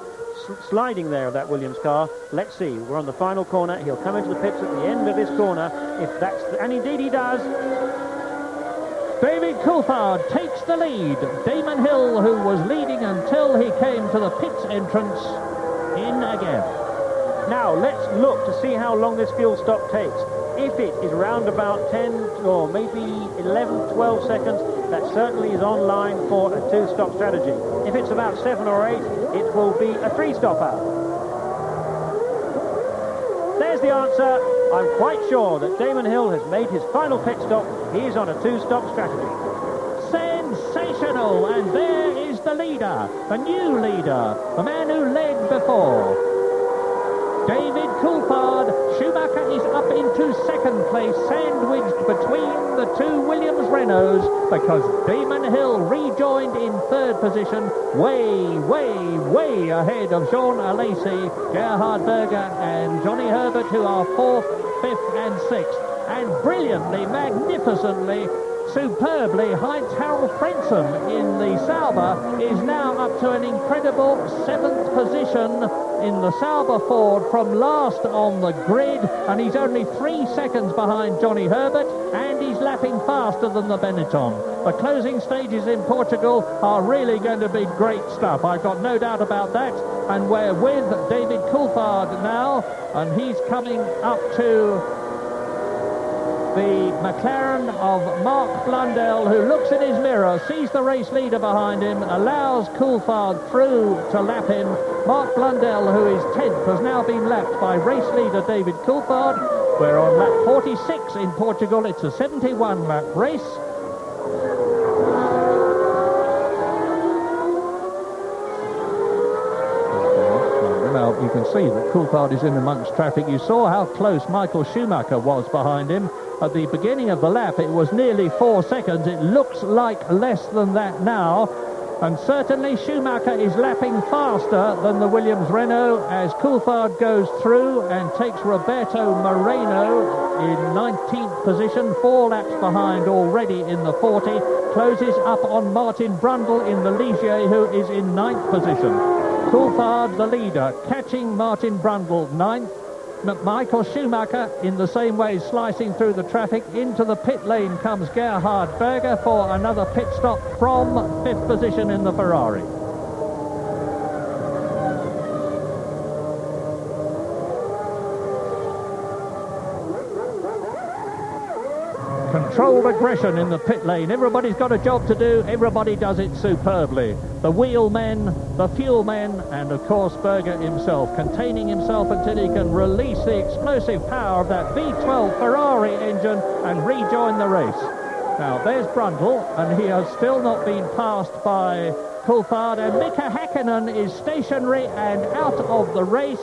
sliding there of that Williams car. Let's see, we're on the final corner. He'll come into the pits at the end of this corner, if that's and indeed he does. David Coulthard takes the lead. Damon Hill, who was leading until he came to the pits entrance, in again. Now let's look to see how long this fuel stop takes. If it is round about 10 or maybe 11, 12 seconds, that certainly is on line for a 2-stop strategy. If it's about 7 or 8, it will be a 3-stopper. There's the answer. I'm quite sure that Damon Hill has made his final pit stop. He's on a two-stop strategy. Sensational, and there is the leader, the new leader, the man who led before. David Coulthard. Schumacher is up into second place, sandwiched between the two Williams Renaults, because Damon Hill rejoined in third position, way ahead of Jean Alesi, Gerhard Berger and Johnny Herbert, who are fourth, fifth and sixth. And brilliantly, magnificently, superbly, Heinz-Harald Frentzen in the Sauber is now up to an incredible seventh position in the Sauber Ford from last on the grid, and he's only 3 seconds behind Johnny Herbert, and he's lapping faster than the Benetton. The closing stages in Portugal are really going to be great stuff. I've got no doubt about that, and we're with David Coulthard now, and he's coming up to the McLaren of Mark Blundell, who looks in his mirror, sees the race leader behind him, allows Coulthard through to lap him. Mark Blundell, who is 10th, has now been lapped by race leader David Coulthard. We're on lap 46 in Portugal. It's a 71-lap race. Now, you can see that Coulthard is in amongst traffic. You saw how close Michael Schumacher was behind him. At the beginning of the lap, it was nearly 4 seconds. It looks like less than that now. And certainly Schumacher is lapping faster than the Williams Renault as Coulthard goes through and takes Roberto Moreno in 19th position, 4 laps behind already in the 40. Closes up on Martin Brundle in the Ligier, who is in 9th position. Coulthard, the leader, catching Martin Brundle 9th. Michael Schumacher in the same way slicing through the traffic. Into the pit lane comes Gerhard Berger for another pit stop from 5th position in the Ferrari. Controlled aggression in the pit lane. Everybody's got a job to do. Everybody does it superbly. The wheel men, the fuel men, and of course Berger himself, containing himself until he can release the explosive power of that V12 Ferrari engine and rejoin the race. Now there's Brundle, and he has still not been passed by Coulthard, and Mika Häkkinen is stationary and out of the race,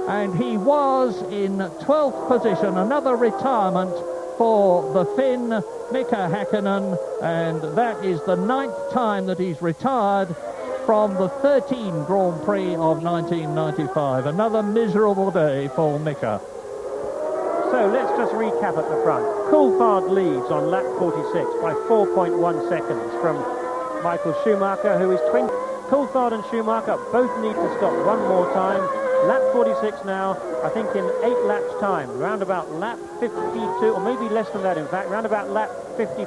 and he was in 12th position. Another retirement for the Finn, Mika Häkkinen, and that is the 9th time that he's retired from the 13 Grand Prix of 1995. Another miserable day for Mika. So let's just recap at the front. Coulthard leads on lap 46 by 4.1 seconds from Michael Schumacher, who is 20. Coulthard and Schumacher both need to stop one more time. Lap 46 now, I think in 8 laps time, round about lap 52, or maybe less than that in fact, round about lap 53,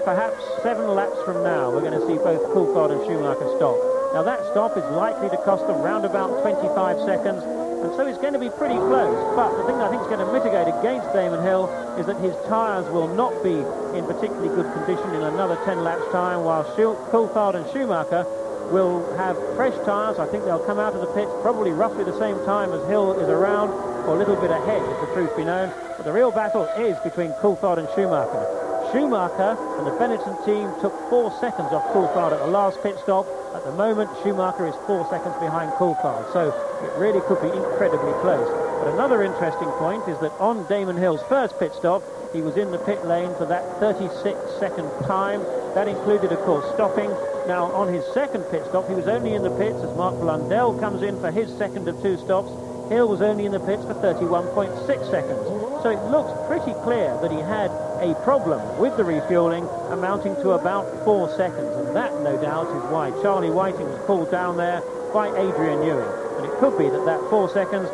perhaps 7 laps from now, we're going to see both Coulthard and Schumacher stop. Now that stop is likely to cost them round about 25 seconds, and so it's going to be pretty close. But the thing I think is going to mitigate against Damon Hill is that his tyres will not be in particularly good condition in another 10 laps time, while Coulthard and Schumacher will have fresh tyres. I think they'll come out of the pits probably roughly the same time as Hill is around, or a little bit ahead, if the truth be known. But the real battle is between Coulthard and Schumacher. Schumacher and the Benetton team took 4 seconds off Coulthard at the last pit stop. At the moment, Schumacher is 4 seconds behind Coulthard, so it really could be incredibly close. But another interesting point is that on Damon Hill's first pit stop, he was in the pit lane for that 36-second time. That included, of course, stopping. Now, on his second pit stop, he was only in the pits as Mark Blundell comes in for his second of 2 stops. Hill was only in the pits for 31.6 seconds. So it looks pretty clear that he had a problem with the refueling amounting to about 4 seconds. And that, no doubt, is why Charlie Whiting was pulled down there by Adrian Newey. And it could be that that 4 seconds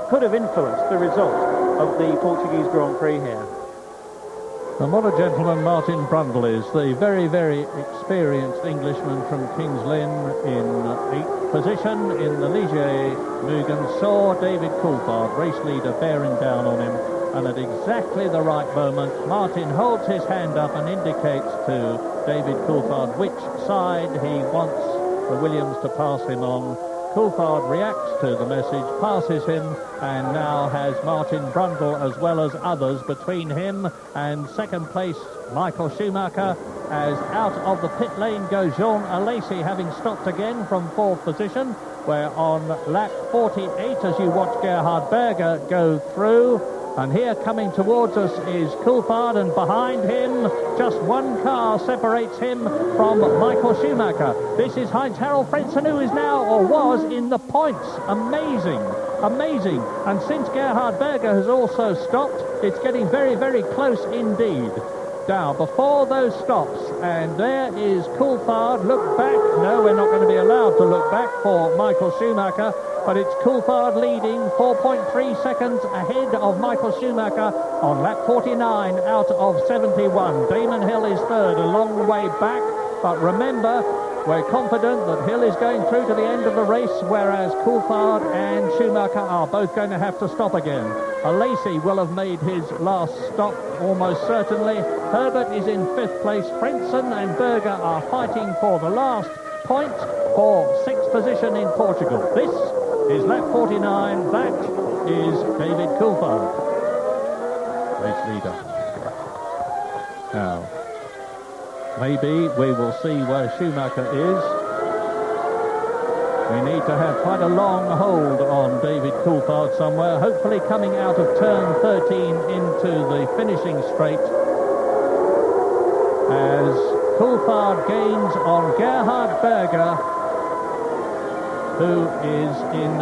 could have influenced the result of the Portuguese Grand Prix here. And what a gentleman Martin Brundle is, the very, very experienced Englishman from Kings Lynn in 8th position in the Ligier Mugen, saw David Coulthard, race leader, bearing down on him, and at exactly the right moment Martin holds his hand up and indicates to David Coulthard which side he wants the Williams to pass him on, Coulthard reacts to the message, passes him, and now has Martin Brundle as well as others between him and second place Michael Schumacher, as out of the pit lane goes Jean Alesi, having stopped again from fourth position. We're on lap 48 as you watch Gerhard Berger go through. And here coming towards us is Coulthard, and behind him just one car separates him from Michael Schumacher. This is Heinz-Harald Frentzen, who is now, or was, in the points. Amazing, amazing. And since Gerhard Berger has also stopped, it's getting very, very close indeed. Now, before those stops, and there is Coulthard. Look back. No, we're not going to be allowed to look back for Michael Schumacher. But it's Coulthard leading 4.3 seconds ahead of Michael Schumacher on lap 49 out of 71. Damon Hill is third, a long way back. But remember, we're confident that Hill is going through to the end of the race, whereas Coulthard and Schumacher are both going to have to stop again. Alesi will have made his last stop, almost certainly. Herbert is in fifth place. Frentzen and Berger are fighting for the last point for sixth position in Portugal. This is lap 49. That is David Coulthard, race leader. Now, maybe we will see where Schumacher is. We need to have quite a long hold on David Coulthard somewhere, hopefully coming out of turn 13 into the finishing straight, as Coulthard gains on Gerhard Berger, who is in...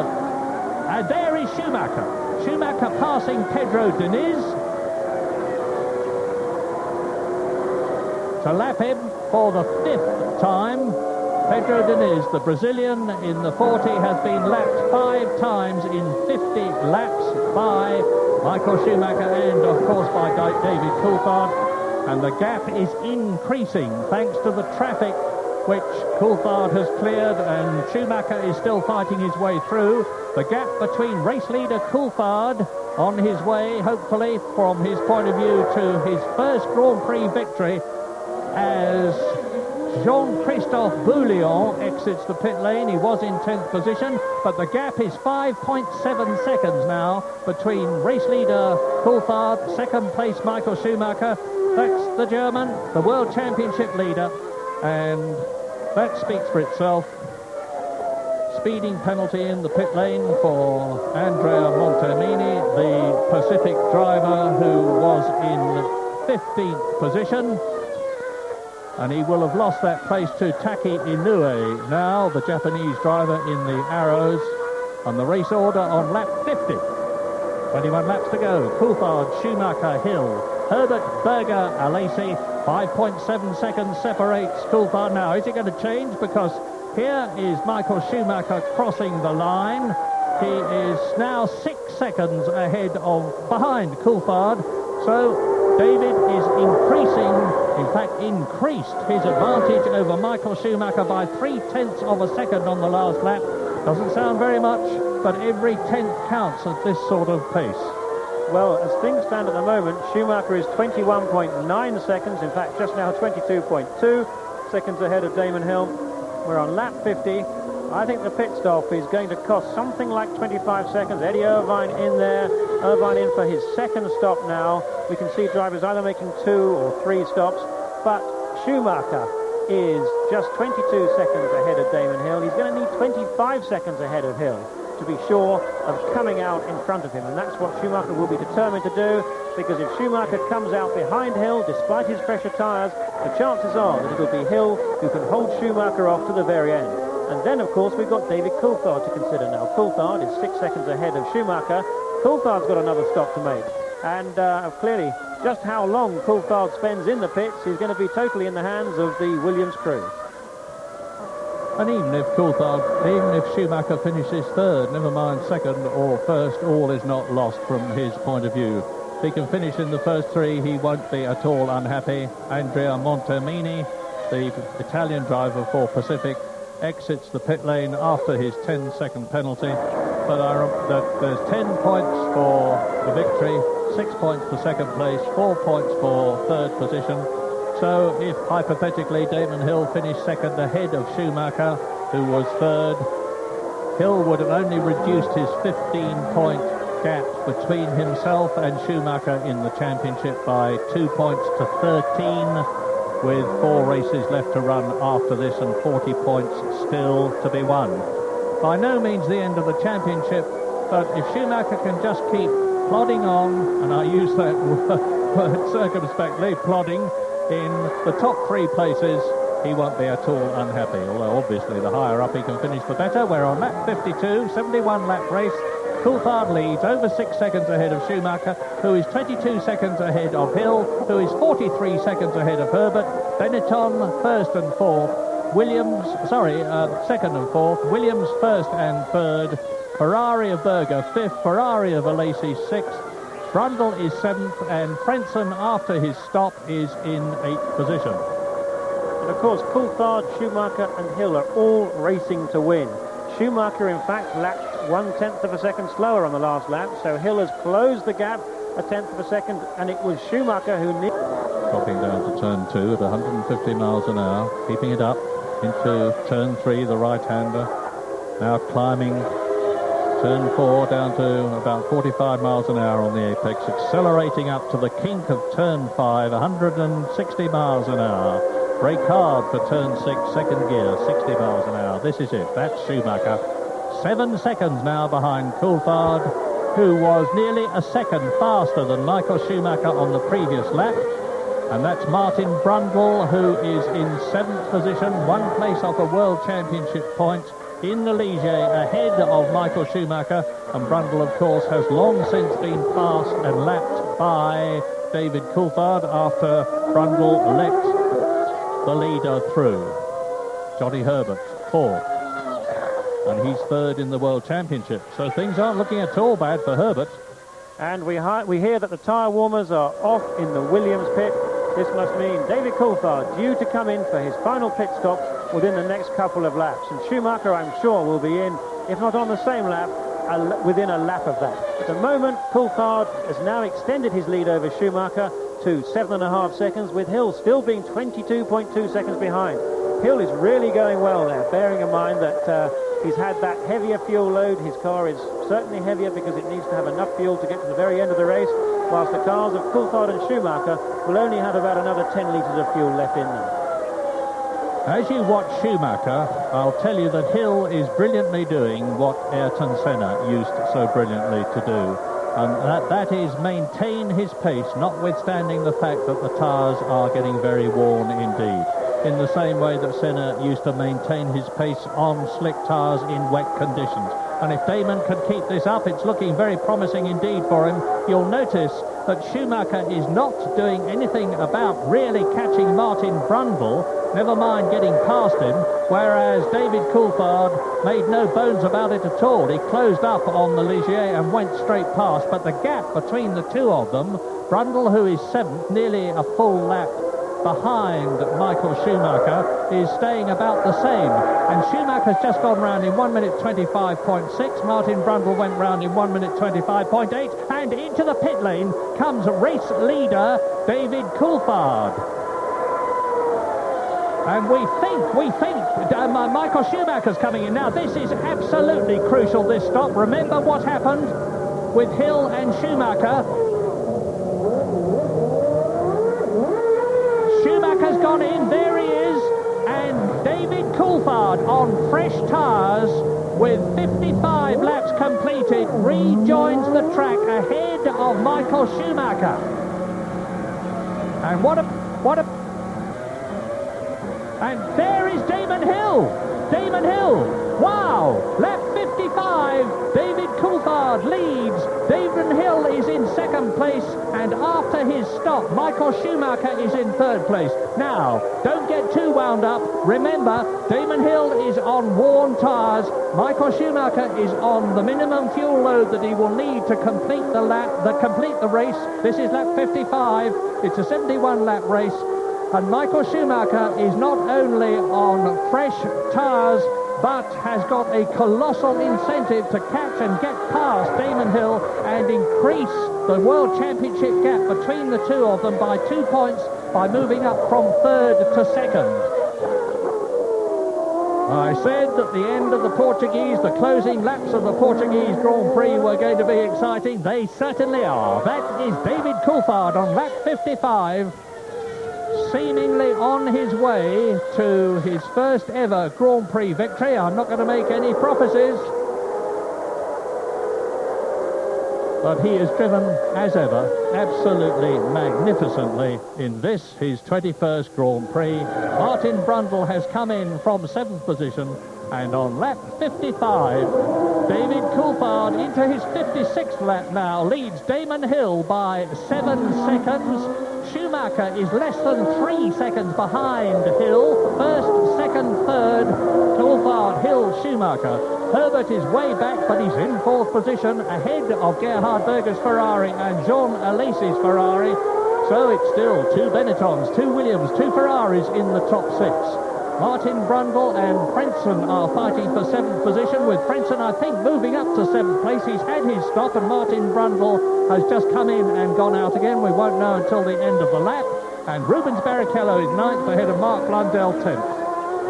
And there is Schumacher. Schumacher passing Pedro Diniz to lap him for the fifth time. Pedro Diniz, the Brazilian in the 40, has been lapped 5 times in 50 laps by Michael Schumacher and, of course, by David Coulthard. And the gap is increasing thanks to the traffic which Coulthard has cleared, and Schumacher is still fighting his way through. The gap between race leader Coulthard on his way, hopefully, from his point of view, to his first Grand Prix victory, as Jean-Christophe Bouillon exits the pit lane. He was in 10th position, but the gap is 5.7 seconds now between race leader Coulthard, second place Michael Schumacher. That's the German, the World Championship leader, and that speaks for itself. Speeding penalty in the pit lane for Andrea Montemini, the Pacific driver who was in 15th position. And he will have lost that place to Taki Inoue. Now the Japanese driver in the Arrows, on the race order on lap 50. 21 laps to go. Coulthard, Schumacher, Hill, Herbert, Berger, Alesi. 5.7 seconds separates Coulthard. Now, is it going to change? Because here is Michael Schumacher crossing the line. He is now 6 seconds behind Coulthard. So David is increased his advantage over Michael Schumacher by 0.3 of a second on the last lap. Doesn't sound very much, but every tenth counts at this sort of pace. Well, as things stand at the moment, Schumacher is 21.9 seconds, in fact just now 22.2 seconds ahead of Damon Hill. We're on lap 50. I think the pit stop is going to cost something like 25 seconds. Eddie Irvine in there. Irvine in for his second stop now. We can see drivers either making 2 or 3 stops, but Schumacher is just 22 seconds ahead of Damon Hill. He's going to need 25 seconds ahead of Hill to be sure of coming out in front of him, and that's what Schumacher will be determined to do, because if Schumacher comes out behind Hill despite his fresher tyres, the chances are that it'll be Hill who can hold Schumacher off to the very end. And then, of course, we've got David Coulthard to consider now. Coulthard is 6 seconds ahead of Schumacher. Coulthard's got another stop to make. And clearly, just how long Coulthard spends in the pits is going to be totally in the hands of the Williams crew. And even if Schumacher finishes third, never mind second or first, all is not lost from his point of view. If he can finish in the first 3, he won't be at all unhappy. Andrea Montemini, the Italian driver for Pacific, exits the pit lane after his 10-second penalty. But there's 10 points for the victory, 6 points for second place, 4 points for third position. So if hypothetically Damon Hill finished second ahead of Schumacher, who was third, Hill would have only reduced his 15-point gap between himself and Schumacher in the championship by 2 points to 13, with 4 races left to run after this and 40 points still to be won. By no means the end of the championship, but if Schumacher can just keep plodding on, and I use that word circumspectly, plodding, in the top 3 places, he won't be at all unhappy, although obviously the higher up he can finish the better. We're on lap 52, 71 lap race. Coulthard leads over 6 seconds ahead of Schumacher, who is 22 seconds ahead of Hill, who is 43 seconds ahead of Herbert. Benetton first and fourth, second and fourth, Williams first and third, Ferrari of Berger fifth, Ferrari of Alesi sixth, Brundle is seventh, and Frentzen, after his stop, is in 8th position. And of course, Coulthard, Schumacher and Hill are all racing to win. Schumacher, in fact, lapped 1/10 of a second slower on the last lap, so Hill has closed the gap 1/10 of a second, and it was Schumacher who Dropping down to turn 2 at 150 miles an hour, keeping it up into turn 3, the right-hander. Now climbing turn 4 down to about 45 miles an hour on the apex, accelerating up to the kink of turn 5, 160 miles an hour. Brake hard for turn 6, second gear, 60 miles an hour. This is it. That's Schumacher. 7 seconds now behind Coulthard, who was nearly a second faster than Michael Schumacher on the previous lap. And that's Martin Brundle, who is in 7th position, 1 place off a World Championship point in the Ligier, ahead of Michael Schumacher. And Brundle, of course, has long since been passed and lapped by David Coulthard after Brundle let the leader through. Johnny Herbert, 4th. And he's 3rd in the World Championship. So things aren't looking at all bad for Herbert. And we hear that the tyre warmers are off in the Williams pit. This must mean David Coulthard due to come in for his final pit stop within the next couple of laps. And Schumacher, I'm sure, will be in, if not on the same lap, within a lap of that. At the moment, Coulthard has now extended his lead over Schumacher to 7.5 seconds, with Hill still being 22.2 seconds behind. Hill is really going well there, bearing in mind that he's had that heavier fuel load. His car is certainly heavier because it needs to have enough fuel to get to the very end of the race, whilst the cars of Coulthard and Schumacher will only have about another 10 litres of fuel left in them. As you watch Schumacher, I'll tell you that Hill is brilliantly doing what Ayrton Senna used so brilliantly to do. And that is maintain his pace, notwithstanding the fact that the tyres are getting very worn indeed. In the same way that Senna used to maintain his pace on slick tyres in wet conditions. And if Damon could keep this up, it's looking very promising indeed for him. You'll notice that Schumacher is not doing anything about really catching Martin Brundle, never mind getting past him, whereas David Coulthard made no bones about it at all. He closed up on the Ligier and went straight past, but the gap between the two of them, Brundle, who is 7th, nearly a full lap behind Michael Schumacher, is staying about the same. And Schumacher's just gone round in 1 minute 25.6. Martin Brundle went round in 1 minute 25.8. And into the pit lane comes race leader David Coulthard. And we think Michael Schumacher's coming in. Now, this is absolutely crucial, this stop. Remember what happened with Hill and Schumacher. Schumacher's gone in, there he is, and David Coulthard on fresh tyres with 55 laps completed rejoins the track ahead of Michael Schumacher. And and there is Damon Hill. Damon Hill. Wow. Lap 55. David Coulthard leads. Damon Hill is in 2nd place. And after his stop, Michael Schumacher is in 3rd place. Now, don't get too wound up. Remember, Damon Hill is on worn tyres. Michael Schumacher is on the minimum fuel load that he will need to complete the race. This is lap 55. It's a 71 lap race. And Michael Schumacher is not only on fresh tyres, but has got a colossal incentive to catch and get past Damon Hill and increase the World Championship gap between the two of them by 2 points by moving up from 3rd to 2nd. I said that the end of the Portuguese, the closing laps of the Portuguese Grand Prix were going to be exciting. They certainly are. That is David Coulthard on lap 55, seemingly on his way to his first ever Grand Prix victory. I'm not going to make any prophecies, but he is driven, as ever, absolutely magnificently in this, his 21st Grand Prix. Martin Brundle has come in from 7th position, and on lap 55, David Coulthard into his 56th lap now, leads Damon Hill by 7 seconds. Schumacher is less than 3 seconds behind Hill. First, second, third, Coulthard, Hill, Schumacher. Herbert is way back, but he's in 4th position, ahead of Gerhard Berger's Ferrari and Jean Alesi's Ferrari. So it's still 2 Benettons, 2 Williams, 2 Ferraris in the top 6. Martin Brundle and Frentzen are fighting for 7th position, with Frentzen, I think, moving up to 7th place. He's had his stop, and Martin Brundle has just come in and gone out again. We won't know until the end of the lap. And Rubens Barrichello is 9th ahead of Mark Blundell 10th.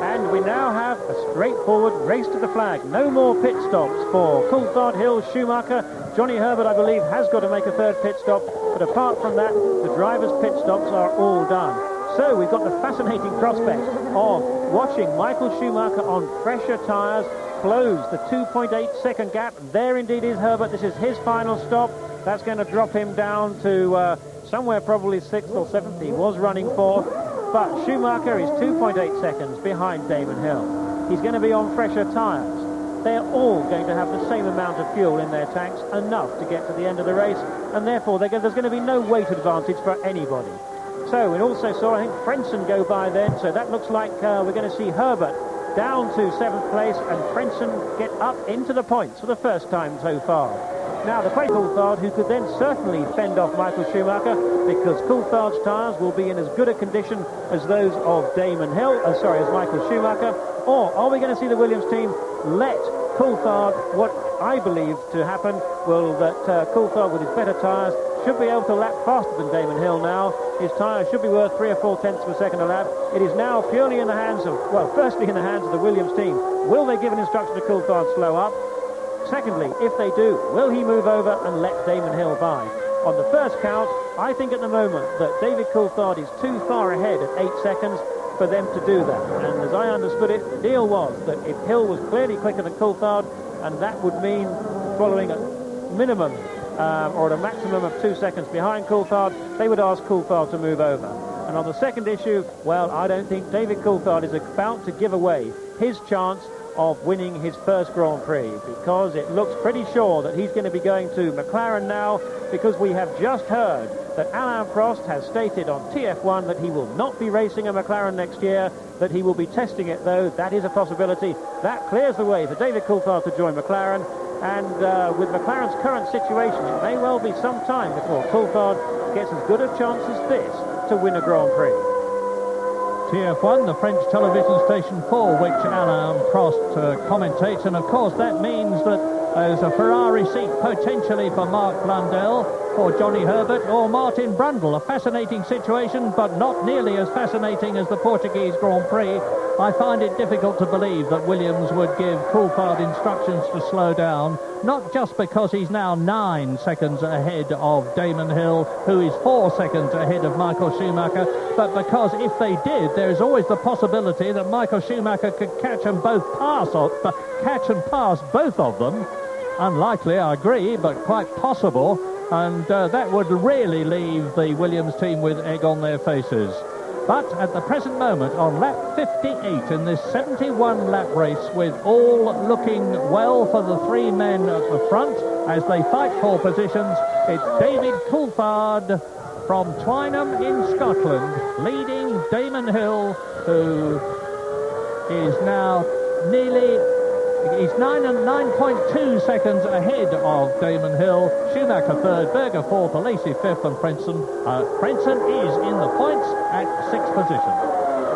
And we now have a straightforward race to the flag. No more pit stops for Coulthard, Hill, Schumacher. Johnny Herbert, I believe, has got to make a 3rd pit stop. But apart from that, the drivers' pit stops are all done. So we've got the fascinating prospect of watching Michael Schumacher on fresher tyres close the 2.8 second gap. There indeed is Herbert. This is his final stop. That's going to drop him down to somewhere probably 6th or 7th. He was running 4th. But Schumacher is 2.8 seconds behind Damon Hill. He's going to be on fresher tyres. They're all going to have the same amount of fuel in their tanks, enough to get to the end of the race, and therefore there's going to be no weight advantage for anybody. So we also saw, I think, Frentzen go by then, so that looks like we're going to see Herbert down to 7th place and Frentzen get up into the points for the first time so far. Now, the Coulthard, who could then certainly fend off Michael Schumacher, because Coulthard's tyres will be in as good a condition as those of Damon Hill, as Michael Schumacher. Or are we going to see the Williams team let Coulthard, what I believe to happen, will that Coulthard with his better tyres should be able to lap faster than Damon Hill now. His tyres should be worth 3 or 4 tenths of a second a lap. It is now purely in the hands of, well, firstly in the hands of the Williams team. Will they give an instruction to Coulthard to slow up? Secondly, if they do, will he move over and let Damon Hill by? On the first count, I think at the moment that David Coulthard is too far ahead at 8 seconds for them to do that. And as I understood it, the deal was that if Hill was clearly quicker than Coulthard, and that would mean following a minimum or at a maximum of 2 seconds behind Coulthard, they would ask Coulthard to move over. And on the second issue, well, I don't think David Coulthard is about to give away his chance of winning his first Grand Prix, because it looks pretty sure that he's going to be going to McLaren now, because we have just heard that Alain Prost has stated on TF1 that he will not be racing a McLaren next year, that he will be testing it though. That is a possibility. That clears the way for David Coulthard to join McLaren, and with McLaren's current situation, it may well be some time before Coulthard gets as good a chance as this to win a Grand Prix. TF1, the French television station for which Alain Prost commentates, and of course that means that there's a Ferrari seat potentially for Mark Blundell, for Johnny Herbert or Martin Brundle. A fascinating situation, but not nearly as fascinating as the Portuguese Grand Prix. I find it difficult to believe that Williams would give Coulthard instructions to slow down, not just because he's now 9 seconds ahead of Damon Hill, who is 4 seconds ahead of Michael Schumacher, but because if they did, there's always the possibility that Michael Schumacher could catch and pass both of them. Unlikely, I agree, but quite possible, and that would really leave the Williams team with egg on their faces. But at the present moment, on lap 58 in this 71-lap race, with all looking well for the 3 men at the front as they fight for positions, it's David Coulthard from Twynham in Scotland, leading Damon Hill, who is now he's 9.2 seconds ahead of Damon Hill. Schumacher 3rd, Berger 4th, Alesi 5th, and Frentzen is in the points at 6th position.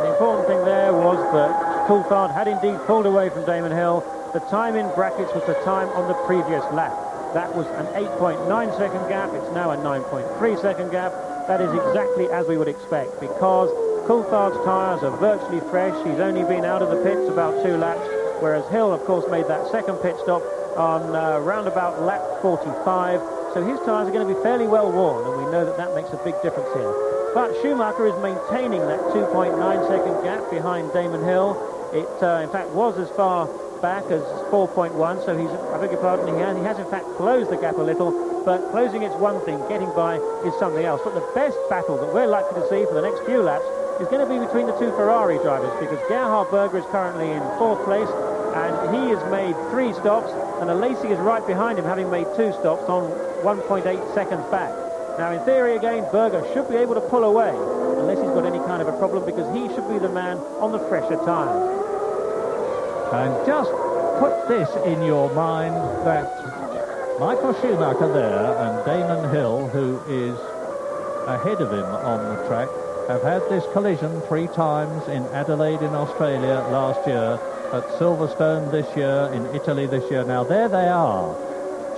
The important thing there was that Coulthard had indeed pulled away from Damon Hill. The time in brackets was the time on the previous lap. That was an 8.9 second gap. It's now a 9.3 second gap. That is exactly as we would expect, because Coulthard's tyres are virtually fresh. He's only been out of the pits about 2 laps, whereas Hill, of course, made that second pit stop on round about lap 45. So his tyres are going to be fairly well worn, and we know that that makes a big difference here. But Schumacher is maintaining that 2.9-second gap behind Damon Hill. It, in fact, was as far back as 4.1, so he's, I beg your pardon, he has in fact closed the gap a little, but closing it's one thing, getting by is something else. But the best battle that we're likely to see for the next few laps is going to be between the two Ferrari drivers, because Gerhard Berger is currently in 4th place, and he has made 3 stops, and Alesi is right behind him, having made 2 stops on 1.8 seconds back. Now, in theory, again, Berger should be able to pull away, unless he's got any kind of a problem, because he should be the man on the fresher tyres. And just put this in your mind that Michael Schumacher there and Damon Hill, who is ahead of him on the track, have had this collision 3 times in Adelaide in Australia last year, at Silverstone this year, in Italy this year. Now there they are.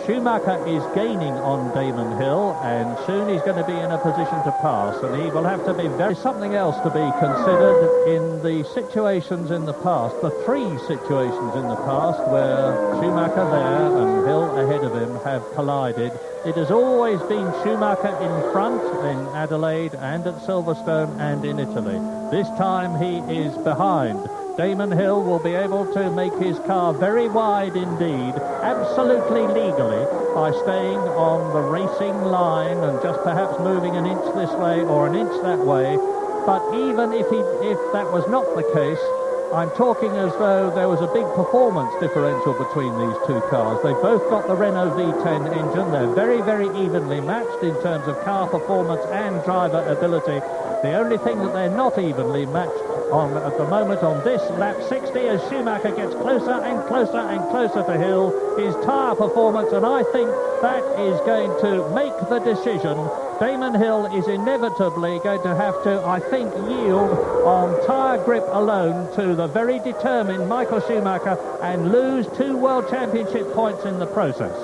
Schumacher is gaining on Damon Hill, and soon he's going to be in a position to pass, and he will have to be something else to be considered in the situations in the past, the 3 situations in the past where Schumacher there and Hill ahead of him have collided. It has always been Schumacher in front in Adelaide and at Silverstone and in Italy. This time he is behind. Damon Hill will be able to make his car very wide indeed, absolutely legally, by staying on the racing line and just perhaps moving an inch this way or an inch that way. But even if that was not the case, I'm talking as though there was a big performance differential between these 2 cars. They've both got the Renault V10 engine. They're very, very evenly matched in terms of car performance and driver ability. The only thing that they're not evenly matched on at the moment on this lap 60, as Schumacher gets closer and closer and closer to Hill, is tyre performance, and I think that is going to make the decision. Damon Hill is inevitably going to have to, I think, yield on tyre grip alone to the very determined Michael Schumacher and lose 2 World Championship points in the process.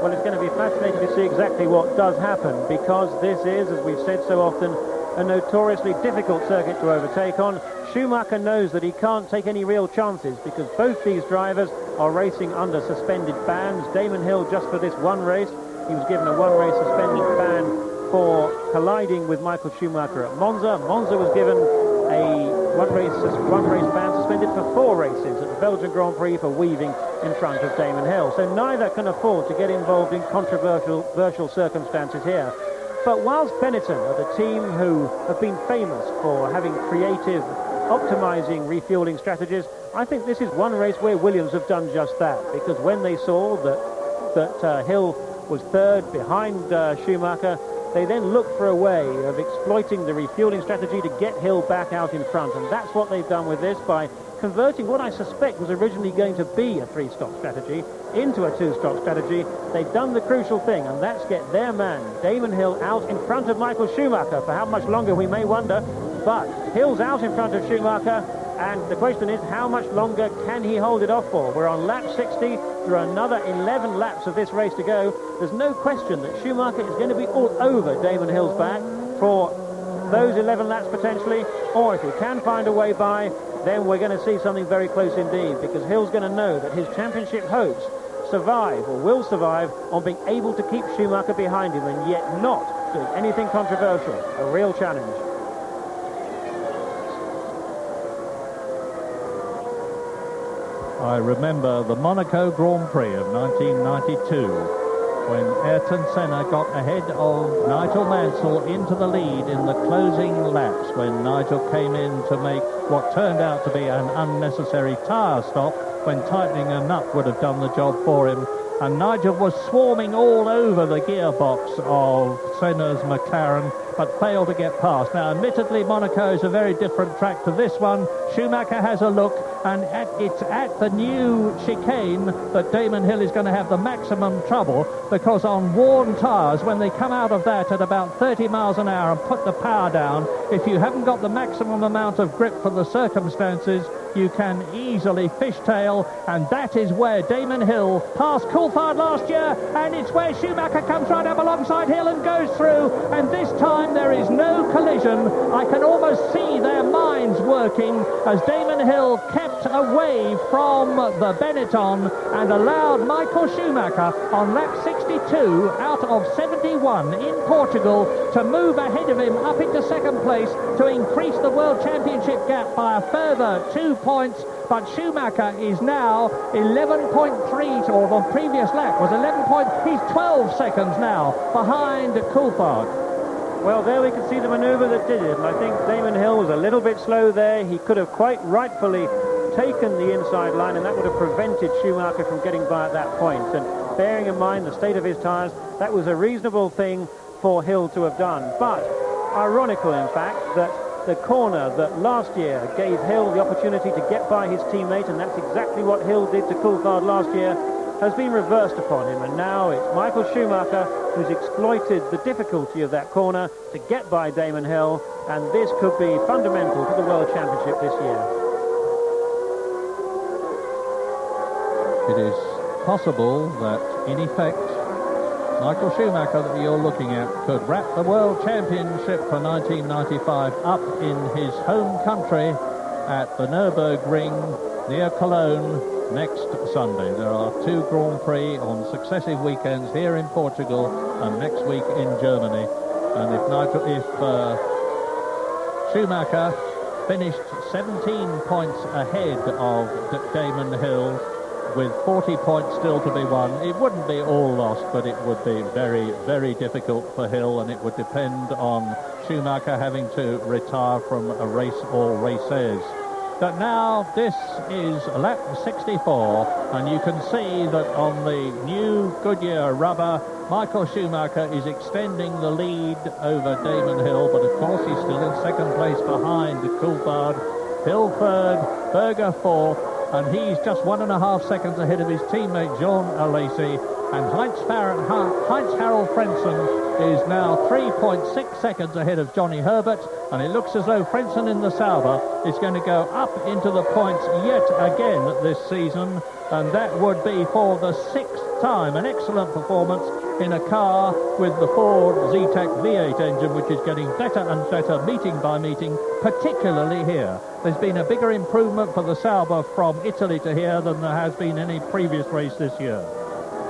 Well, it's going to be fascinating to see exactly what does happen, because this is, as we've said so often, a notoriously difficult circuit to overtake on. Schumacher knows that he can't take any real chances, because both these drivers are racing under suspended bans. Damon Hill, just for this one race, he was given a 1-race suspended ban for colliding with Michael Schumacher at Monza. Monza was given a one-race ban suspended for 4 races at the Belgian Grand Prix for weaving in front of Damon Hill. So neither can afford to get involved in controversial circumstances here. But whilst Benetton are the team who have been famous for having creative, optimizing refueling strategies, I think this is one race where Williams have done just that, because when they saw that Hill was 3rd behind Schumacher, they then looked for a way of exploiting the refueling strategy to get Hill back out in front, and that's what they've done with this by converting what I suspect was originally going to be a 3-stop strategy into a 2-stop strategy. They've done the crucial thing, and that's get their man, Damon Hill, out in front of Michael Schumacher. For how much longer, we may wonder, but Hill's out in front of Schumacher, and the question is, how much longer can he hold it off for? We're on lap 60, there are another 11 laps of this race to go. There's no question that Schumacher is going to be all over Damon Hill's back for those 11 laps potentially, or if he can find a way by, then we're going to see something very close indeed, because Hill's going to know that his championship hopes survive, or will survive, on being able to keep Schumacher behind him and yet not doing anything controversial. A real challenge. I remember the Monaco Grand Prix of 1992, when Ayrton Senna got ahead of Nigel Mansell into the lead in the closing laps, when Nigel came in to make what turned out to be an unnecessary tyre stop, when tightening a nut would have done the job for him. And Nigel was swarming all over the gearbox of Senna's McLaren, but failed to get past. Now, admittedly, Monaco is a very different track to this one. Schumacher has a look, and it's at the new chicane that Damon Hill is going to have the maximum trouble, because on worn tyres, when they come out of that at about 30 miles an hour and put the power down, if you haven't got the maximum amount of grip for the circumstances, you can easily fishtail, and that is where Damon Hill passed Coulthard last year, and it's where Schumacher comes right up alongside Hill and goes through, and this time there is no collision. I can almost see their minds working as Damon Hill kept away from the Benetton and allowed Michael Schumacher on lap 62 out of 71 in Portugal to move ahead of him up into second place to increase the World Championship gap by a further 2 points. But Schumacher is now 11.3, or the previous lap was 11 points. He's 12 seconds now behind Coulthard. Well, there we can see the manoeuvre that did it, and I think Damon Hill was a little bit slow there. He could have quite rightfully taken the inside line, and that would have prevented Schumacher from getting by at that point. And bearing in mind the state of his tyres, that was a reasonable thing for Hill to have done. But ironical, in fact, that the corner that last year gave Hill the opportunity to get by his teammate, and that's exactly what Hill did to Coulthard last year, has been reversed upon him, and now it's Michael Schumacher who's exploited the difficulty of that corner to get by Damon Hill, and this could be fundamental to the World Championship this year. It is possible that, in effect, Michael Schumacher that you're looking at could wrap the World Championship for 1995 up in his home country at the Nürburgring near Cologne next Sunday. There are 2 Grand Prix on successive weekends here in Portugal and next week in Germany. And if Schumacher finished 17 points ahead of Damon Hill with 40 points still to be won, it wouldn't be all lost, but it would be very, very difficult for Hill, and it would depend on Schumacher having to retire from a race or races. But now this is lap 64, and you can see that on the new Goodyear rubber, Michael Schumacher is extending the lead over Damon Hill, but of course he's still in second place behind Coulthard, Hill third, Berger fourth, and he's just 1.5 seconds ahead of his teammate Jean Alesi, and Heinz-Harald Frentzen is now 3.6 seconds ahead of Johnny Herbert, and it looks as though Frentzen in the Sauber is going to go up into the points yet again this season, and that would be for the 6th time. An excellent performance in a car with the Ford Z-Tech V8 engine, which is getting better and better meeting by meeting, particularly here. There's been a bigger improvement for the Sauber from Italy to here than there has been any previous race this year.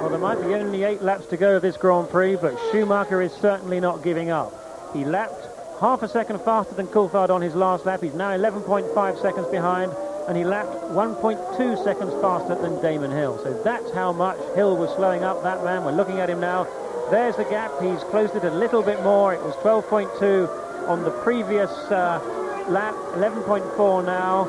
Well, there might be only 8 laps to go of this Grand Prix, but Schumacher is certainly not giving up. He lapped half a second faster than Coulthard on his last lap. He's now 11.5 seconds behind, and he lapped 1.2 seconds faster than Damon Hill. So that's how much Hill was slowing up that man. We're looking at him now. There's the gap. He's closed it a little bit more. It was 12.2 on the previous lap, 11.4 now.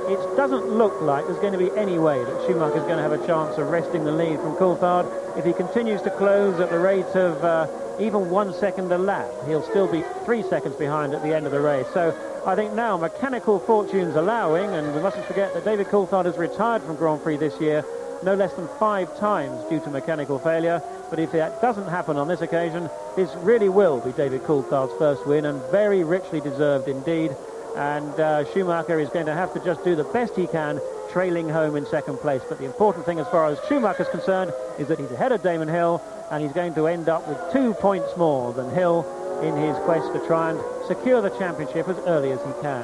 It doesn't look like there's going to be any way that Schumacher's going to have a chance of wresting the lead from Coulthard. If he continues to close at the rate of even 1 second a lap, he'll still be 3 seconds behind at the end of the race. So I think now, mechanical fortunes allowing, and we mustn't forget that David Coulthard has retired from Grand Prix this year no less than 5 times due to mechanical failure. But if that doesn't happen on this occasion, this really will be David Coulthard's first win, and very richly deserved indeed. And Schumacher is going to have to just do the best he can, trailing home in second place. But the important thing as far as Schumacher's concerned is that he's ahead of Damon Hill, and he's going to end up with 2 points more than Hill in his quest to try and secure the championship as early as he can.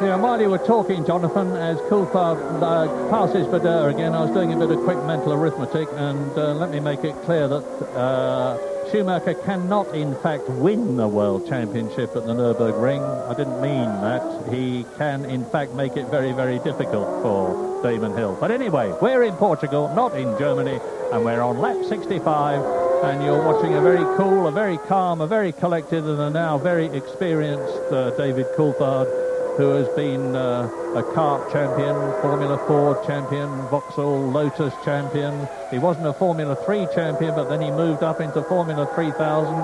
Yeah, while you were talking, Jonathan, as Coulthard passes Bader again, I was doing a bit of quick mental arithmetic, and let me make it clear that Schumacher cannot, in fact, win the World Championship at the Nürburgring. I didn't mean that. He can, in fact, make it very, very difficult for Damon Hill. But anyway, we're in Portugal, not in Germany, and we're on lap 65, and you're watching a very cool, a very calm, a very collected, and a now very experienced David Coulthard, who has been a kart champion, Formula Ford champion, Vauxhall Lotus champion. He wasn't a Formula 3 champion, but then he moved up into Formula 3000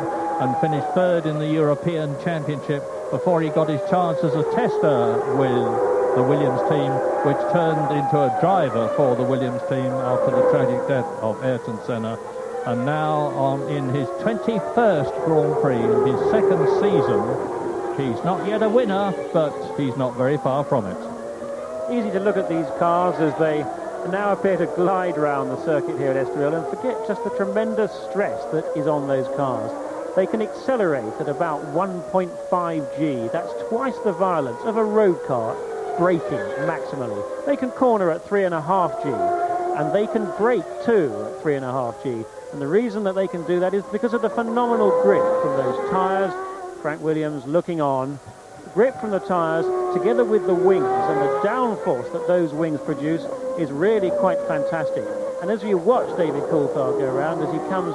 and finished third in the European Championship before he got his chance as a tester with the Williams team, which turned into a driver for the Williams team after the tragic death of Ayrton Senna. And now in his 21st Grand Prix, in his second season, he's not yet a winner, but he's not very far from it. easy to look at these cars as they now appear to glide around the circuit here at Estoril and forget just the tremendous stress that is on those cars. They can accelerate at about 1.5 G. That's twice the violence of a road car braking maximally. They can corner at 3.5 G, and they can brake too at 3.5 G. And the reason that they can do that is because of the phenomenal grip from those tyres. Frank Williams looking on. The grip from the tyres together with the wings and the downforce that those wings produce is really quite fantastic. And as you watch David Coulthard go around, as he comes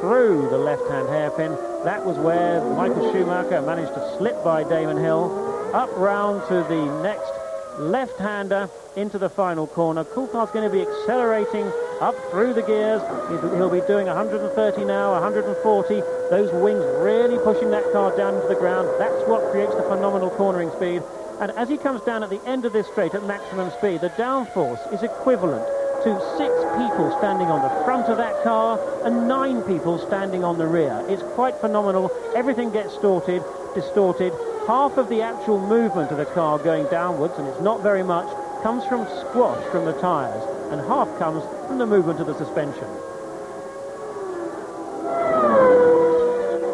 through the left-hand hairpin, that was where Michael Schumacher managed to slip by Damon Hill, up round to the next left-hander into the final corner. Coulthard's going to be accelerating up through the gears. He'll be doing 130 now, 140. Those wings really pushing that car down into the ground. That's what creates the phenomenal cornering speed. And as he comes down at the end of this straight at maximum speed, the downforce is equivalent to 6 people standing on the front of that car and 9 people standing on the rear. It's quite phenomenal. Everything gets distorted. Half of the actual movement of the car going downwards, and it's not very much, comes from squash from the tyres, and half comes from the movement of the suspension.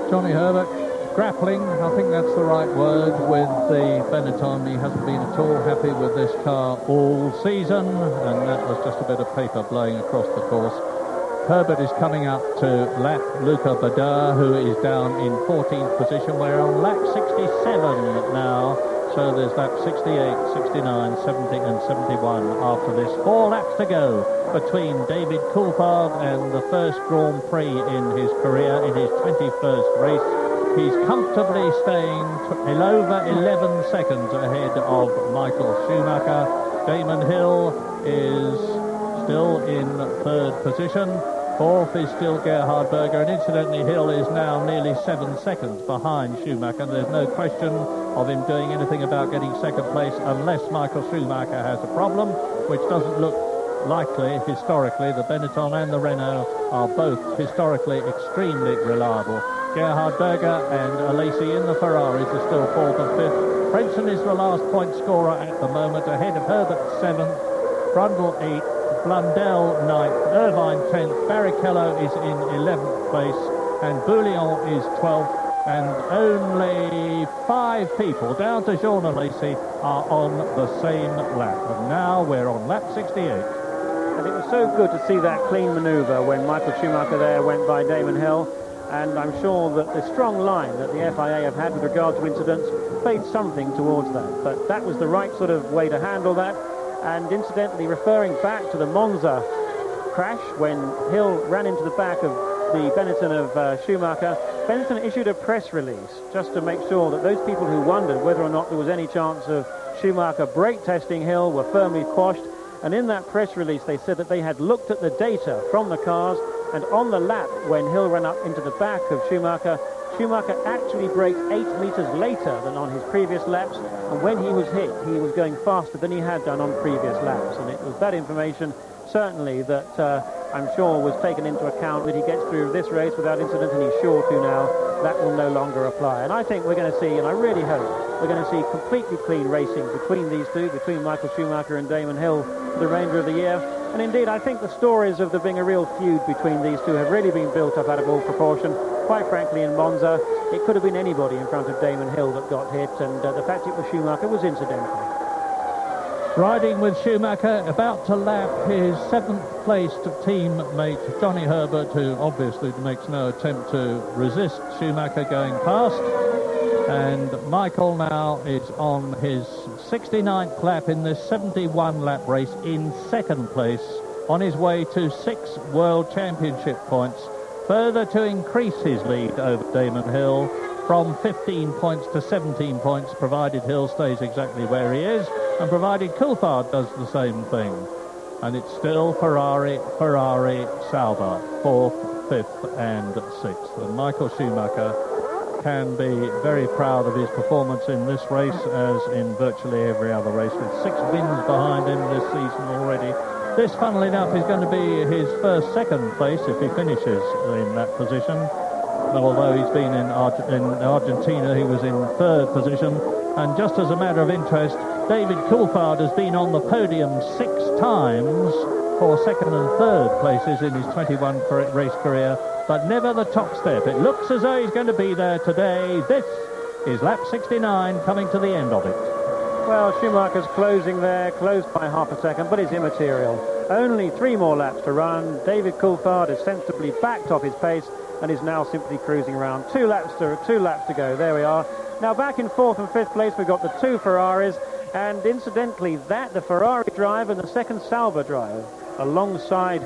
Johnny Herbert grappling, I think that's the right word, with the Benetton. He hasn't been at all happy with this car all season, and that was just a bit of paper blowing across the course. Herbert is coming up to lap Luca Badar, who is down in 14th position. We're on lap 67 now, so there's lap 68, 69, 70 and 71 after this. 4 laps to go between David Coulthard and the first Grand Prix in his career, in his 21st race. He's comfortably staying over 11 seconds ahead of Michael Schumacher. Damon Hill is still in 3rd position. 4th is still Gerhard Berger, and incidentally Hill is now nearly 7 seconds behind Schumacher. There's no question of him doing anything about getting 2nd place unless Michael Schumacher has a problem, which doesn't look likely historically. The Benetton and the Renault are both historically extremely reliable. Gerhard Berger and Alesi in the Ferraris are still 4th and 5th. Frentzen is the last point scorer at the moment, ahead of Herbert 7th, Brundle 8th, Blundell 9th, Irvine 10th, Barrichello is in 11th place, and Bouillon is 12th, and only 5 people, down to Jean Alesi, are on the same lap. And now we're on lap 68. And it was so good to see that clean manoeuvre when Michael Schumacher there went by Damon Hill. And I'm sure that the strong line that the FIA have had with regard to incidents played something towards that. But that was the right sort of way to handle that. And incidentally, referring back to the Monza crash when Hill ran into the back of the Benetton of Schumacher, Benetton issued a press release just to make sure that those people who wondered whether or not there was any chance of Schumacher brake testing Hill were firmly quashed. And in that press release, they said that they had looked at the data from the cars, and on the lap when Hill ran up into the back of Schumacher, Schumacher actually braked 8 metres later than on his previous laps, and when he was hit, he was going faster than he had done on previous laps. And it was that information, certainly, that I'm sure was taken into account that he gets through this race without incident, and he's sure to now. That will no longer apply. And I think we're going to see, and I really hope, we're going to see completely clean racing between these two, between Michael Schumacher and Damon Hill for the remainder of the year. And indeed, I think the stories of there being a real feud between these two have really been built up out of all proportion. Quite frankly, in Monza, it could have been anybody in front of Damon Hill that got hit, and the fact it was Schumacher was incidental. Riding with Schumacher, about to lap his 7th placed teammate Johnny Herbert, who obviously makes no attempt to resist Schumacher going past. And Michael now is on his 69th lap in this 71 lap race in 2nd place, on his way to 6 World Championship points, further to increase his lead over Damon Hill from 15 points to 17 points, provided Hill stays exactly where he is, and provided Coulthard does the same thing. And it's still Ferrari, Sauber, 4th, 5th and 6th. And Michael Schumacher can be very proud of his performance in this race, as in virtually every other race, with 6 wins behind him this season already. This, funnily enough, is going to be his first 2nd place if he finishes in that position. Although he's been in Argentina, he was in 3rd position. And just as a matter of interest, David Coulthard has been on the podium 6 times for second and third places in his 21 race career, but never the top step. It looks as though he's going to be there today. This is lap 69 coming to the end of it. Well, Schumacher's closing there, closed by half a second, but it's immaterial. Only 3 more laps to run. David Coulthard has sensibly backed off his pace and is now simply cruising around. 2 laps to go. There we are. Now back in 4th and 5th place, we've got the 2 Ferraris, and incidentally, the Ferrari drive and the second Sauber drive, alongside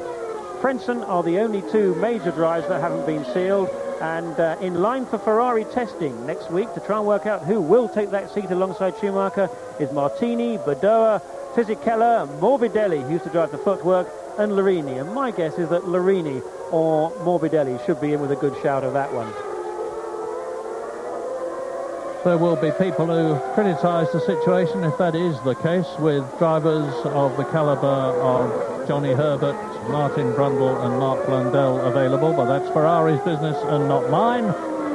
Frentzen, are the only 2 major drives that haven't been sealed. And in line for Ferrari testing next week to try and work out who will take that seat alongside Schumacher is Martini, Badoa, Fisichella, Morbidelli, who used to drive the footwork, and Larini. And my guess is that Larini or Morbidelli should be in with a good shout of that one. There will be people who criticise the situation if that is the case, with drivers of the calibre of Johnny Herbert, Martin Brundle and Mark Blundell available, but that's Ferrari's business and not mine.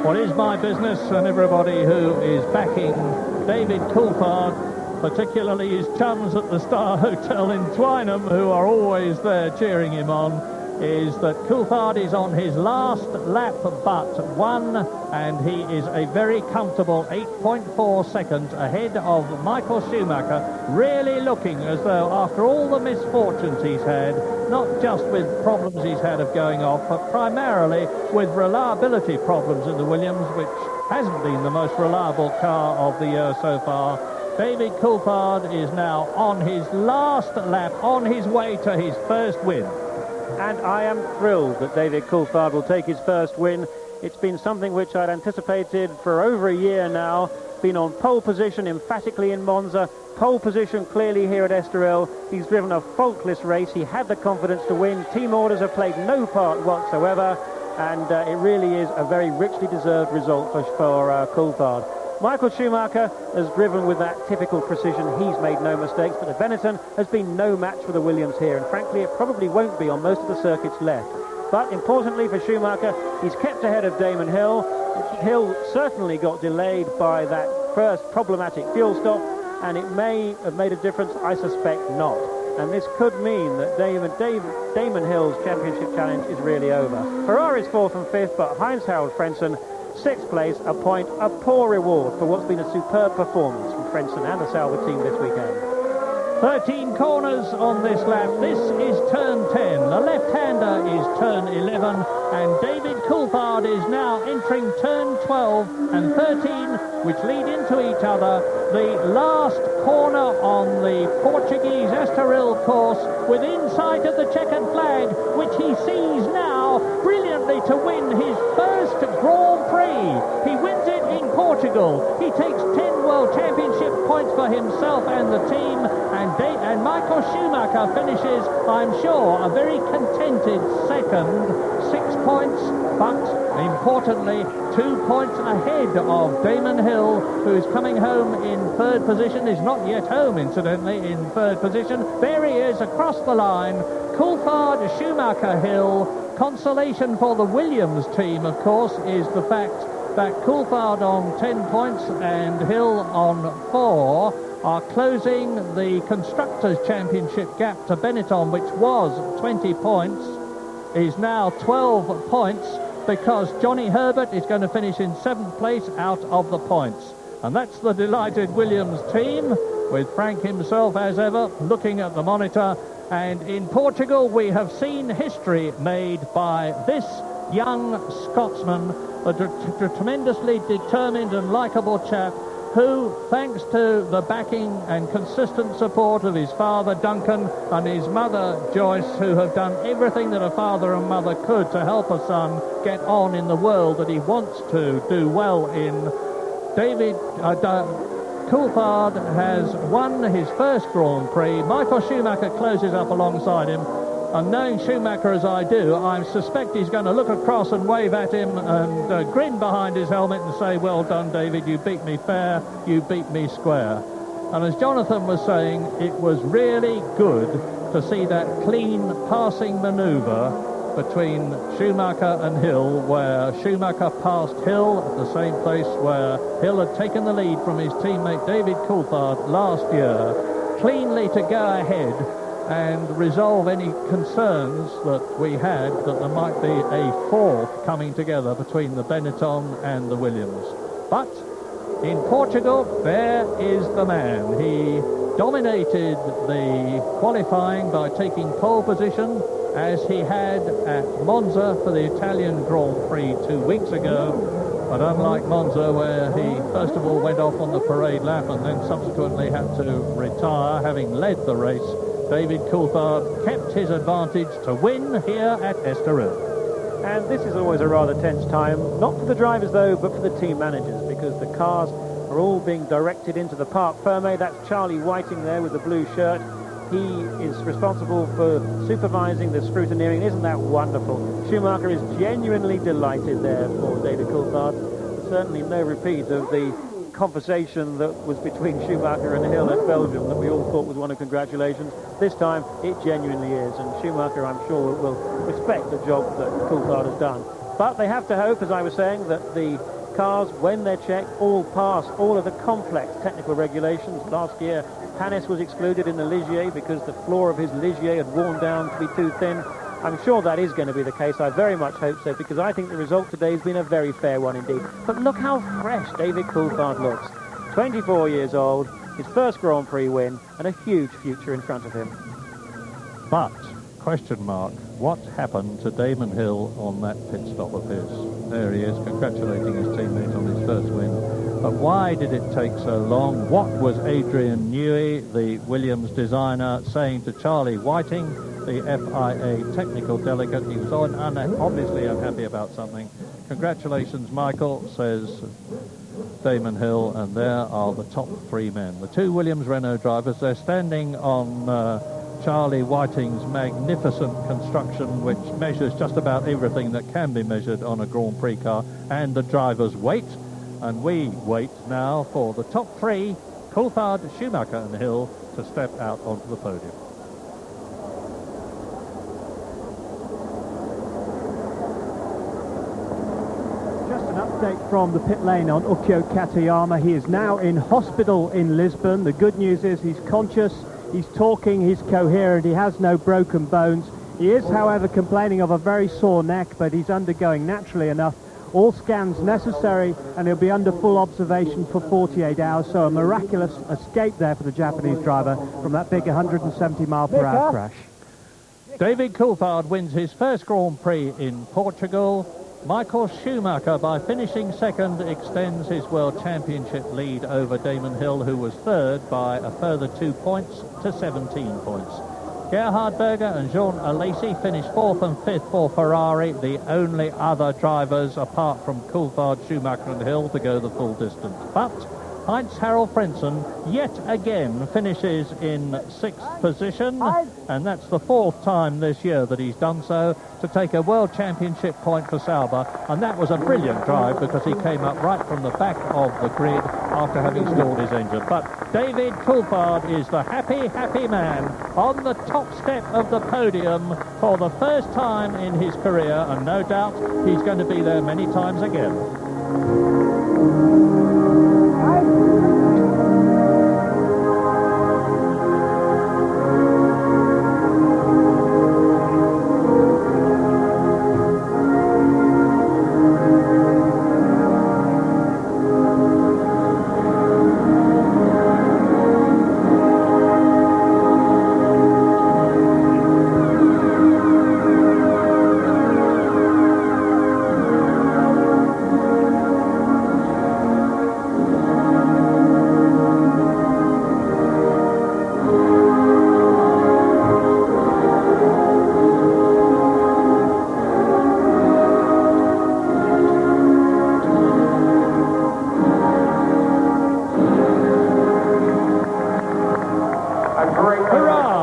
What is my business, and everybody who is backing David Coulthard, particularly his chums at the Star Hotel in Twynham, who are always there cheering him on, is that Coulthard is on his last lap but 1, and he is a very comfortable 8.4 seconds ahead of Michael Schumacher, really looking as though after all the misfortunes he's had, not just with problems he's had of going off, but primarily with reliability problems in the Williams, which hasn't been the most reliable car of the year so far. David Coulthard is now on his last lap, on his way to his first win. And I am thrilled that David Coulthard will take his first win. It's been something which I'd anticipated for over a year now. Been on pole position emphatically in Monza, pole position clearly here at Estoril. He's driven a faultless race. He had the confidence to win. Team orders have played no part whatsoever, and it really is a very richly deserved result for Coulthard. Michael Schumacher has driven with that typical precision. He's made no mistakes, but the Benetton has been no match for the Williams here, and frankly, it probably won't be on most of the circuits left. But importantly for Schumacher, he's kept ahead of Damon Hill. Hill certainly got delayed by that first problematic fuel stop, and it may have made a difference. I suspect not. And this could mean that Damon Hill's championship challenge is really over. Ferrari's 4th and 5th, but Heinz-Harald Frentzen, 6th place, a point, a poor reward for what's been a superb performance from Frentzen and the Sauber team this weekend. 13 corners on this lap. This is turn 10. The left-hander is turn 11, and David Coulthard is now entering turn 12 and 13, which lead into each other. The last corner on the Portuguese Estoril course, within sight of the checkered flag, which he sees now brilliantly to win his first Grand Prix. He wins it in Portugal. He takes 10 World Championship points for himself and the team, and Michael Schumacher finishes, I'm sure, a very contented second, 6 points, but importantly, 2 points ahead of Damon Hill, who's coming home in 3rd position. Is not yet home, incidentally, in 3rd position. There he is across the line. Coulthard, Schumacher, Hill. Consolation for the Williams team, of course, is the fact that Coulthard on 10 points and Hill on 4 are closing the Constructors' Championship gap to Benetton, which was 20 points, is now 12 points, because Johnny Herbert is going to finish in 7th place out of the points. And that's the delighted Williams team, with Frank himself, as ever, looking at the monitor. And in Portugal, we have seen history made by this young Scotsman, a tremendously determined and likeable chap, who, thanks to the backing and consistent support of his father, Duncan, and his mother, Joyce, who have done everything that a father and mother could to help a son get on in the world that he wants to do well in, David Coulthard has won his first Grand Prix. Michael Schumacher closes up alongside him. And knowing Schumacher as I do, I suspect he's going to look across and wave at him and grin behind his helmet and say, well done, David, you beat me fair, you beat me square. And as Jonathan was saying, it was really good to see that clean passing manoeuvre between Schumacher and Hill, where Schumacher passed Hill at the same place where Hill had taken the lead from his teammate David Coulthard last year, cleanly to go ahead and resolve any concerns that we had that there might be a fourth coming together between the Benetton and the Williams. But in Portugal, there is the man. He dominated the qualifying by taking pole position, as he had at Monza for the Italian Grand Prix 2 weeks ago. But unlike Monza, where he first of all went off on the parade lap and then subsequently had to retire, having led the race, David Coulthard kept his advantage to win here at Estoril. And this is always a rather tense time, not for the drivers though, but for the team managers, because the cars are all being directed into the Parc Ferme. That's Charlie Whiting there with the blue shirt. He is responsible for supervising the scrutineering. Isn't that wonderful? Schumacher is genuinely delighted there for David Coulthard. Certainly no repeat of the conversation that was between Schumacher and Hill at Belgium that we all thought was one of congratulations. This time it genuinely is, and Schumacher, I'm sure, will respect the job that Coulthard has done. But they have to hope, as I was saying, that the cars, when they're checked, all pass all of the complex technical regulations. Last year, Hannes was excluded in the Ligier because the floor of his Ligier had worn down to be too thin. I'm sure that is going to be the case. I very much hope so, because I think the result today has been a very fair one indeed. But look how fresh David Coulthard looks. 24 years old, his first Grand Prix win, and a huge future in front of him. But, question mark, what happened to Damon Hill on that pit stop of his? There he is, congratulating his teammate on his first win. But why did it take so long? What was Adrian Newey, the Williams designer, saying to Charlie Whiting, the FIA technical delegate? He was obviously unhappy about something. Congratulations, Michael, says Damon Hill, and there are the top three men. The two Williams Renault drivers, they're standing on Charlie Whiting's magnificent construction, which measures just about everything that can be measured on a Grand Prix car, and the drivers wait. And we wait now for the top three, Coulthard, Schumacher and Hill, to step out onto the podium. Just an update from the pit lane on Ukyo Katayama. He is now in hospital in Lisbon. The good news is he's conscious, he's talking, he's coherent, he has no broken bones. He is, however, complaining of a very sore neck, but he's undergoing, naturally enough, all scans necessary, and he'll be under full observation for 48 hours. So a miraculous escape there for the Japanese driver from that big 170 mile per hour crash. David Coulthard wins his first Grand Prix in Portugal. Michael Schumacher, by finishing second, extends his World Championship lead over Damon Hill, who was third, by a further 2 points to 17 points. Gerhard Berger and Jean Alesi finished fourth and fifth for Ferrari, the only other drivers apart from Coulthard, Schumacher and Hill to go the full distance. But Heinz-Harald Frentzen yet again finishes in sixth position, and that's the fourth time this year that he's done so, to take a World Championship point for Sauber. And that was a brilliant drive, because he came up right from the back of the grid after having stalled his engine. But David Coulthard is the happy, happy man on the top step of the podium for the first time in his career, and no doubt he's going to be there many times again.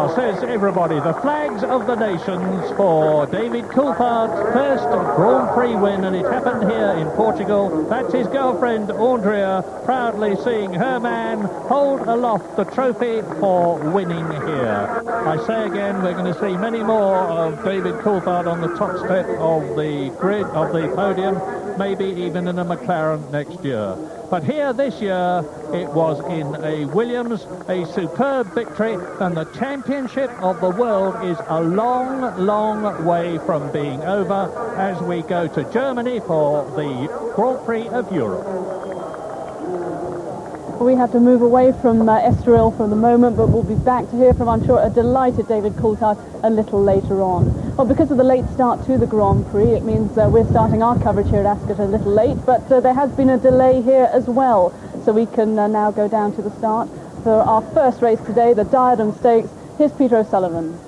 Now, says everybody, the flags of the nations for David Coulthard's first Grand Prix win, and it happened here in Portugal. That's his girlfriend, Andrea, proudly seeing her man hold aloft the trophy for winning here. I say again, we're going to see many more of David Coulthard on the top step of the grid, of the podium, maybe even in a McLaren next year. But here this year, it was in a Williams, a superb victory, and the championship of the world is a long, long way from being over as we go to Germany for the Grand Prix of Europe. We have to move away from Estoril for the moment, but we'll be back to hear from, I'm sure, a delighted David Coulthard a little later on. Well, because of the late start to the Grand Prix, it means we're starting our coverage here at Ascot a little late, but there has been a delay here as well, so we can now go down to the start for our first race today, the Diadem Stakes. Here's Peter O'Sullivan.